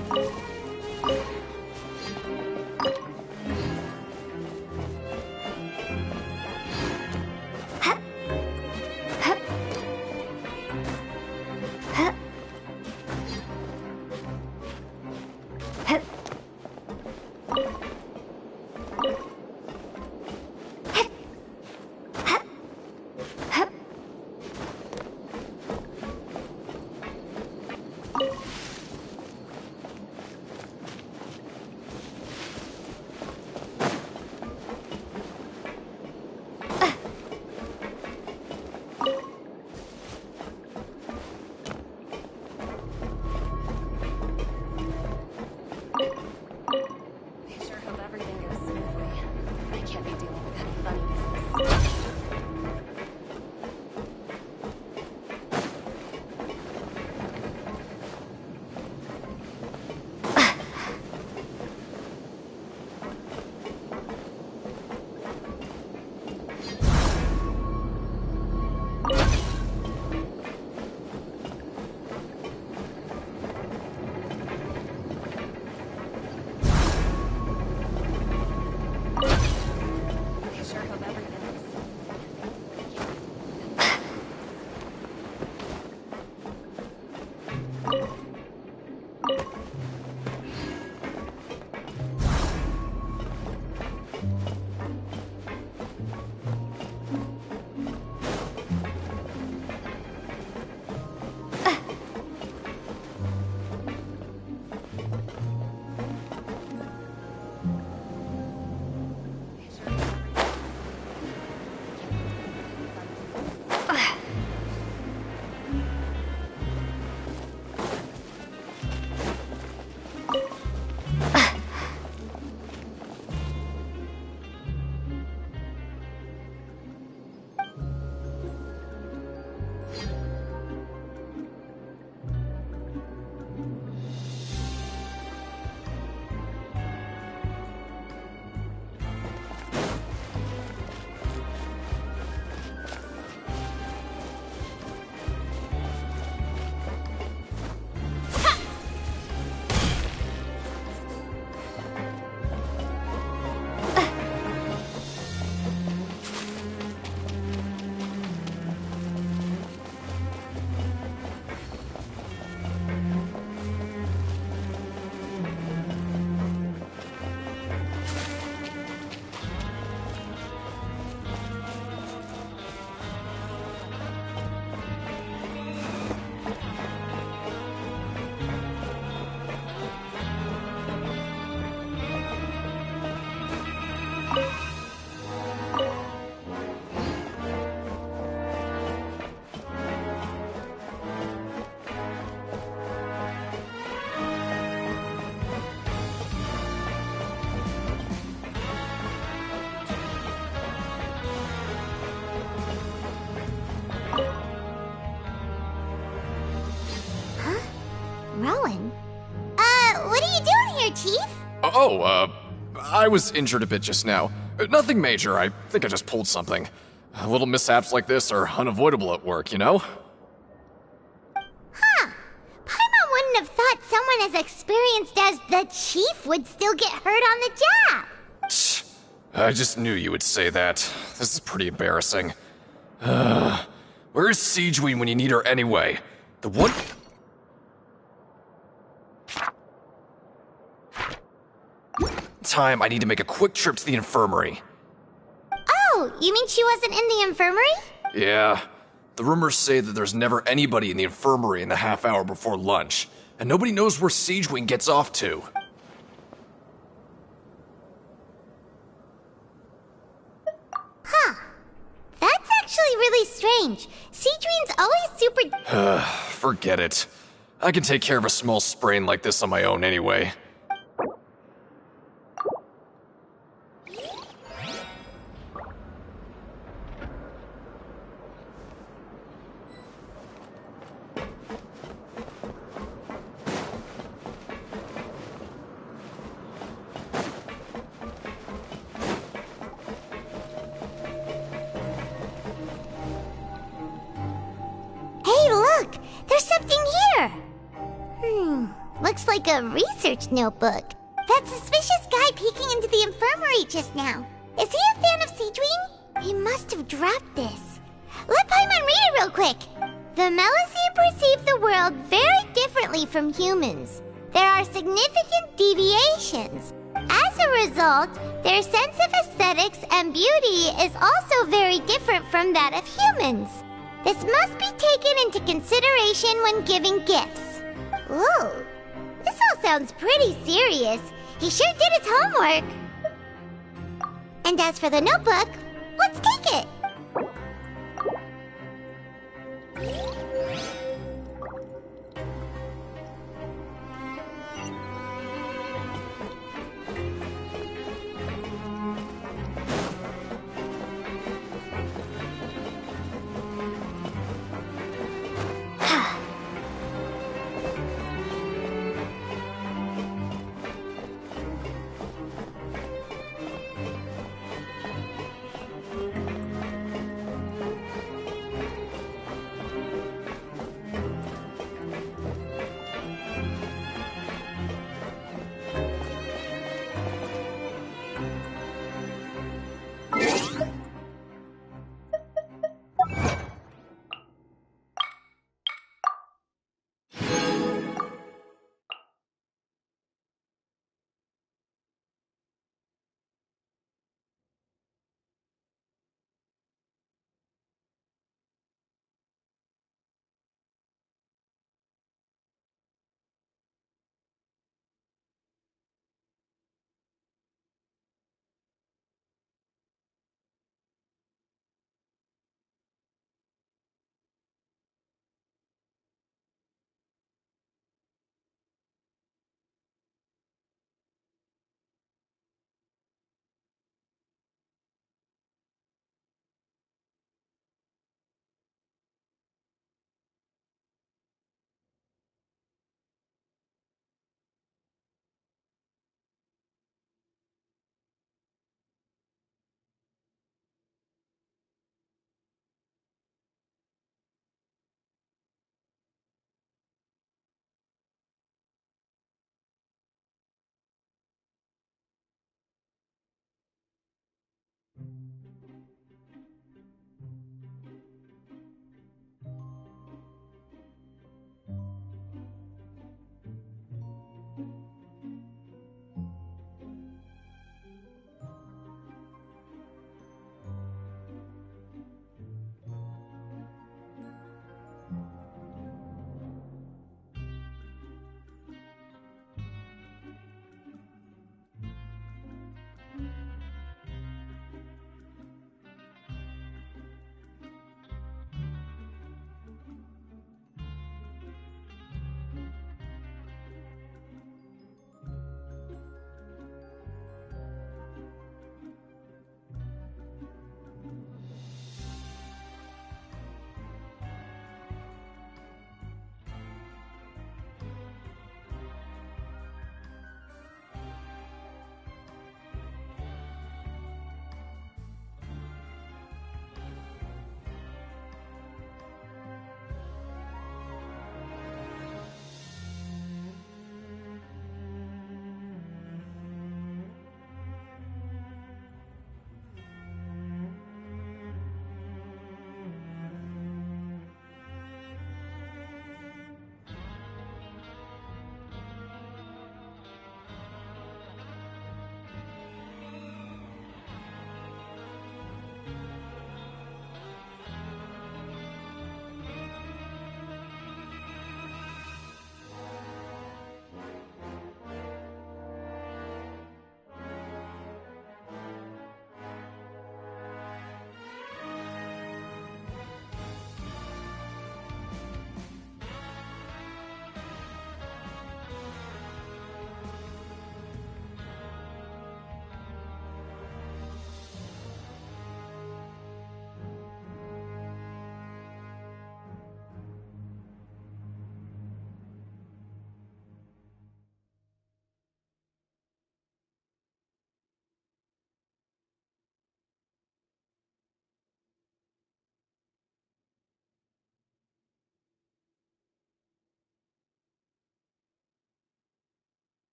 S17: I was injured a bit just now. Nothing major, I think I just pulled something. Little mishaps like this are unavoidable at work, you know?
S2: Huh. Paimon wouldn't have thought someone as experienced as the Chief would still get hurt on the job.
S17: I just knew you would say that. This is pretty embarrassing. Where is Siegeween when you need her anyway? The one... time I need to make a quick trip to the infirmary.
S2: Oh, you mean she wasn't in the infirmary?
S17: Yeah. The rumors say that there's never anybody in the infirmary in the half hour before lunch, and nobody knows where Siegeween gets off to.
S2: Huh. That's actually really strange. Siegeween's always super...
S17: Forget it. I can take care of a small sprain like this on my own anyway.
S2: Looks like a research notebook. That suspicious guy peeking into the infirmary just now. Is he a fan of Siegeween? He must have dropped this. Let Paimon read it real quick. The Melusine perceive the world very differently from humans. There are significant deviations. As a result, their sense of aesthetics and beauty is also very different from that of humans. This must be taken into consideration when giving gifts. Ooh. This all sounds pretty serious. He sure did his homework. And as for the notebook, let's take it.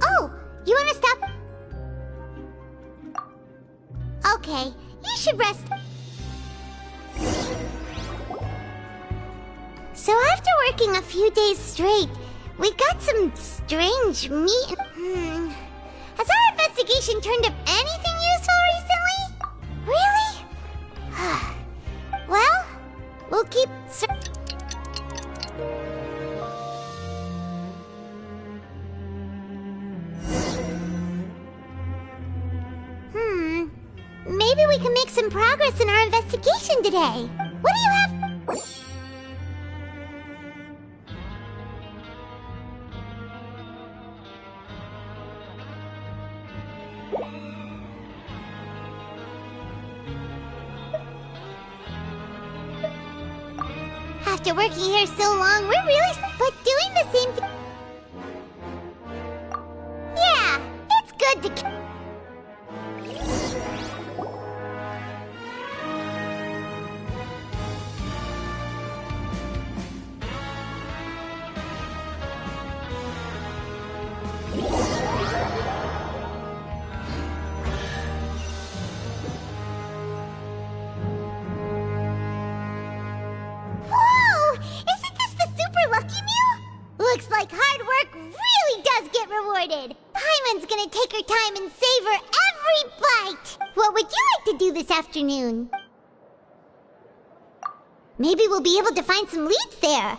S2: Oh, you wanna stop? Okay, you should rest. So after working a few days straight, we got some strange meat. Has our investigation turned up anything useful recently? Really? Well, we'll keep maybe we can make some progress in our investigation today. What do you have? After working here so long, we're really but doing the same thing. Yeah, it's good to looks like hard work really does get rewarded. Paimon's gonna take her time and savor every bite. What would you like to do this afternoon? Maybe we'll be able to find some leads there.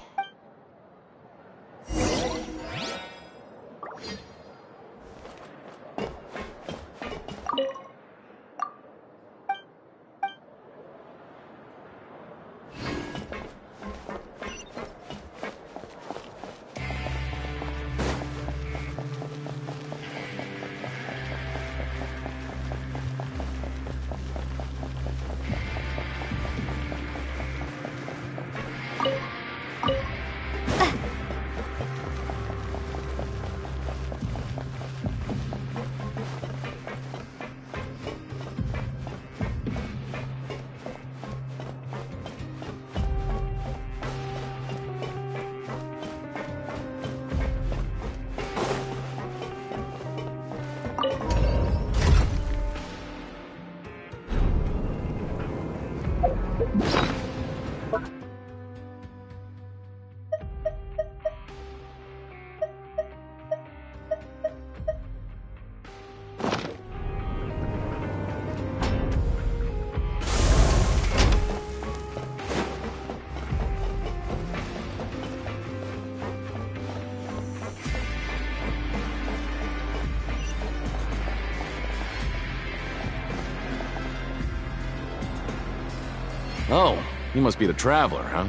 S19: Oh, you must be the Traveler, huh?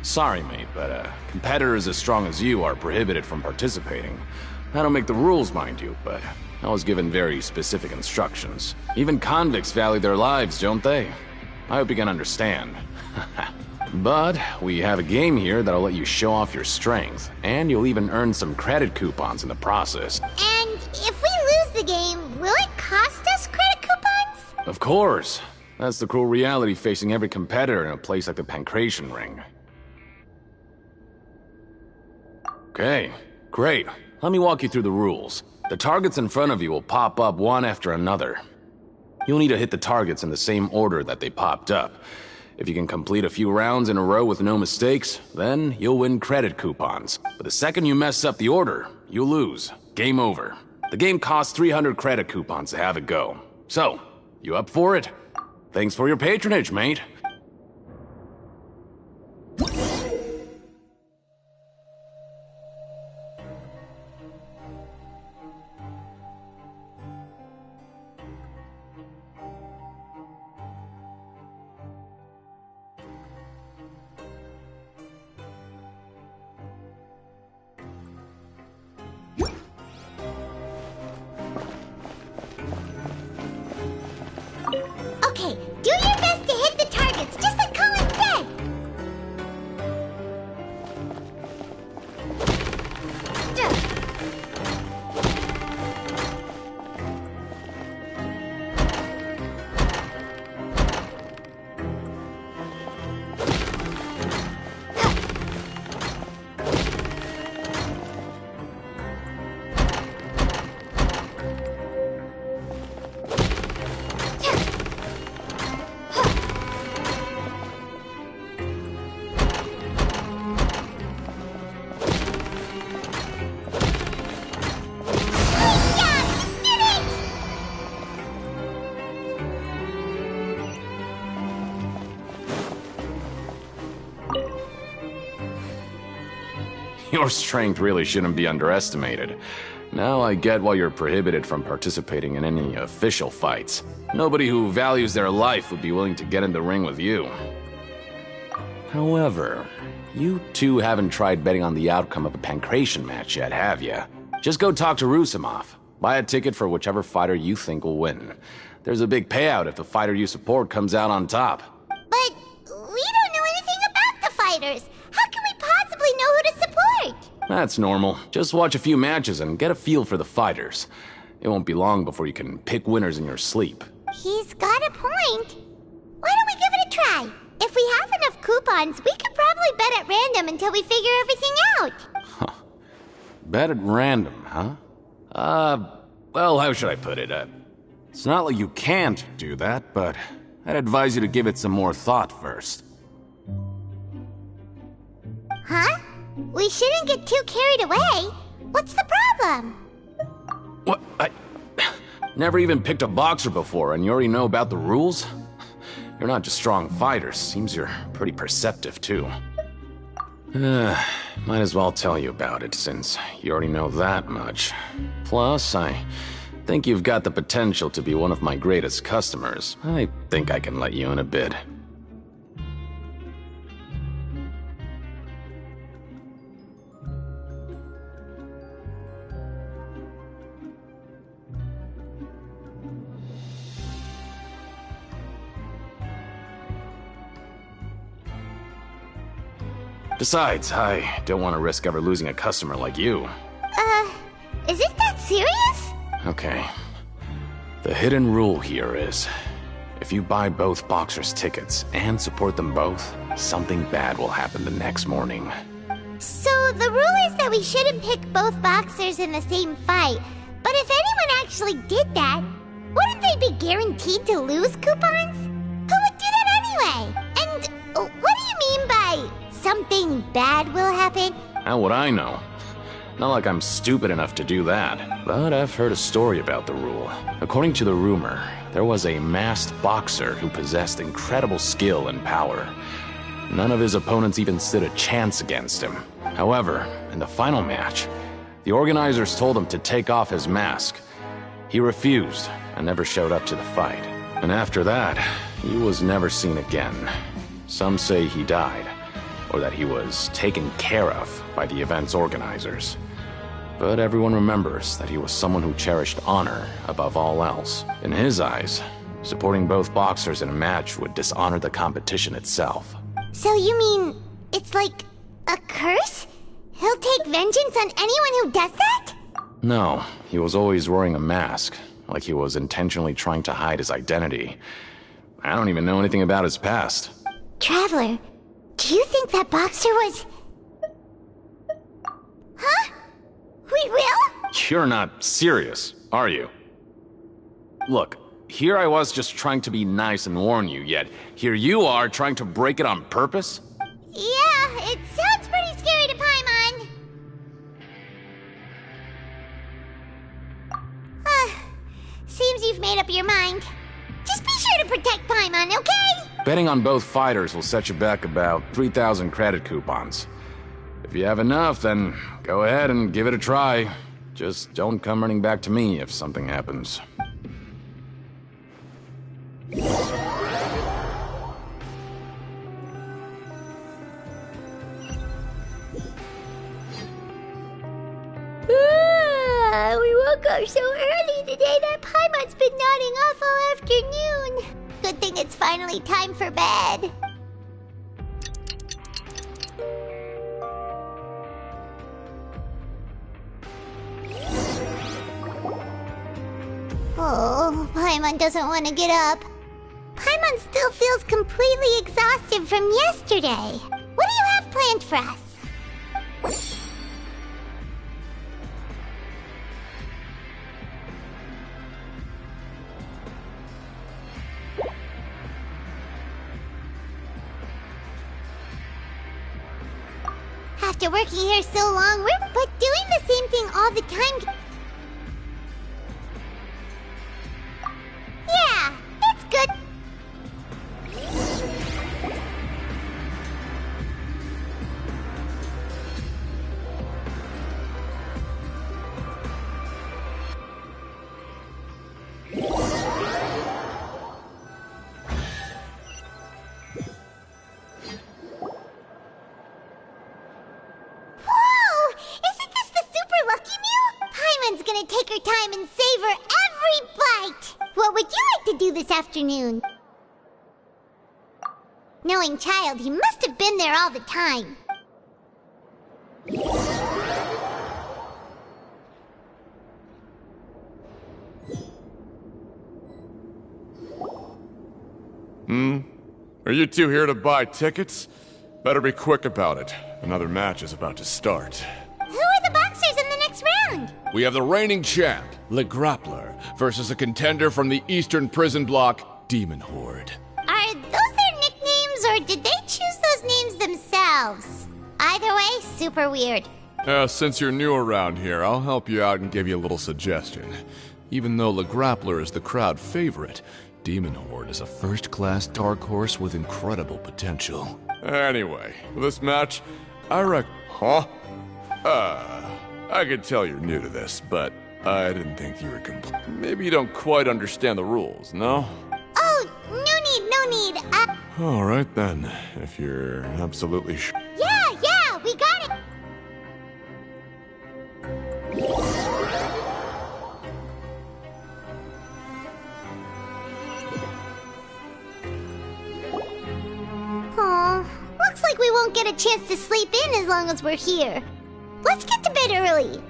S19: Sorry, mate, but competitors as strong as you are prohibited from participating. I don't make the rules, mind you, but I was given very specific instructions. Even convicts value their lives, don't they? I hope you can understand. But we have a game here that'll let you show off your strength, and you'll even earn some credit coupons in the process.
S2: And if we lose the game, will it cost us credit coupons?
S19: Of course. That's the cruel reality facing every competitor in a place like the Pancration Ring. Okay, great. Let me walk you through the rules. The targets in front of you will pop up one after another. You'll need to hit the targets in the same order that they popped up. If you can complete a few rounds in a row with no mistakes, then you'll win credit coupons. But the second you mess up the order, you'll lose. Game over. The game costs 300 credit coupons to have it go. So, you up for it? Thanks for your patronage, mate.
S2: Okay, do your best to hit the targets, just like Colin said!
S19: Your strength really shouldn't be underestimated. Now I get why you're prohibited from participating in any official fights. Nobody who values their life would be willing to get in the ring with you. However, you two haven't tried betting on the outcome of a Pancration match yet, have you? Just go talk to Rusimov. Buy a ticket for whichever fighter you think will win. There's a big payout if the fighter you support comes out on top.
S2: But we don't know anything about the fighters. How can we possibly know who to support?
S19: That's normal. Just watch a few matches and get a feel for the fighters. It won't be long before you can pick winners in your sleep.
S2: He's got a point. Why don't we give it a try? If we have enough coupons, we could probably bet at random until we figure everything out.
S19: Bet at random, huh? Well, how should I put it? It's not like you can't do that, but I'd advise you to give it some more thought first.
S2: Huh? We shouldn't get too carried away. What's the problem?
S19: What? I never even picked a boxer before, and you already know about the rules? You're not just strong fighters. Seems you're pretty perceptive, too. Might as well tell you about it, since you already know that much. Plus, I think you've got the potential to be one of my greatest customers. I think I can let you in a bid. Besides, I don't want to risk ever losing a customer like you.
S2: Is it that serious?
S19: Okay. The hidden rule here is, if you buy both boxers' tickets and support them both, something bad will happen the next morning.
S2: So the rule is that we shouldn't pick both boxers in the same fight. But if anyone actually did that, wouldn't they be guaranteed to lose coupons? Who would do that anyway? And what do you mean by something bad will happen?
S19: How would I know? Not like I'm stupid enough to do that. But I've heard a story about the rule. According to the rumor, there was a masked boxer who possessed incredible skill and power. None of his opponents even stood a chance against him. However, in the final match, the organizers told him to take off his mask. He refused and never showed up to the fight. And after that, he was never seen again. Some say he died, or that he was taken care of by the event's organizers. But everyone remembers that he was someone who cherished honor above all else. In his eyes, supporting both boxers in a match would dishonor the competition itself.
S2: So you mean it's like a curse? He'll take vengeance on anyone who does that?
S19: No, he was always wearing a mask, like he was intentionally trying to hide his identity. I don't even know anything about his past.
S2: Traveler, do you think that boxer was... Huh? We will?
S19: You're not serious, are you? Look, here I was just trying to be nice and warn you, yet here you are trying to break it on purpose?
S2: Yeah, it sounds pretty scary to Paimon. Seems you've made up your mind. Just be sure to protect Paimon, okay?
S19: Betting on both fighters will set you back about 3,000 credit coupons. If you have enough, then go ahead and give it a try. Just don't come running back to me if something happens.
S2: We woke up so early today that Paimon's been nodding off all afternoon. Good thing it's finally time for bed. Oh, Paimon doesn't want to get up. Paimon still feels completely exhausted from yesterday. What do you have planned for us? After working here so long, but doing the same thing all the time... Yeah, it's good. Gonna take her time and savor every bite! What would you like to do this afternoon? Knowing child, he must have been there all the time.
S20: Are you two here to buy tickets? Better be quick about it. Another match is about to start.
S2: Who are the boxers in the next round?
S20: We have the reigning champ, Le Grappler, versus a contender from the Eastern Prison Block, Demon Horde.
S2: Are those their nicknames, or did they choose those names themselves? Either way, super weird.
S20: Since you're new around here, I'll help you out and give you a little suggestion. Even though Le Grappler is the crowd favorite, Demon Horde is a first-class dark horse with incredible potential. Anyway, for this match, Huh? I could tell you're new to this, but I didn't think you were Maybe you don't quite understand the rules, no?
S2: Oh, no need.
S20: Alright then, if you're absolutely sure.
S2: Yeah, we got it! Aw, looks like we won't get a chance to sleep in as long as we're here. Let's get to bed early.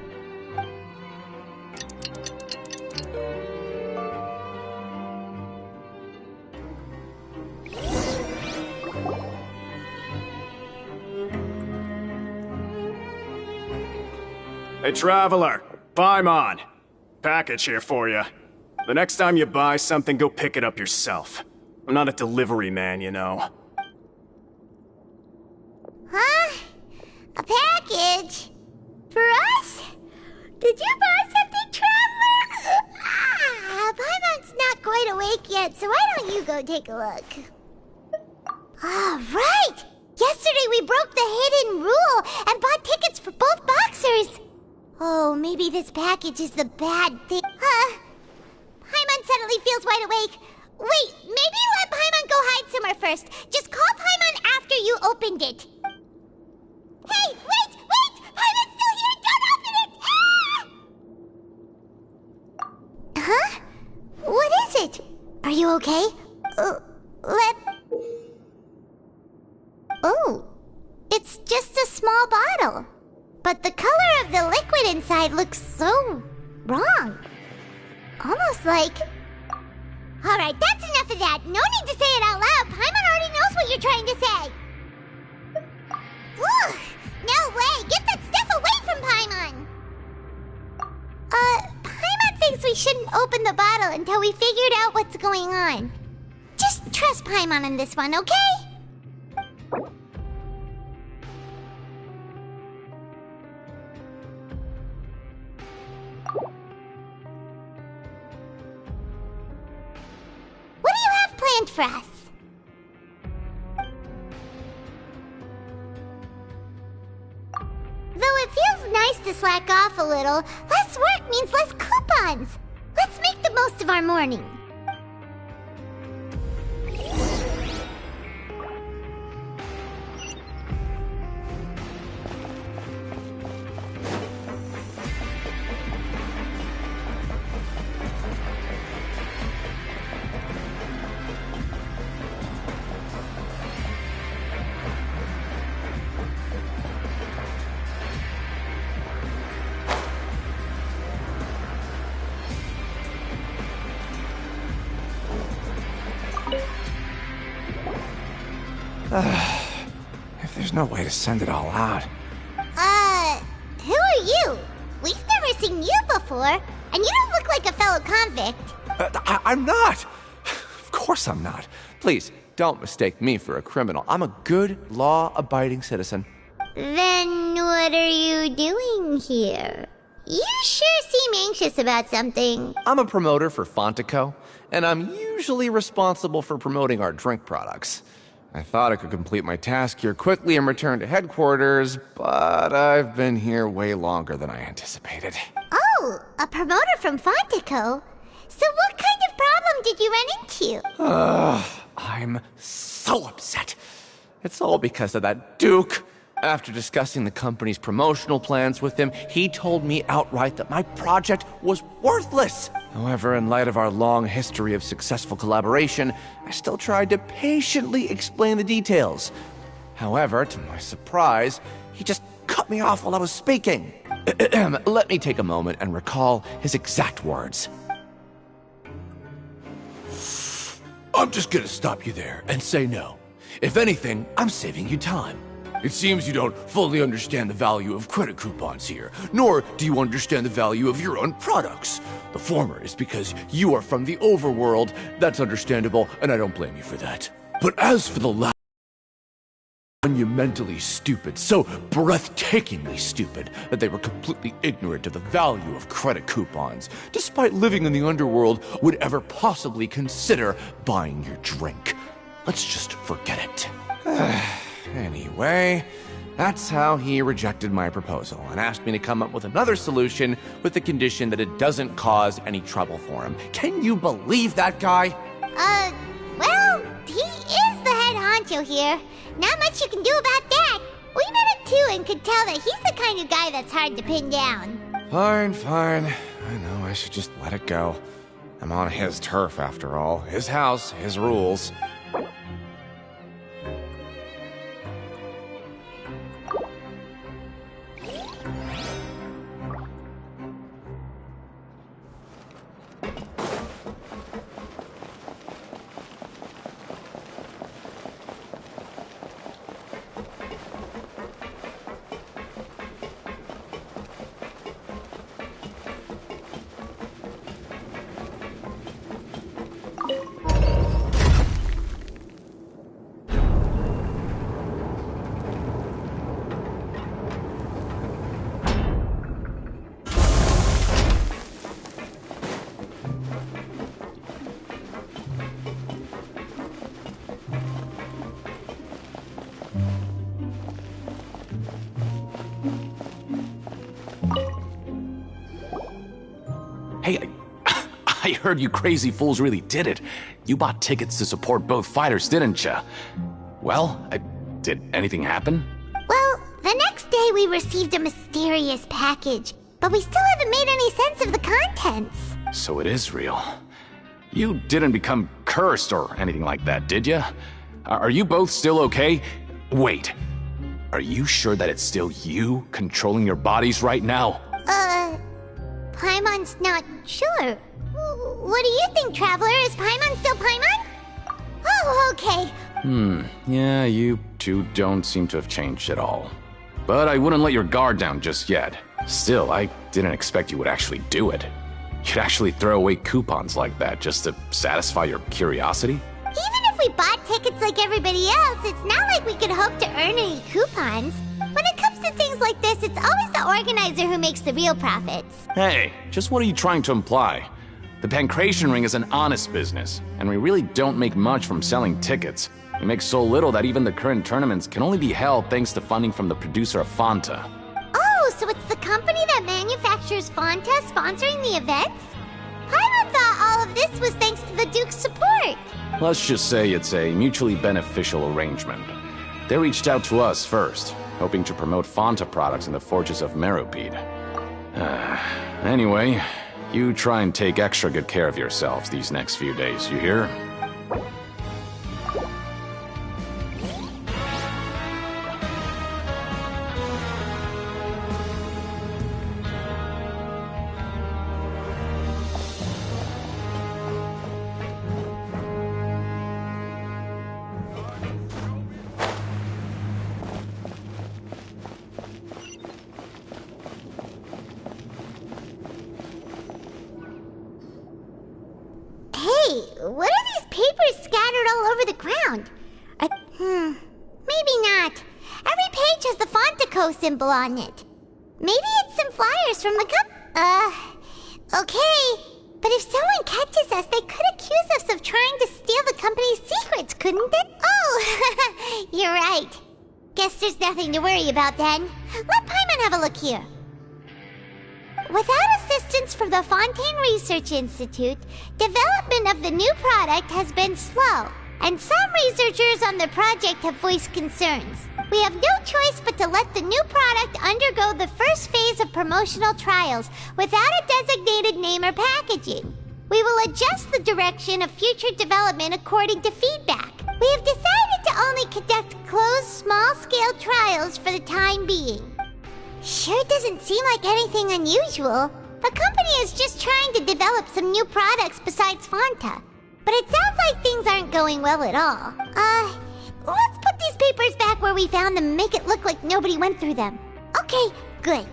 S14: Hey, Traveler, Paimon. Package here for you. The next time you buy something, go pick it up yourself. I'm not a delivery man, you know.
S2: Huh? A package? For us? Did you buy something, Traveler? Paimon's not quite awake yet, so why don't you go take a look? Right! Yesterday we broke the hidden rule and bought tickets for both boxers. Oh, maybe this package is the bad thing. Paimon suddenly feels wide awake. Wait, maybe let Paimon go hide somewhere first. Just call Paimon sure you opened it. Hey, wait! Paimon's still here! Don't open it! Ah! Huh? What is it? Are you okay? Oh, it's just a small bottle. But the color of the liquid inside looks so wrong. Almost like... Alright, that's enough of that. No need to say it out loud. Paimon already knows what you're trying to say. Ugh, no way. Get that stuff away from Paimon. Paimon thinks we shouldn't open the bottle until we figured out what's going on. Just trust Paimon on this one, okay? What do you have planned for us? Though it feels nice to slack off a little, less work means less coupons. Let's make the most of our morning.
S21: If there's no way to send it all out.
S2: Who are you? We've never seen you before, and you don't look like a fellow convict.
S21: I'm not! Of course I'm not. Please, don't mistake me for a criminal. I'm a good, law-abiding citizen.
S2: Then what are you doing here? You sure seem anxious about something.
S21: I'm a promoter for Fontico, and I'm usually responsible for promoting our drink products. I thought I could complete my task here quickly and return to headquarters, but I've been here way longer than I anticipated.
S2: Oh, a promoter from Fontico? So what kind of problem did you run into?
S21: I'm so upset. It's all because of that Duke. After discussing the company's promotional plans with him, he told me outright that my project was worthless. However, in light of our long history of successful collaboration, I still tried to patiently explain the details. However, to my surprise, he just cut me off while I was speaking. Let me take a moment and recall his exact words. I'm just gonna stop you there and say no. If anything, I'm saving you time. It seems you don't fully understand the value of credit coupons here, nor do you understand the value of your own products. The former is because you are from the overworld. That's understandable, and I don't blame you for that. But as for the latter, monumentally stupid, so breathtakingly stupid that they were completely ignorant of the value of credit coupons, despite living in the underworld, would ever possibly consider buying your drink. Let's just forget it. Anyway, that's how he rejected my proposal and asked me to come up with another solution with the condition that it doesn't cause any trouble for him. Can you believe that guy?
S2: Well, he is the head honcho here. Not much you can do about that. We met him too and could tell that he's the kind of guy that's hard to pin down.
S21: Fine. I know I should just let it go. I'm on his turf after all. His house, his rules. Hey, I heard you crazy fools really did it. You bought tickets to support both fighters, didn't ya? Well,
S19: Did anything happen?
S2: Well, the next day we received a mysterious package, but we still haven't made any sense of the contents.
S19: So it is real. You didn't become cursed or anything like that, did ya? Are you both still okay? Wait. Are you sure that it's still you controlling your bodies right now?
S2: Paimon's not sure. What do you think, Traveler? Is Paimon still Paimon? Oh, okay.
S19: Yeah, you two don't seem to have changed at all. But I wouldn't let your guard down just yet. Still, I didn't expect you would actually do it. You'd actually throw away coupons like that just to satisfy your curiosity?
S2: Even if we bought tickets like everybody else, it's not like we could hope to earn any coupons. When it comes to things like this, it's always the organizer who makes the real profits.
S19: Hey, just what are you trying to imply? The Pancration Ring is an honest business, and we really don't make much from selling tickets. We make so little that even the current tournaments can only be held thanks to funding from the producer of Fanta.
S2: Oh, so it's the company that manufactures Fanta sponsoring the events? Paimon thought all of this was thanks to the Duke's support.
S19: Let's just say it's a mutually beneficial arrangement. They reached out to us first, hoping to promote Fanta products in the Forges of Meropide. Anyway, you try and take extra good care of yourselves these next few days, you hear?
S2: What are these papers scattered all over the ground? Maybe not. Every page has the Fontico symbol on it. Maybe it's some flyers from the okay. But if someone catches us, they could accuse us of trying to steal the company's secrets, couldn't they? Oh, you're right. Guess there's nothing to worry about then. Let Paimon have a look here. Without assistance from the Fontaine Research Institute, development of the new product has been slow, and some researchers on the project have voiced concerns. We have no choice but to let the new product undergo the first phase of promotional trials without a designated name or packaging. We will adjust the direction of future development according to feedback. We have decided to only conduct closed, small-scale trials for the time being. Sure doesn't seem like anything unusual. The company is just trying to develop some new products besides Fanta. But it sounds like things aren't going well at all. Let's put these papers back where we found them and make it look like nobody went through them. Okay, good.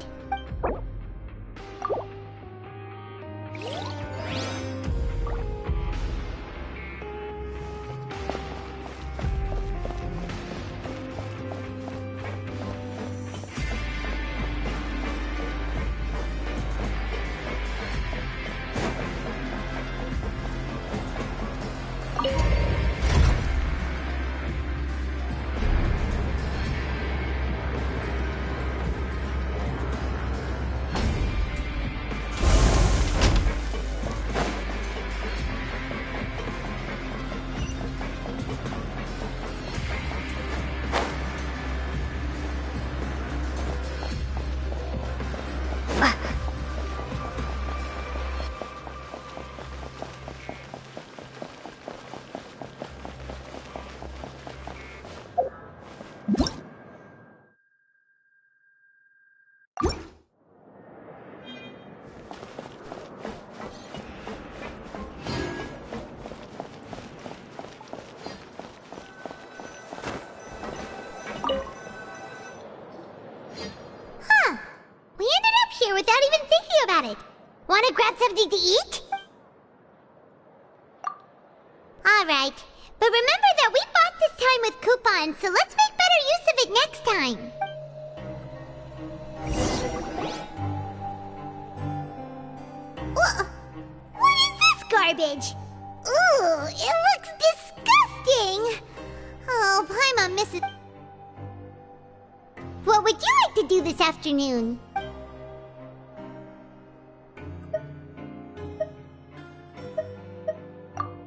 S2: Without even thinking about it. Want to grab something to eat? Alright, but remember that we bought this time with coupons, so let's make better use of it next time. What is this garbage? Ooh, it looks disgusting. Oh, Paimon misses... What would you like to do this afternoon?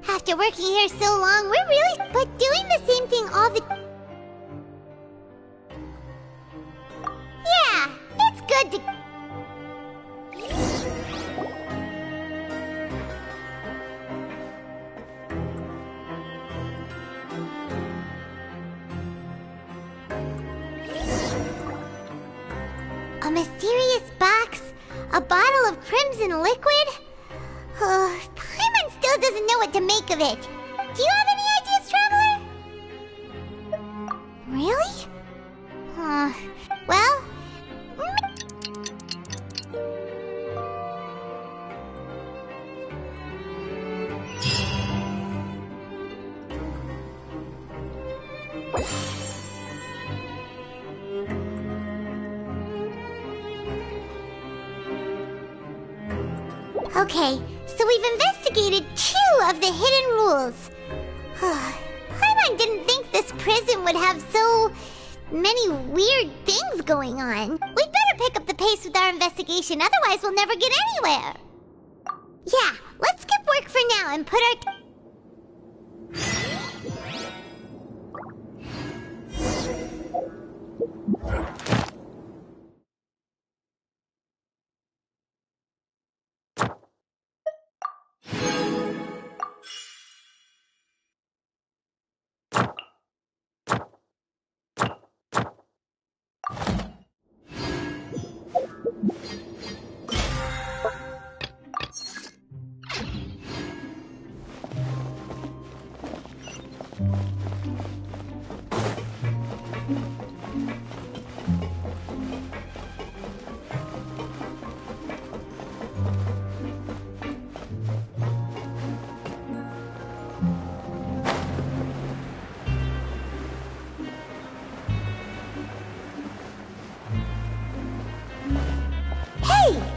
S2: After working here so long, we're really... But doing the same thing all the... mysterious box, a bottle of crimson liquid? Paimon still doesn't know what to make of it. Do you have any ideas, Traveler? Really? Well... Okay, so we've investigated 2 of the hidden rules. Paimon didn't think this prison would have so many weird things going on. We'd better pick up the pace with our investigation, otherwise we'll never get anywhere. Yeah, let's skip work for now and put our...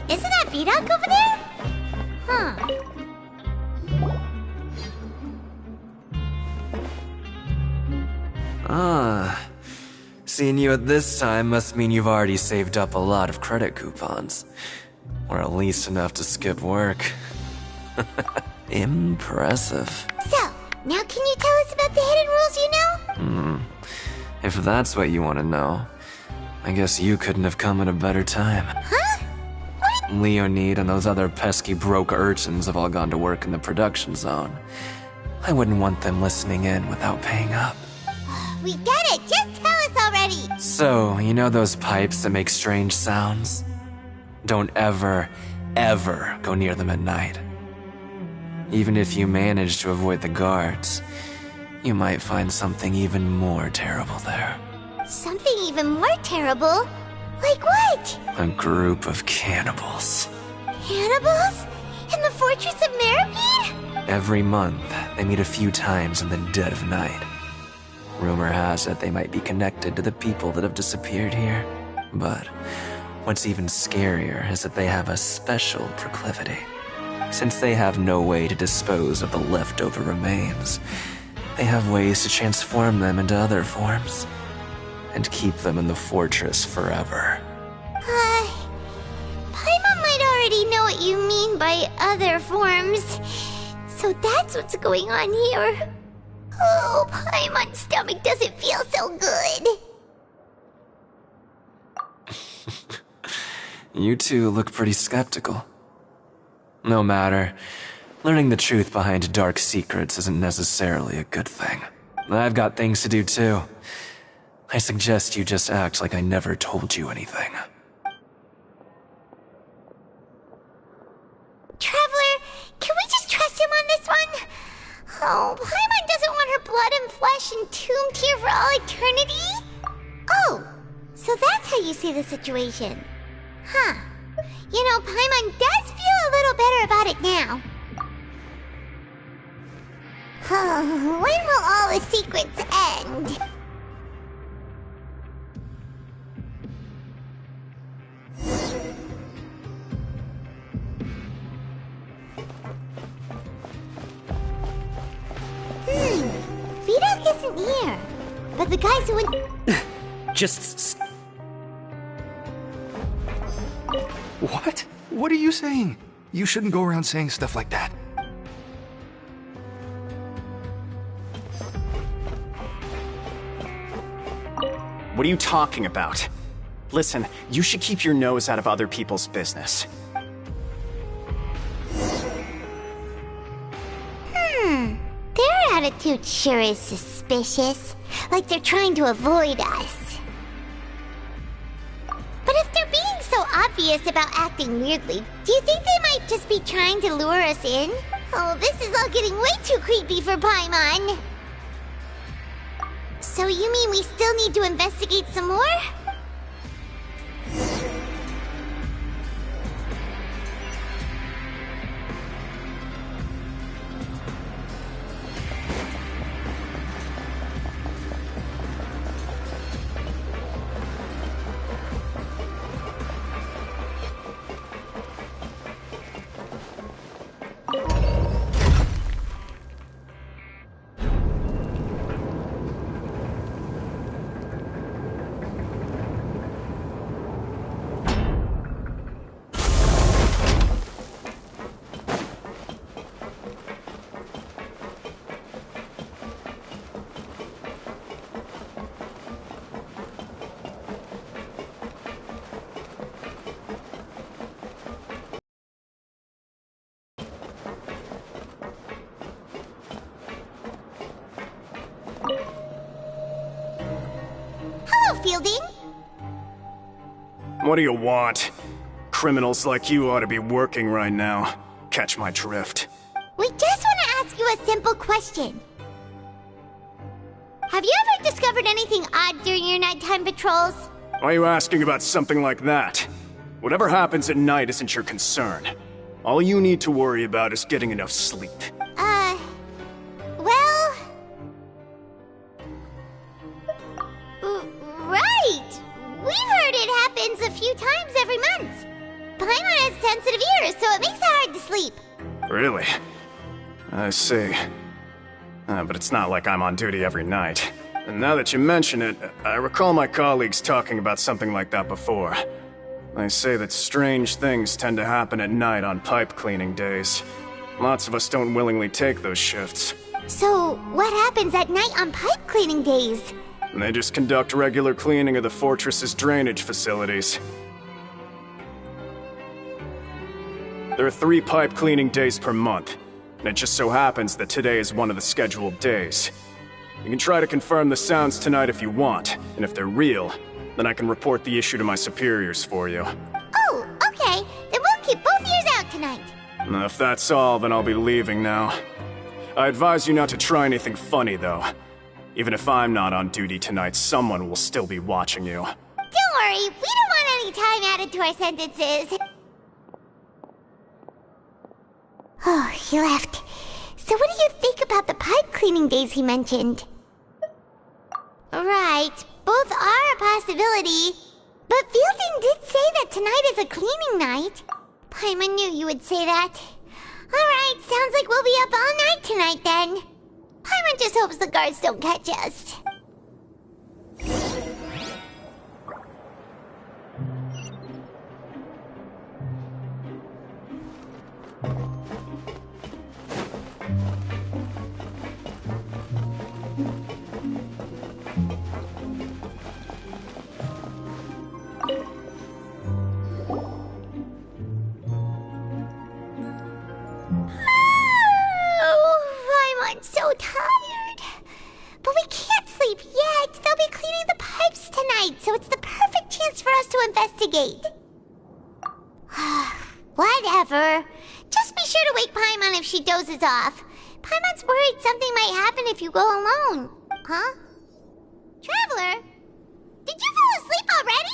S2: Isn't that Vidoc over there? Huh.
S3: Ah. Seeing you at this time must mean you've already saved up a lot of credit coupons. Or at least enough to skip work. Impressive.
S2: So, now can you tell us about the hidden rules you know?
S3: If that's what you want to know, I guess you couldn't have come at a better time.
S2: Huh?
S3: Leonid and those other pesky broke urchins have all gone to work in the production zone. I wouldn't want them listening in without paying up.
S2: We get it! Just tell us already!
S3: So, you know those pipes that make strange sounds? Don't ever, ever go near them at night. Even if you manage to avoid the guards, you might find something even more terrible there.
S2: Something even more terrible? Like what?
S3: A group of cannibals.
S2: Cannibals? In the Fortress of Meripede?
S3: Every month, they meet a few times in the dead of night. Rumor has it they might be connected to the people that have disappeared here. But what's even scarier is that they have a special proclivity. Since they have no way to dispose of the leftover remains, they have ways to transform them into other forms and keep them in the fortress forever.
S2: Paimon might already know what you mean by other forms. So that's what's going on here. Oh, Paimon's stomach doesn't feel so good.
S3: You two look pretty skeptical. No matter, learning the truth behind dark secrets isn't necessarily a good thing. I've got things to do too. I suggest you just act like I never told you anything.
S2: Traveler, can we just trust him on this one? Oh, Paimon doesn't want her blood and flesh entombed here for all eternity? Oh, so that's how you see the situation. Huh. You know, Paimon does feel a little better about it now. When will all the secrets end? Vidoc isn't here. But the guys who went...
S15: Just...
S8: What? What are you saying? You shouldn't go around saying stuff like that.
S14: What are you talking about? Listen, you should keep your nose out of other people's business.
S2: Their attitude sure is suspicious. Like they're trying to avoid us. But if they're being so obvious about acting weirdly. Do you think they might just be trying to lure us in? Oh, this is all getting way too creepy for Paimon. So you mean we still need to investigate some more? Fielding?
S14: What do you want? Criminals like you ought to be working right now. Catch my drift.
S2: We just want to ask you a simple question. Have you ever discovered anything odd during your nighttime patrols?
S14: Why are you asking about something like that? Whatever happens at night isn't your concern. All you need to worry about is getting enough sleep.
S2: Well... Right! We've heard it happens a few times every month. Paimon has sensitive ears, so it makes it hard to sleep.
S14: Really? I see. But it's not like I'm on duty every night. And now that you mention it, I recall my colleagues talking about something like that before. They say that strange things tend to happen at night on pipe cleaning days. Lots of us don't willingly take those shifts.
S2: So, what happens at night on pipe cleaning days?
S14: They just conduct regular cleaning of the fortress's drainage facilities. There are 3 pipe cleaning days per month, and it just so happens that today is one of the scheduled days. You can try to confirm the sounds tonight if you want, and if they're real, then I can report the issue to my superiors for you.
S2: Oh, okay. Then we'll keep both ears out tonight.
S14: If that's all, then I'll be leaving now. I advise you not to try anything funny, though. Even if I'm not on duty tonight, someone will still be watching you.
S2: Don't worry, we don't want any time added to our sentences. Oh, he left. So what do you think about the pipe cleaning days he mentioned? Right, both are a possibility. But Fielding did say that tonight is a cleaning night. Paimon knew you would say that. Alright, sounds like we'll be up all night tonight then. Paimon just hopes the guards don't catch us. I'm so tired. But we can't sleep yet. They'll be cleaning the pipes tonight, so it's the perfect chance for us to investigate. Whatever. Just be sure to wake Paimon if she dozes off. Paimon's worried something might happen if you go alone. Huh? Traveler? Did you fall asleep already?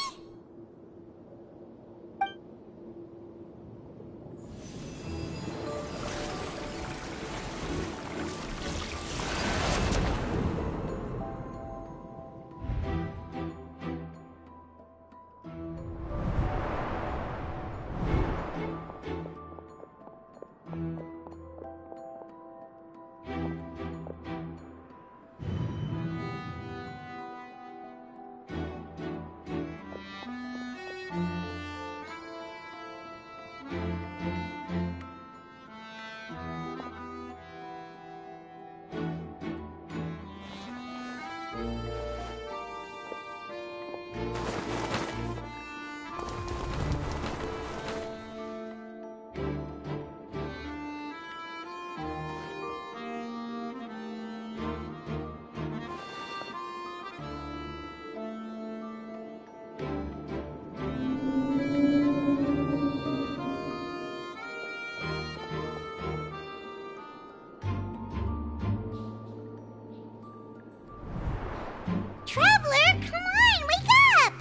S2: Traveler, come on, wake up!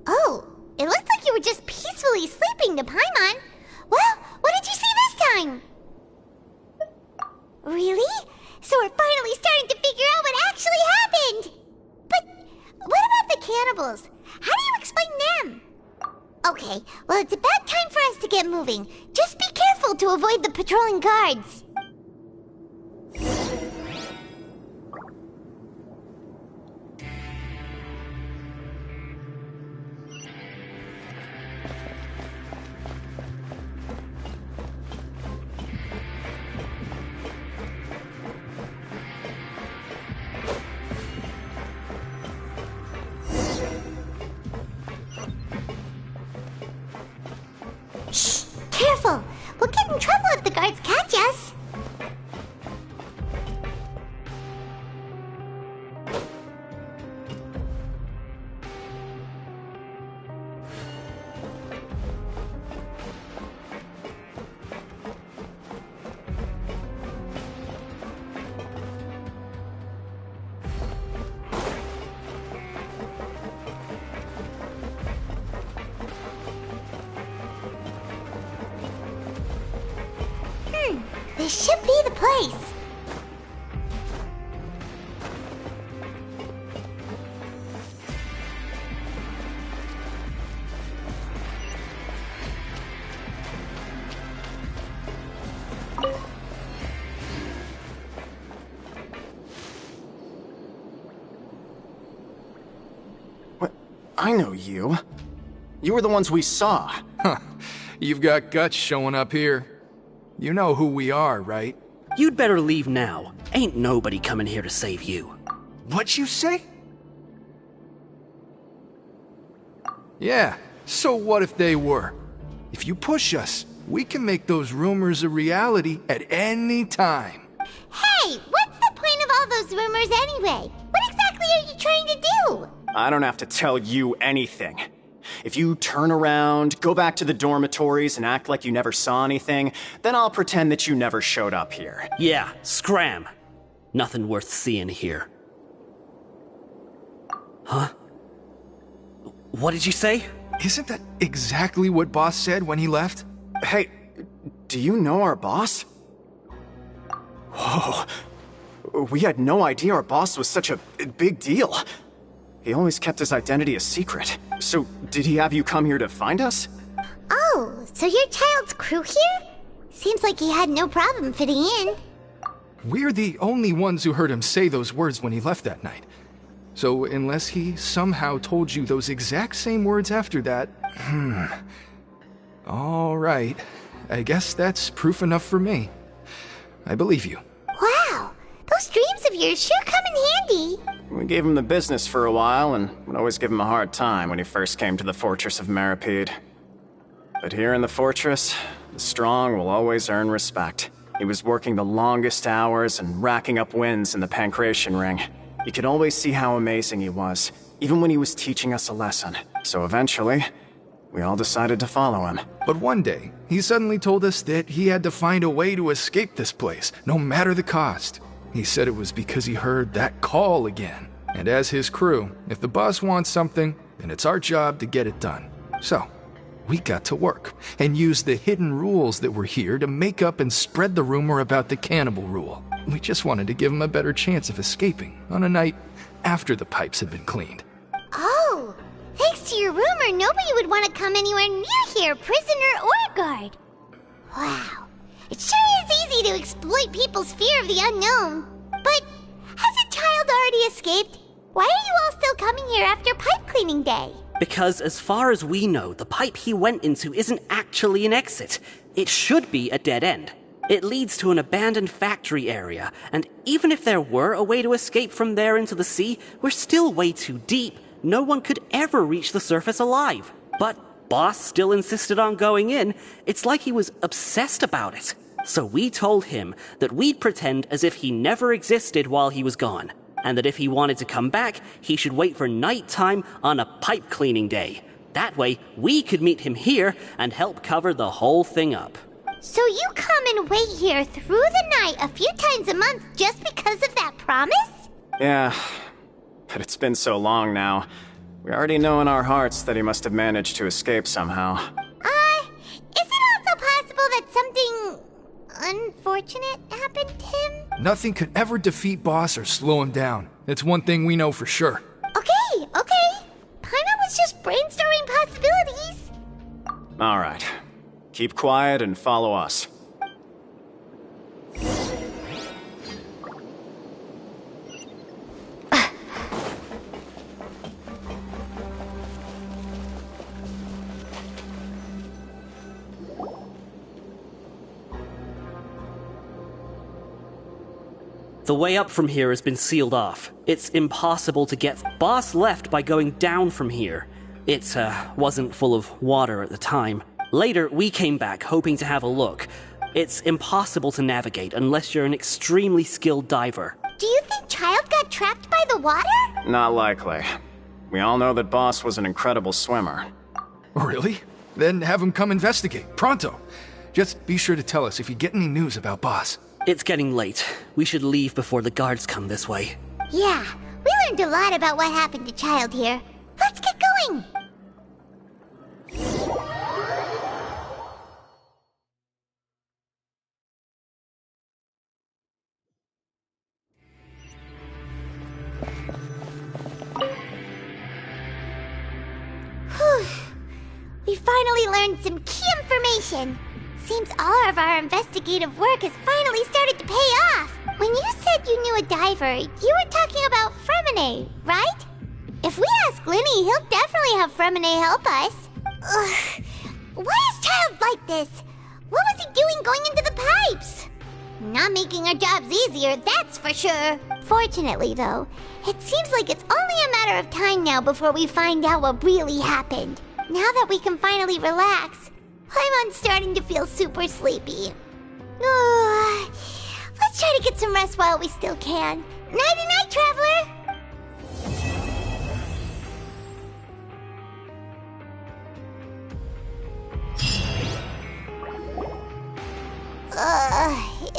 S2: Oh, it looked like you were just peacefully sleeping to Paimon. Well, what did you see this time? Really? So we're finally starting to figure out what actually happened! But what about the cannibals? How do you explain them? Okay, well it's about time for us to get moving. Just be careful to avoid the patrolling guards. Shh! Careful! We'll get in trouble if the guards catch us! This should be the place.
S14: What? I know you. You were the ones we saw.
S8: Huh. You've got guts showing up here. You know who we are, right?
S1: You'd better leave now. Ain't nobody coming here to save you.
S8: What'd you say? Yeah, so what if they were? If you push us, we can make those rumors a reality at any time.
S2: Hey, what's the point of all those rumors anyway? What exactly are you trying to do?
S14: I don't have to tell you anything. If you turn around, go back to the dormitories and act like you never saw anything, then I'll pretend that you never showed up here.
S1: Yeah, scram. Nothing worth seeing here. Huh? What did you say?
S8: Isn't that exactly what Boss said when he left?
S14: Hey, do you know our boss? Whoa. We had no idea our boss was such a big deal. He always kept his identity a secret. So, did he have you come here to find us?
S2: Oh, so your child's crew here? Seems like he had no problem fitting in.
S8: We're the only ones who heard him say those words when he left that night. So, unless he somehow told you those exact same words after that, All right. I guess that's proof enough for me. I believe you.
S2: Wow, those dreams of yours sure come in handy.
S14: We gave him the business for a while and would always give him a hard time when he first came to the fortress of Maripede. But here in the fortress, the strong will always earn respect. He was working the longest hours and racking up wins in the Pancration Ring. You could always see how amazing he was, even when he was teaching us a lesson. So eventually, we all decided to follow him.
S8: But one day, he suddenly told us that he had to find a way to escape this place, no matter the cost. He said it was because he heard that call again. And as his crew, if the boss wants something, then it's our job to get it done. So, we got to work, and used the hidden rules that were here to make up and spread the rumor about the cannibal rule. We just wanted to give him a better chance of escaping on a night after the pipes had been cleaned.
S2: Oh, thanks to your rumor, nobody would want to come anywhere near here, prisoner or guard. Wow, it sure is easy to exploit people's fear of the unknown. But has a child already escaped? Why are you all still coming here after pipe cleaning day?
S1: Because as far as we know, the pipe he went into isn't actually an exit. It should be a dead end. It leads to an abandoned factory area, and even if there were a way to escape from there into the sea, we're still way too deep. No one could ever reach the surface alive. But Boss still insisted on going in. It's like he was obsessed about it. So we told him that we'd pretend as if he never existed while he was gone, and that if he wanted to come back, he should wait for nighttime on a pipe cleaning day. That way, we could meet him here and help cover the whole thing up.
S2: So you come and wait here through the night a few times a month just because of that promise?
S14: Yeah, but it's been so long now. We already know in our hearts that he must have managed to escape somehow.
S2: Is it also possible that something unfortunate happened to him?
S8: Nothing could ever defeat Boss or slow him down. It's one thing we know for sure.
S2: Okay. Paimon was just brainstorming possibilities.
S14: Alright. Keep quiet and follow us.
S1: The way up from here has been sealed off. It's impossible to get. Boss left by going down from here. It wasn't full of water at the time. Later, we came back hoping to have a look. It's impossible to navigate unless you're an extremely skilled diver.
S2: Do you think Child got trapped by the water?
S14: Not likely. We all know that Boss was an incredible swimmer.
S8: Really? Then have him come investigate, pronto. Just be sure to tell us if you get any news about Boss.
S1: It's getting late. We should leave before the guards come this way.
S2: Yeah, we learned a lot about what happened to Child here. Let's get going! Whew. We finally learned some key information. Seems all of our investigative work has finally started to pay off. When you said you knew a diver, you were talking about Fremine, right? If we ask Linny, he'll definitely have Fremine help us. Ugh. Why is Child like this? What was he doing going into the pipes? Not making our jobs easier, that's for sure. Fortunately, though, it seems like it's only a matter of time now before we find out what really happened. Now that we can finally relax, I'm starting to feel super sleepy. Let's try to get some rest while we still can. Nighty-night, traveler!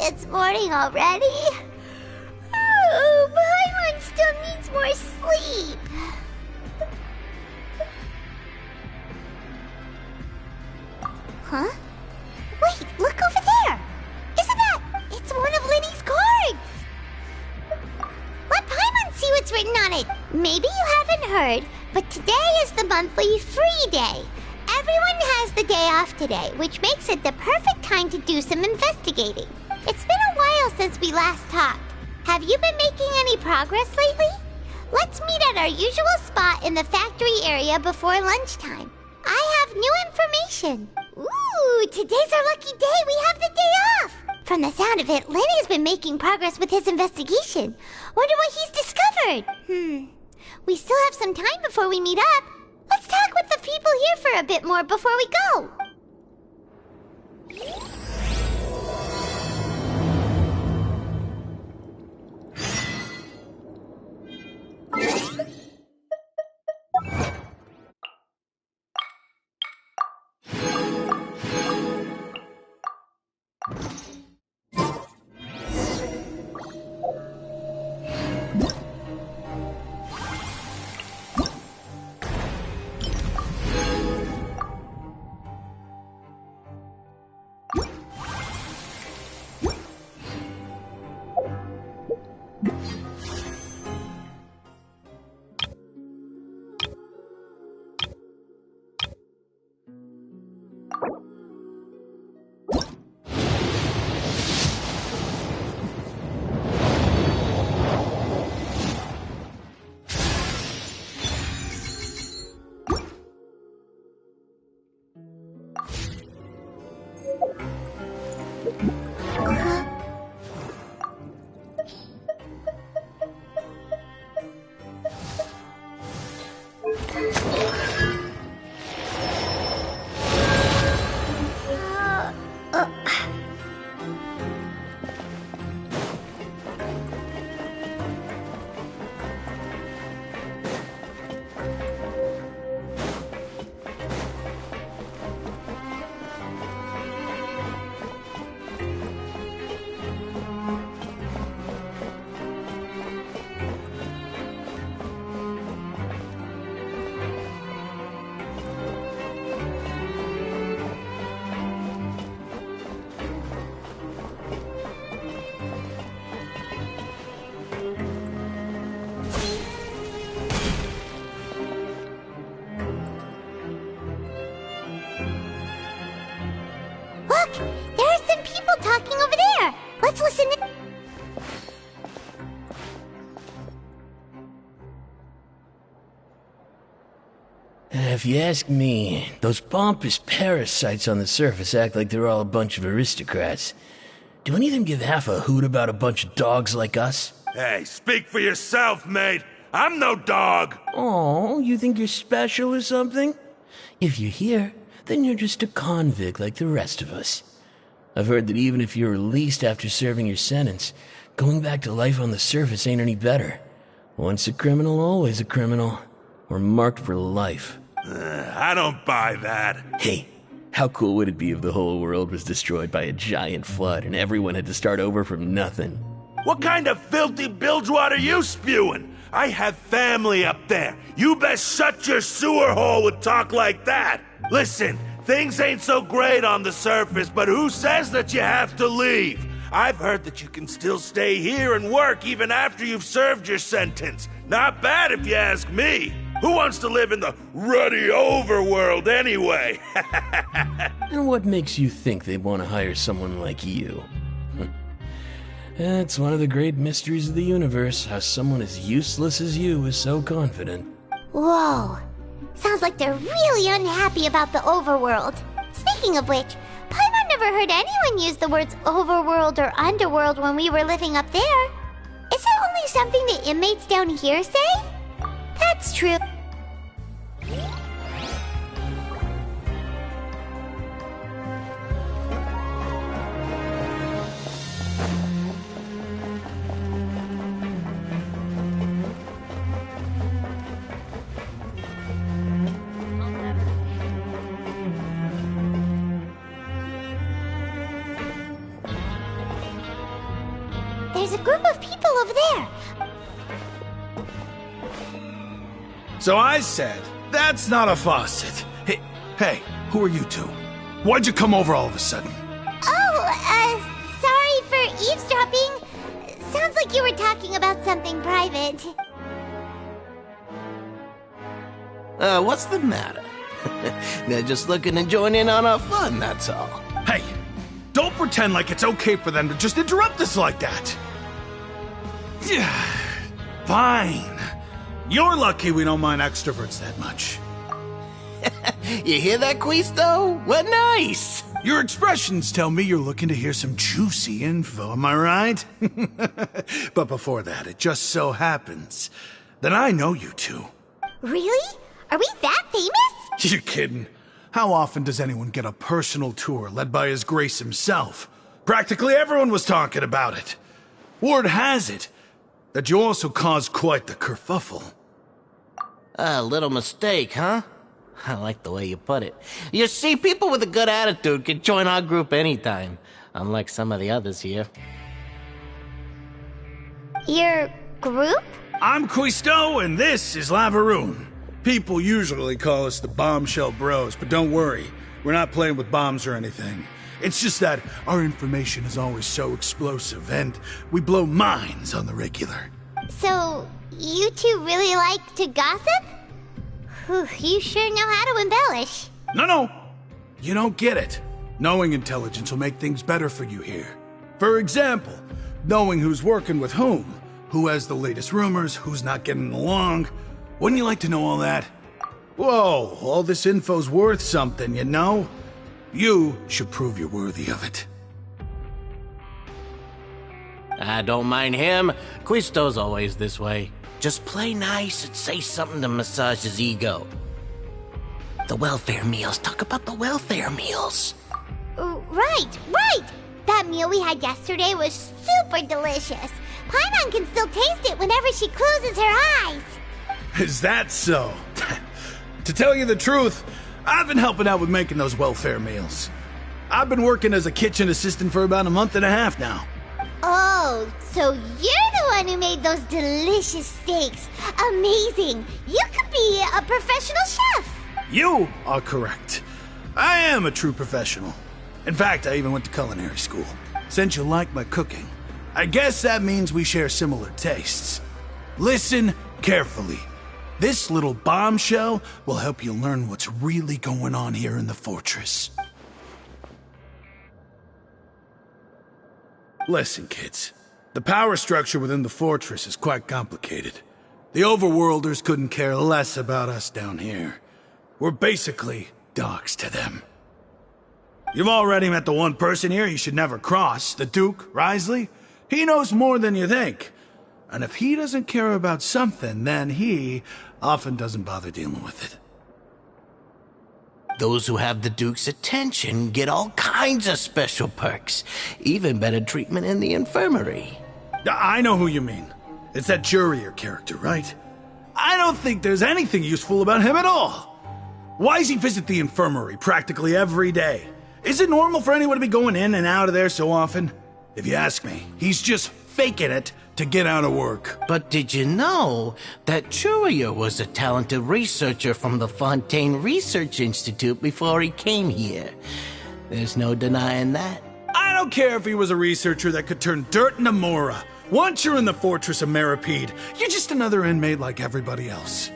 S2: It's morning already? Paimon still needs more sleep. Huh? Wait, look over there! Isn't that... It's one of Linny's cards! Let Paimon see what's written on it. Maybe you haven't heard, but today is the monthly free day. Everyone has the day off today, which makes it the perfect time to do some investigating. It's been a while since we last talked. Have you been making any progress lately? Let's meet at our usual spot in the factory area before lunchtime. I have new information. Ooh, today's our lucky day. We have the day off. From the sound of it, Lenny's been making progress with his investigation. Wonder what he's discovered. We still have some time before we meet up. Let's talk with the people here for a bit more before we go.
S4: If you ask me, those pompous parasites on the surface act like they're all a bunch of aristocrats. Do any of them give half a hoot about a bunch of dogs like us?
S9: Hey, speak for yourself, mate. I'm no dog.
S4: Oh, you think you're special or something? If you're here, then you're just a convict like the rest of us. I've heard that even if you're released after serving your sentence, going back to life on the surface ain't any better. Once a criminal, always a criminal. We're marked for life.
S9: I don't buy that.
S4: Hey, how cool would it be if the whole world was destroyed by a giant flood and everyone had to start over from nothing?
S9: What kind of filthy bilgewater are you spewing? I have family up there. You best shut your sewer hole with talk like that. Listen, things ain't so great on the surface, but who says that you have to leave? I've heard that you can still stay here and work even after you've served your sentence. Not bad if you ask me. Who wants to live in the ruddy overworld anyway?
S4: And what makes you think they'd want to hire someone like you? It's one of the great mysteries of the universe, how someone as useless as you is so confident.
S2: Whoa. Sounds like they're really unhappy about the overworld. Speaking of which, Paimon never heard anyone use the words overworld or underworld when we were living up there. Is it only something the inmates down here say? That's true. There's a group of people over there.
S22: So I said, that's not a faucet. Hey, who are you two? Why'd you come over all of a sudden?
S2: Oh, sorry for eavesdropping. Sounds like you were talking about something private.
S21: What's the matter? They're just looking to join in on our fun, that's all.
S22: Hey, don't pretend like it's okay for them to just interrupt us like that. Fine. You're lucky we don't mind extroverts that much.
S21: You hear that, Quisto? What nice!
S22: Your expressions tell me you're looking to hear some juicy info, am I right? But before that, it just so happens that I know you two.
S2: Really? Are we that famous?
S22: You're kidding. How often does anyone get a personal tour led by His Grace himself? Practically everyone was talking about it. Word has it that you also caused quite the kerfuffle.
S21: A little mistake, huh? I like the way you put it. You see, people with a good attitude can join our group anytime, unlike some of the others here.
S2: Your group?
S22: I'm Quisto, and this is Lavaroon. People usually call us the Bombshell Bros, but don't worry, we're not playing with bombs or anything. It's just that our information is always so explosive, and we blow minds on the regular.
S2: So, you two really like to gossip? Whew, you sure know how to embellish.
S22: No. You don't get it. Knowing intelligence will make things better for you here. For example, knowing who's working with whom, who has the latest rumors, who's not getting along. Wouldn't you like to know all that? Whoa, all this info's worth something, you know? You should prove you're worthy of it.
S21: I don't mind him. Quisto's always this way. Just play nice and say something to massage his ego. The welfare meals. Talk about the welfare meals.
S2: Right. That meal we had yesterday was super delicious. Paimon can still taste it whenever she closes her eyes.
S22: Is that so? To tell you the truth, I've been helping out with making those welfare meals. I've been working as a kitchen assistant for about a month and a half now.
S2: Oh, so you're the one who made those delicious steaks. Amazing. You could be a professional chef.
S22: You are correct. I am a true professional. In fact, I even went to culinary school. Since you like my cooking, I guess that means we share similar tastes. Listen carefully. This little bombshell will help you learn what's really going on here in the fortress. Listen, kids. The power structure within the fortress is quite complicated. The overworlders couldn't care less about us down here. We're basically dogs to them. You've already met the one person here you should never cross, the Duke, Risley. He knows more than you think. And if he doesn't care about something, then he often doesn't bother dealing with it.
S16: Those who have the Duke's attention get all kinds of special perks, even better treatment in the infirmary.
S22: I know who you mean. It's that Jurier character, right? I don't think there's anything useful about him at all. Why does he visit the infirmary practically every day? Is it normal for anyone to be going in and out of there so often? If you ask me, he's just faking it to get out of work.
S16: But did you know that Jurier was a talented researcher from the Fontaine Research Institute before he came here? There's no denying that.
S22: I don't care if he was a researcher that could turn dirt into Mora. Once you're in the fortress of Meripede, you're just another inmate like everybody else.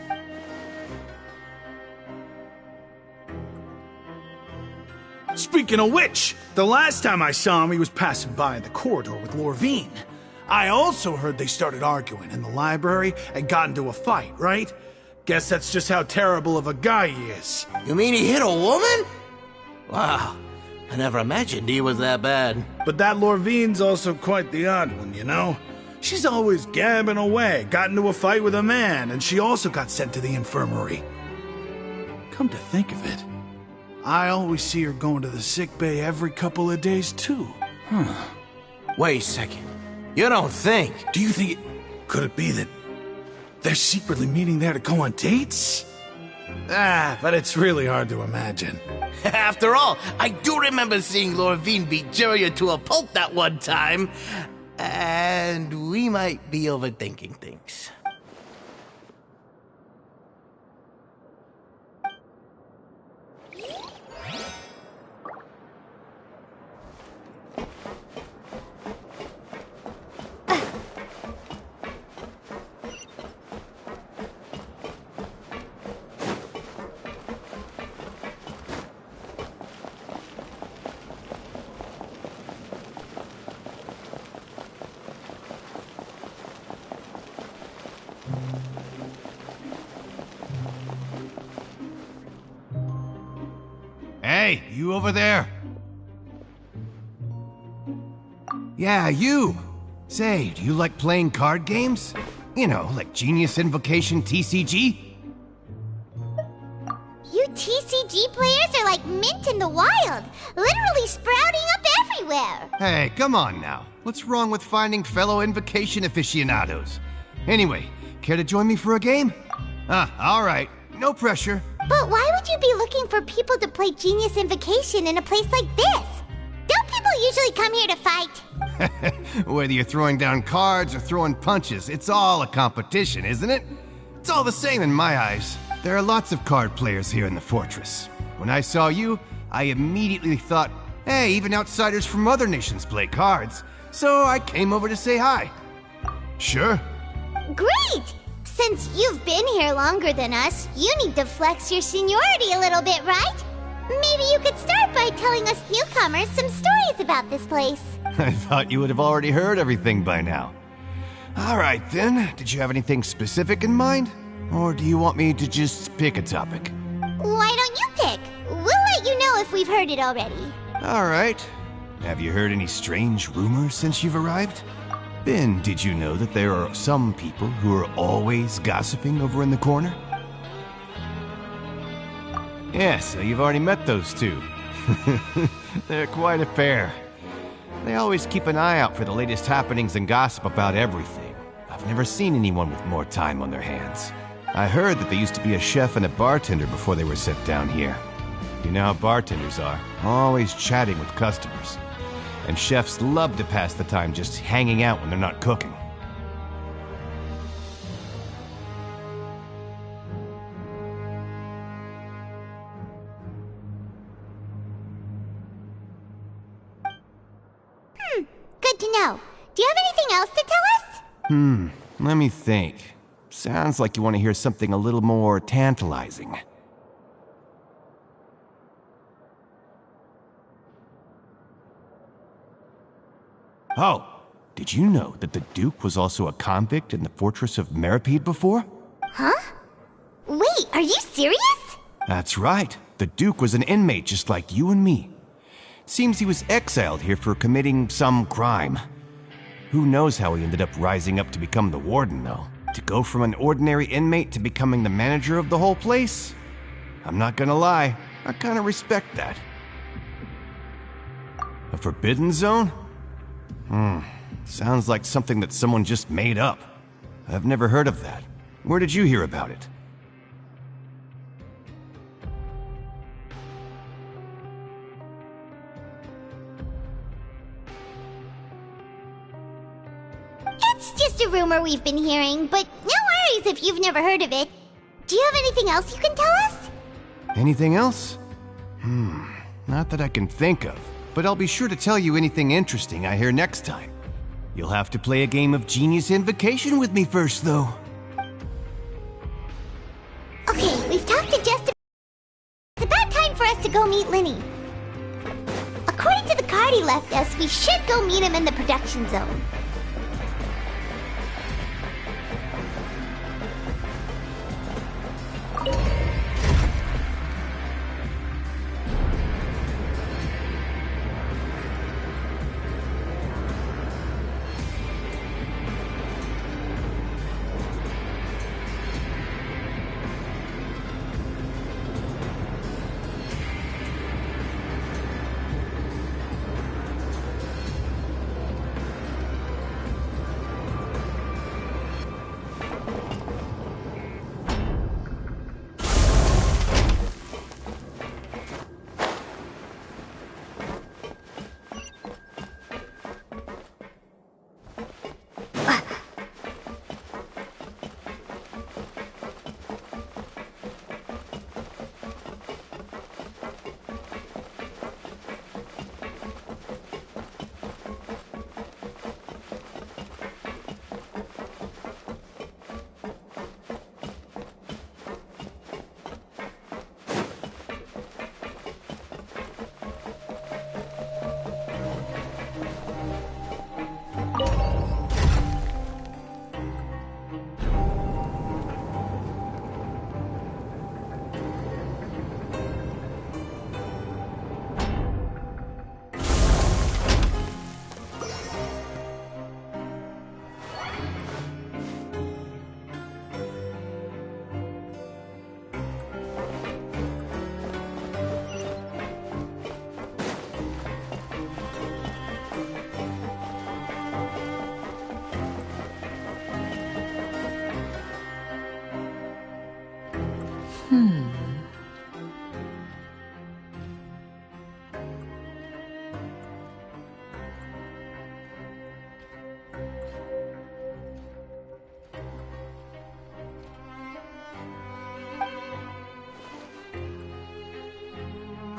S22: Speaking of which, the last time I saw him, he was passing by in the corridor with Lorvine. I also heard they started arguing in the library and got into a fight, right? Guess that's just how terrible of a guy he is.
S16: You mean he hit a woman? Wow, I never imagined he was that bad.
S22: But that Lorvine's also quite the odd one, you know? She's always gabbing away, got into a fight with a man, and she also got sent to the infirmary. Come to think of it, I always see her going to the sick bay every couple of days, too.
S16: Wait a second. You don't think?
S22: Do you think could it be that they're secretly meeting there to go on dates? But it's really hard to imagine.
S16: After all, I do remember seeing Lorvine beat Jurier to a pulp that one time. And we might be overthinking things.
S10: Hey, you over there? Yeah, you! Say, do you like playing card games? You know, like Genius Invocation TCG?
S2: You TCG players are like mint in the wild, literally sprouting up everywhere.
S10: Hey, come on now. What's wrong with finding fellow Invocation aficionados? Anyway, care to join me for a game? Alright. No pressure.
S2: But why would you be looking for people to play Genius Invocation in a place like this? Don't people usually come here to fight?
S10: Whether you're throwing down cards or throwing punches, it's all a competition, isn't it? It's all the same in my eyes. There are lots of card players here in the fortress. When I saw you, I immediately thought, hey, even outsiders from other nations play cards. So I came over to say hi. Sure.
S2: Great! Since you've been here longer than us, you need to flex your seniority a little bit, right? Maybe you could start by telling us newcomers some stories about this place.
S10: I thought you would have already heard everything by now. Alright then, did you have anything specific in mind? Or do you want me to just pick a topic?
S2: Why don't you pick? We'll let you know if we've heard it already.
S10: Alright. Have you heard any strange rumors since you've arrived? Ben, did you know that there are some people who are always gossiping over in the corner? Yeah, so you've already met those two. They're quite a pair. They always keep an eye out for the latest happenings and gossip about everything. I've never seen anyone with more time on their hands. I heard that they used to be a chef and a bartender before they were sent down here. You know how bartenders are, always chatting with customers. And chefs love to pass the time just hanging out when they're not cooking.
S2: Good to know. Do you have anything else to tell us?
S10: Let me think. Sounds like you want to hear something a little more tantalizing. Oh, did you know that the Duke was also a convict in the fortress of Meripede before?
S2: Huh? Wait, are you serious?
S10: That's right. The Duke was an inmate just like you and me. Seems he was exiled here for committing some crime. Who knows how he ended up rising up to become the warden, though? To go from an ordinary inmate to becoming the manager of the whole place? I'm not gonna lie, I kinda respect that. A forbidden zone? Sounds like something that someone just made up. I've never heard of that. Where did you hear about it?
S2: It's just a rumor we've been hearing, but no worries if you've never heard of it. Do you have anything else you can tell us?
S10: Anything else? Not that I can think of, but I'll be sure to tell you anything interesting I hear next time. You'll have to play a game of Genius Invocation with me first, though.
S2: Okay, we've talked to Justin. It's about time for us to go meet Linny. According to the card he left us, we should go meet him in the production zone.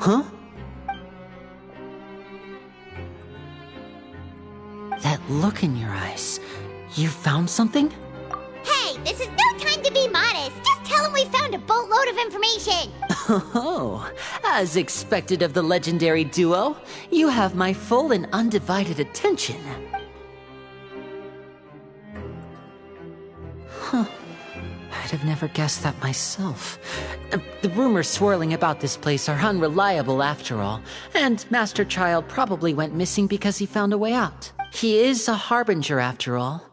S13: Huh? That look in your eyes. You found something?
S2: Hey, this is no time to be modest. Just tell him we found a boatload of information.
S13: Oh, as expected of the legendary duo, you have my full and undivided attention. Huh. I'd have never guessed that myself. The rumors swirling about this place are unreliable after all, and Master Child probably went missing because he found a way out. He is a harbinger after all.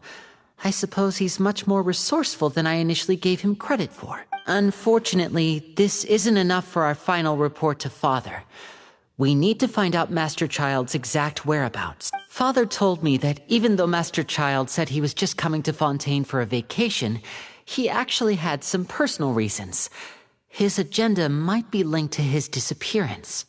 S13: I suppose he's much more resourceful than I initially gave him credit for. Unfortunately, this isn't enough for our final report to Father. We need to find out Master Child's exact whereabouts. Father told me that even though Master Child said he was just coming to Fontaine for a vacation, he actually had some personal reasons. His agenda might be linked to his disappearance.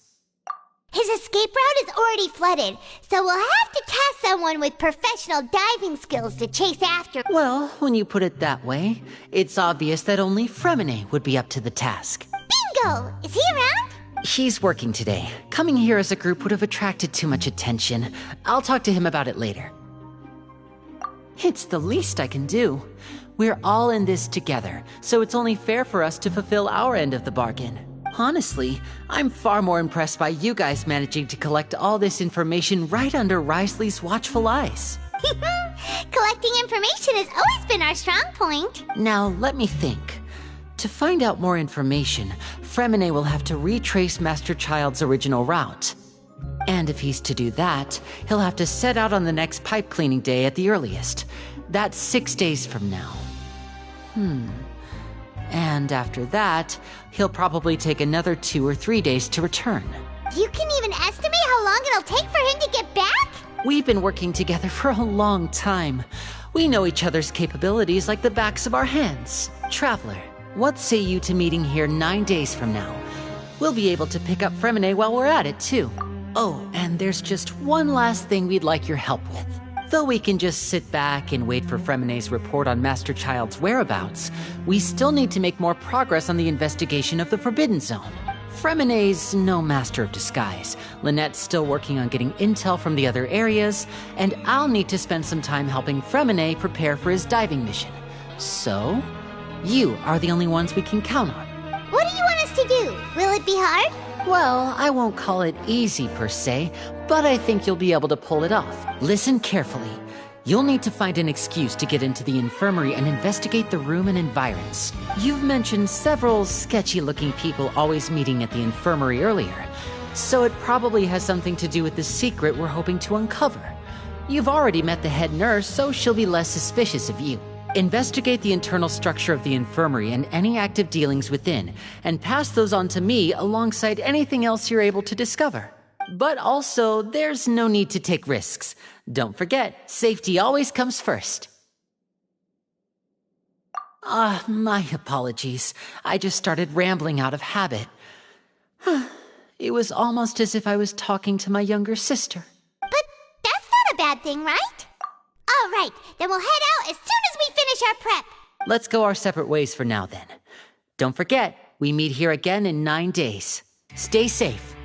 S2: His escape route is already flooded, so we'll have to task someone with professional diving skills to chase after.
S13: Well, when you put it that way, it's obvious that only Fremine would be up to the task.
S2: Bingo! Is he around?
S13: He's working today. Coming here as a group would have attracted too much attention. I'll talk to him about it later. It's the least I can do. We're all in this together, so it's only fair for us to fulfill our end of the bargain. Honestly, I'm far more impressed by you guys managing to collect all this information right under Risley's watchful eyes.
S2: Collecting information has always been our strong point.
S13: Now, let me think. To find out more information, Fremine will have to retrace Master Child's original route. And if he's to do that, he'll have to set out on the next pipe cleaning day at the earliest. That's 6 days from now. And after that, he'll probably take another 2 or 3 days to return.
S2: You can even estimate how long it'll take for him to get back?
S13: We've been working together for a long time. We know each other's capabilities like the backs of our hands. Traveler, what say you to meeting here 9 days from now? We'll be able to pick up Fremine while we're at it, too. Oh, and there's just one last thing we'd like your help with. Though we can just sit back and wait for Fremine's report on Master Child's whereabouts, we still need to make more progress on the investigation of the Forbidden Zone. Fremine's no master of disguise. Lynette's still working on getting intel from the other areas, and I'll need to spend some time helping Fremine prepare for his diving mission. So, you are the only ones we can count on.
S2: What do you want us to do? Will it be hard?
S13: Well, I won't call it easy per se, but I think you'll be able to pull it off. Listen carefully. You'll need to find an excuse to get into the infirmary and investigate the room and environs. You've mentioned several sketchy-looking people always meeting at the infirmary earlier, so it probably has something to do with the secret we're hoping to uncover. You've already met the head nurse, so she'll be less suspicious of you. Investigate the internal structure of the infirmary and any active dealings within, and pass those on to me alongside anything else you're able to discover. But also, there's no need to take risks. Don't forget, safety always comes first. My apologies. I just started rambling out of habit. It was almost as if I was talking to my younger sister.
S2: But that's not a bad thing, right? All right, then we'll head out as soon as we finish our prep.
S13: Let's go our separate ways for now, then. Don't forget, we meet here again in 9 days. Stay safe.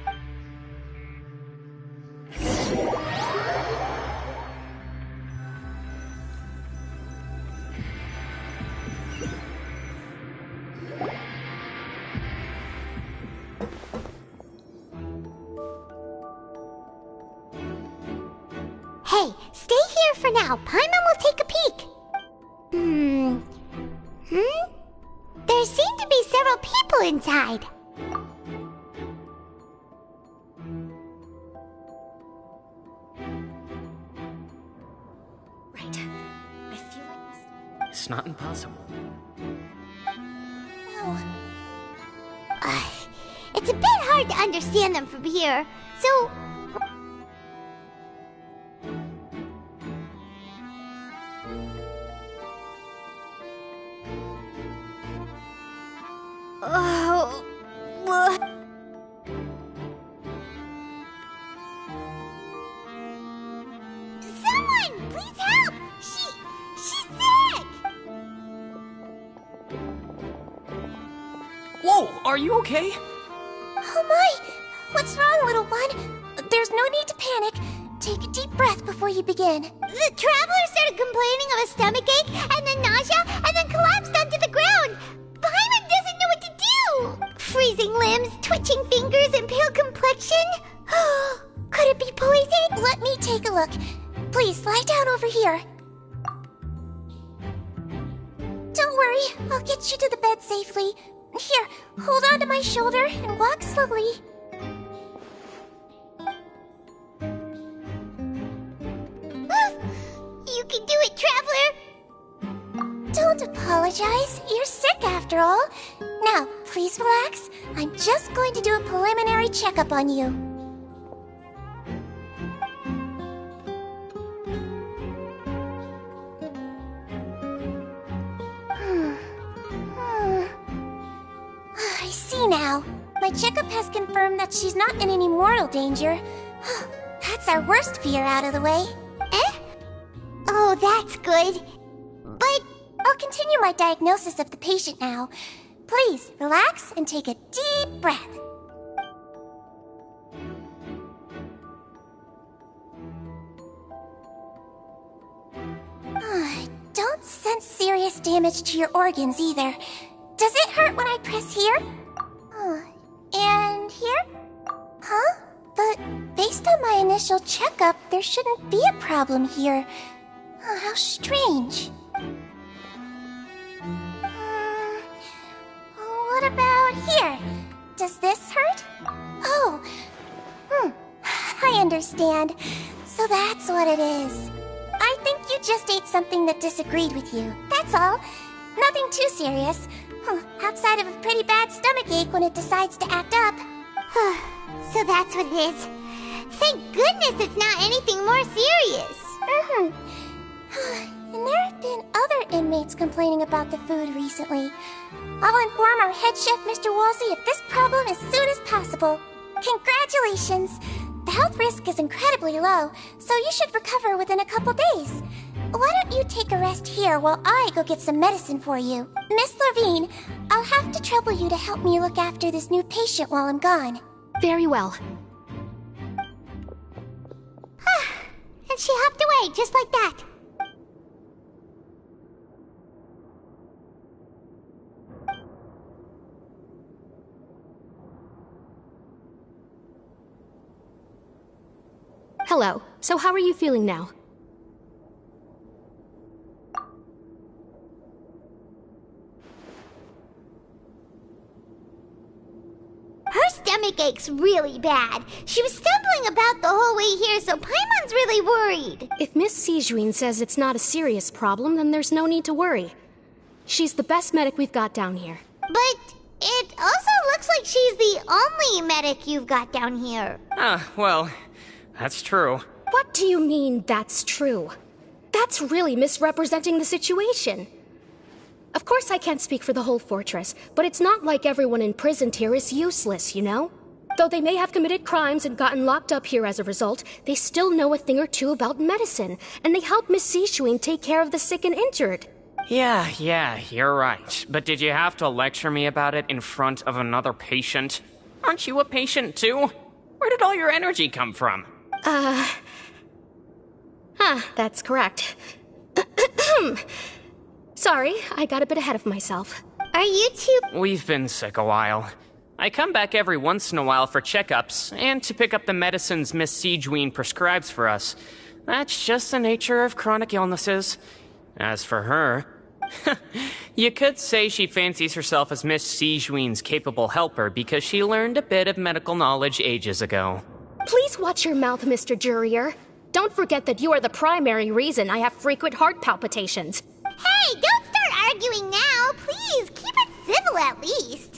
S2: Hey, stay here for now. Paimon will take a peek. There seem to be several people inside.
S1: Right. I feel like this... It's not impossible.
S2: It's a bit hard to understand them from here, so... Someone, please help! She's sick!
S1: Whoa, are you okay?
S6: Oh my! What's wrong, little one? There's no need to panic. Take a deep breath before you begin.
S2: The traveler started complaining of a stomachache, and then nausea, and then collapsed onto the ground. Paimon doesn't know what to do! Freezing limbs, twitching fingers, and pale complexion? Could it be poison?
S6: Let me take a look. Please, lie down over here. Don't worry, I'll get you to the bed safely. Here, hold on to my shoulder and walk slowly.
S2: You can do it, traveler!
S6: Don't apologize. You're sick after all. Now, please relax. I'm just going to do a preliminary checkup on you. I see now. My checkup has confirmed that she's not in any mortal danger. That's our worst fear out of the way.
S2: Oh, that's good. But
S6: I'll continue my diagnosis of the patient now. Please, relax and take a deep breath. Don't sense serious damage to your organs either. Does it hurt when I press here? And here? Huh? But based on my initial checkup, there shouldn't be a problem here. How strange.
S2: understand. So that's what it is. I think you just ate something that disagreed with you. That's all. Nothing too serious. Outside of a pretty bad stomachache when it decides to act up. So that's what it is. Thank goodness it's not anything more serious. And there have been other inmates complaining about the food recently. I'll inform our head chef, Mr. Woolsey, of this problem as soon as possible. Congratulations! The health risk is incredibly low, so you should recover within a couple days. Why don't you take a rest here while I go get some medicine for you? Miss Levine, I'll have to trouble you to help me look after this new patient while I'm gone.
S18: Very well.
S2: And she hopped away just like that.
S7: Hello. So how are you feeling now?
S2: Her stomach aches really bad. She was stumbling about the whole way here, so Paimon's really worried.
S7: If Miss Sijuin says it's not a serious problem, then there's no need to worry. She's the best medic we've got down here.
S2: But it also looks like she's the only medic you've got down here.
S12: Well, that's true.
S7: What do you mean, that's true? That's really misrepresenting the situation. Of course I can't speak for the whole fortress, but it's not like everyone imprisoned here is useless, you know? Though they may have committed crimes and gotten locked up here as a result, they still know a thing or two about medicine, and they help Miss Sishuin take care of the sick and injured.
S12: Yeah, you're right. But did you have to lecture me about it in front of another patient? Aren't you a patient too? Where did all your energy come from?
S7: That's correct. Sorry, I got a bit ahead of myself.
S2: Are you two...
S12: We've been sick a while. I come back every once in a while for checkups, and to pick up the medicines Miss Sijuin prescribes for us. That's just the nature of chronic illnesses. As for her... you could say she fancies herself as Miss Sijuin's capable helper because she learned a bit of medical knowledge ages ago.
S7: Please watch your mouth, Mr. Jurier. Don't forget that you are the primary reason I have frequent heart palpitations.
S2: Hey, don't start arguing now! Please, keep it civil at least!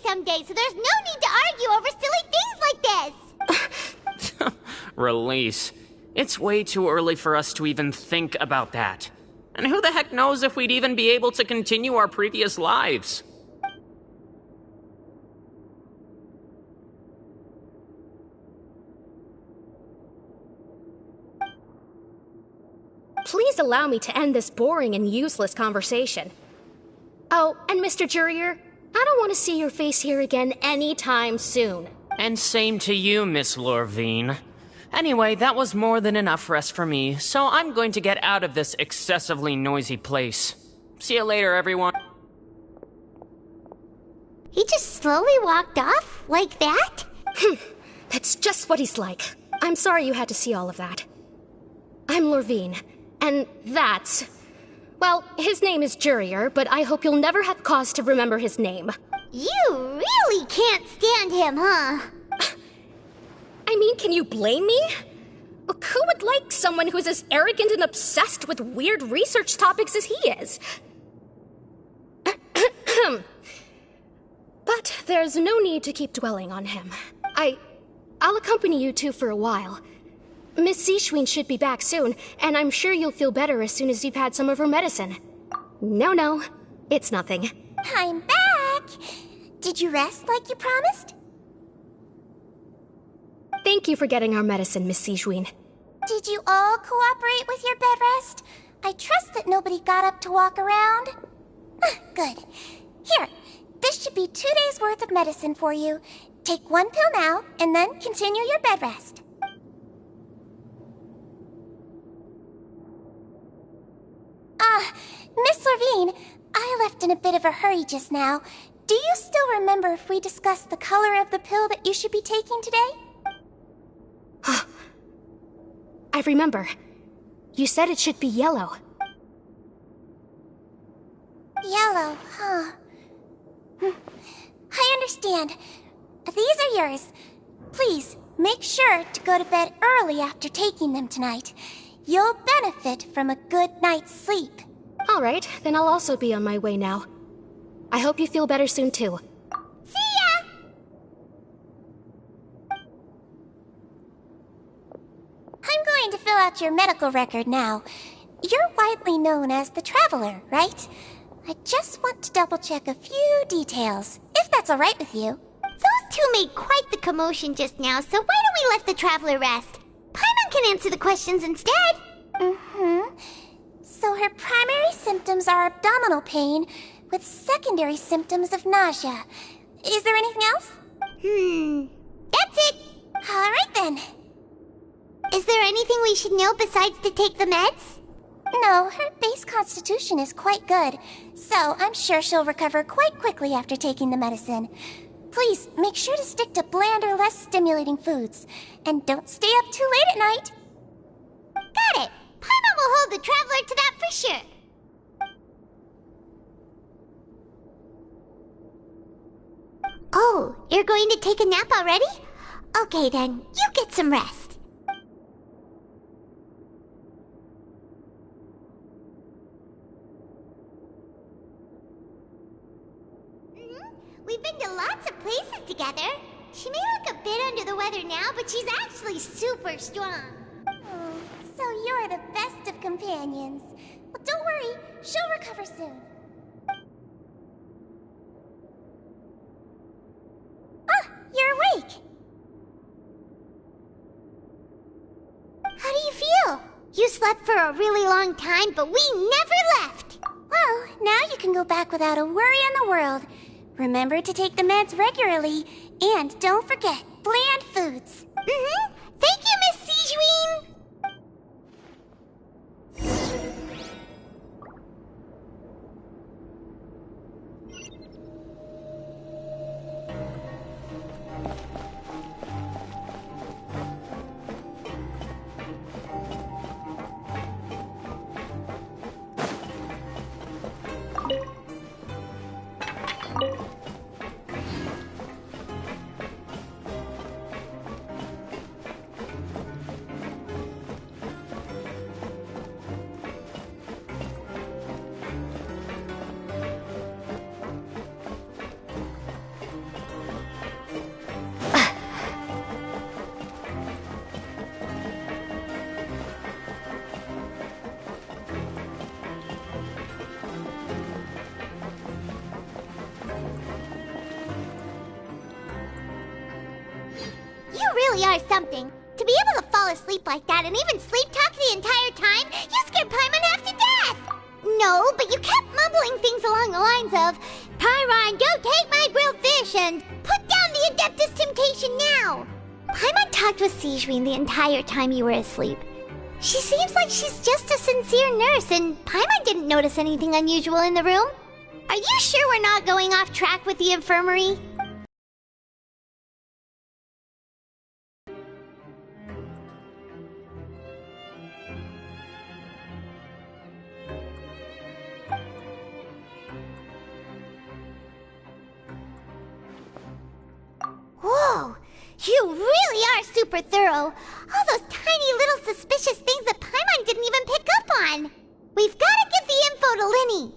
S2: Someday, so there's no need to argue over silly things like this!
S12: Release. It's way too early for us to even think about that. And who the heck knows if we'd even be able to continue our previous lives?
S7: Please allow me to end this boring and useless conversation. Oh, and Mr. Jurier, I don't want to see your face here again anytime soon.
S12: And same to you, Miss Lorvine. Anyway, that was more than enough rest for me, so I'm going to get out of this excessively noisy place. See you later, everyone.
S2: He just slowly walked off? Like that?
S7: That's just what he's like. I'm sorry you had to see all of that. I'm Lorvine, and that's... Well, his name is Jurier, but I hope you'll never have cause to remember his name.
S2: You really can't stand him, huh?
S7: I mean, can you blame me? Look, who would like someone who's as arrogant and obsessed with weird research topics as he is? But there's no need to keep dwelling on him. I'll accompany you two for a while. Miss Sishuin should be back soon, and I'm sure you'll feel better as soon as you've had some of her medicine. No, it's nothing.
S2: I'm back! Did you rest like you promised?
S7: Thank you for getting our medicine, Miss Sishuin.
S2: Did you all cooperate with your bed rest? I trust that nobody got up to walk around. Good. Here, This should be 2 days worth of medicine for you. Take 1 pill now, and then continue your bed rest. Miss Lorvine, I left in a bit of a hurry just now. Do you still remember if we discussed the color of the pill that you should be taking today?
S7: I remember. You said it should be yellow.
S2: Yellow, huh? I understand. These are yours. Please, make sure to go to bed early after taking them tonight. You'll benefit from a good night's sleep.
S7: All right, then I'll also be on my way now. I hope you feel better soon, too.
S2: See ya! I'm going to fill out your medical record now. You're widely known as the Traveler, right? I just want to double-check a few details, if that's all right with you.
S5: Those two made quite the commotion just now, so why don't we let the Traveler rest? Paimon can answer the questions instead.
S2: Mm-hmm. So her primary symptoms are abdominal pain, with secondary symptoms of nausea. Is there anything else?
S5: That's it.
S2: All right then.
S5: Is there anything we should know besides to take the meds?
S2: No, her base constitution is quite good, so I'm sure she'll recover quite quickly after taking the medicine. Please, make sure to stick to bland or less stimulating foods, and don't stay up too late at night.
S5: Got it. Paimon will hold the Traveler to that for sure. Oh, you're going to take a nap already? Okay then, you get some rest. We've been to lots of places together. She may look a bit under the weather now, but she's actually super strong.
S2: Oh, so you're the best of companions. Well, don't worry, she'll recover soon. Ah, you're awake.
S5: How do you feel? You slept for a really long time, but we never left.
S2: Well, now you can go back without a worry in the world. Remember to take the meds regularly, and don't forget, bland foods.
S5: Thank you, Miss Sijuin. really are something. To be able to fall asleep like that and even sleep talk the entire time, you scared Paimon half to death! No, but you kept mumbling things along the lines of, Pyron, go take my grilled fish and put down the Adeptus Temptation now! Paimon talked with Sijuin the entire time you were asleep. She seems like she's just a sincere nurse, and Paimon didn't notice anything unusual in the room. Are you sure we're not going off track with the infirmary? Whoa! You really are super thorough! All those tiny little suspicious things that Paimon didn't even pick up on! We've gotta give the info to Linny!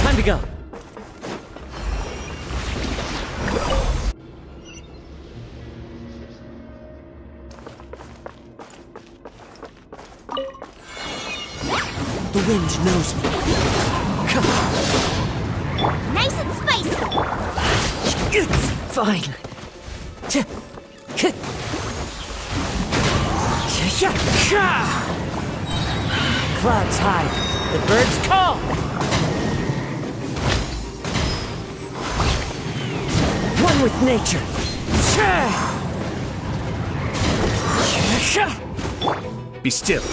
S15: Time to go.
S13: The wind knows me. Come on.
S5: Nice and spicy.
S13: It's fine. Clouds high. The birds call. One with nature.
S22: Be still.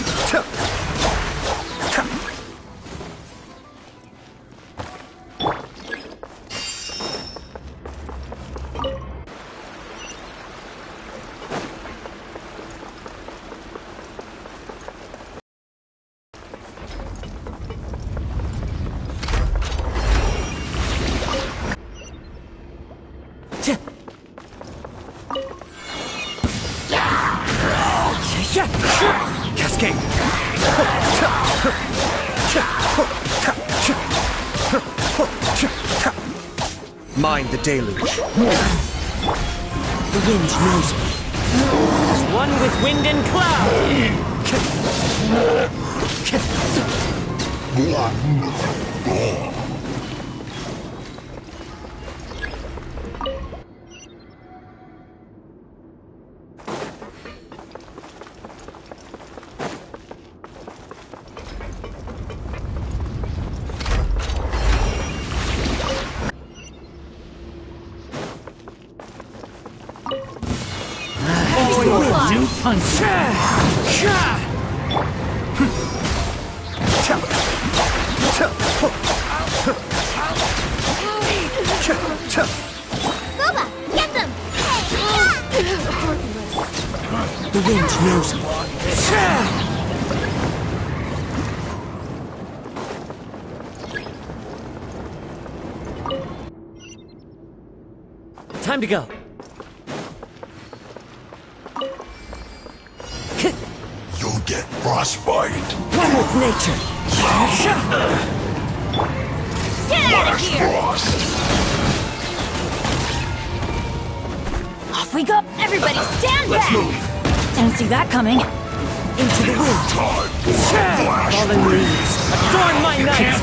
S22: Cascade. Mind the deluge.
S13: The wind knows me.
S15: As one with wind and cloud.
S22: New punch.
S5: Boba, get them!
S13: The wind knows me.
S15: Time to go.
S11: You'll get frostbite.
S13: One with nature.
S5: Get out of here!
S17: Off we go! Everybody stand back!
S11: Let's move.
S17: Didn't see that coming.
S15: Into the wind. Fallen leaves, adorn my night.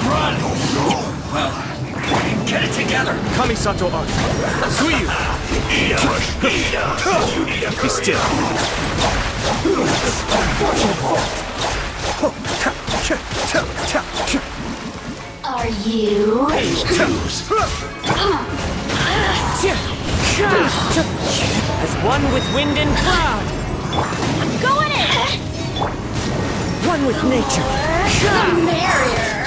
S17: Get it together!
S14: Kamisato Art. Suiyu! Be still.
S6: Are you?
S15: As one with wind and cloud.
S6: Going in!
S15: One with nature.
S6: The merrier!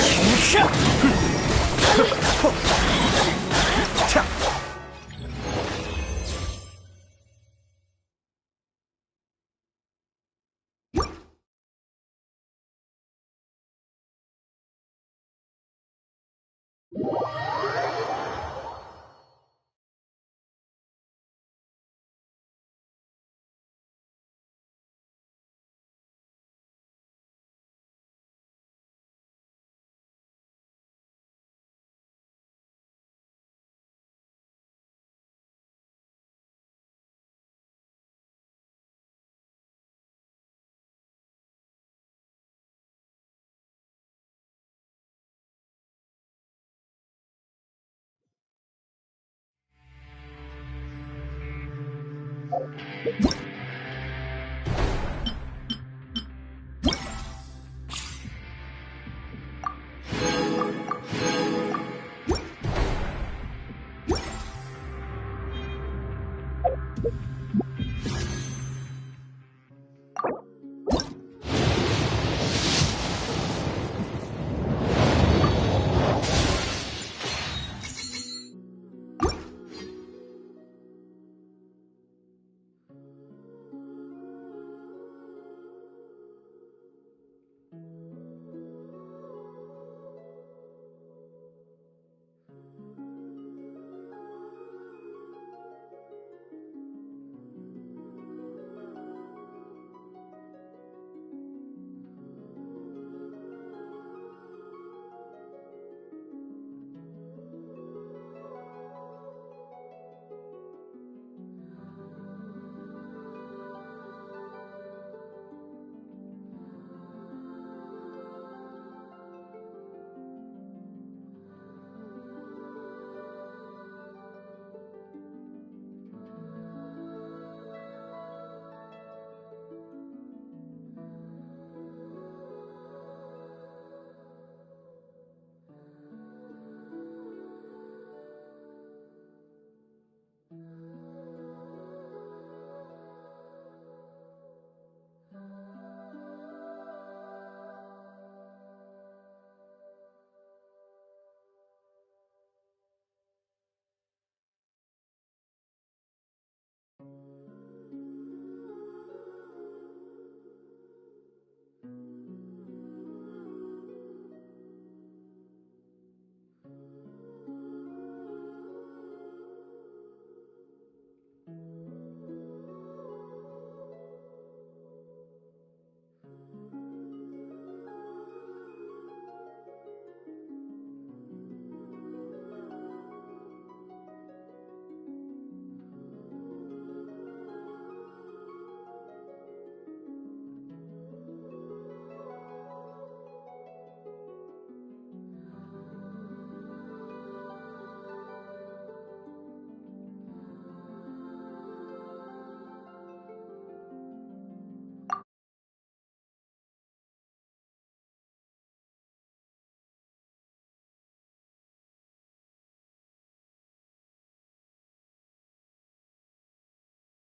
S17: What?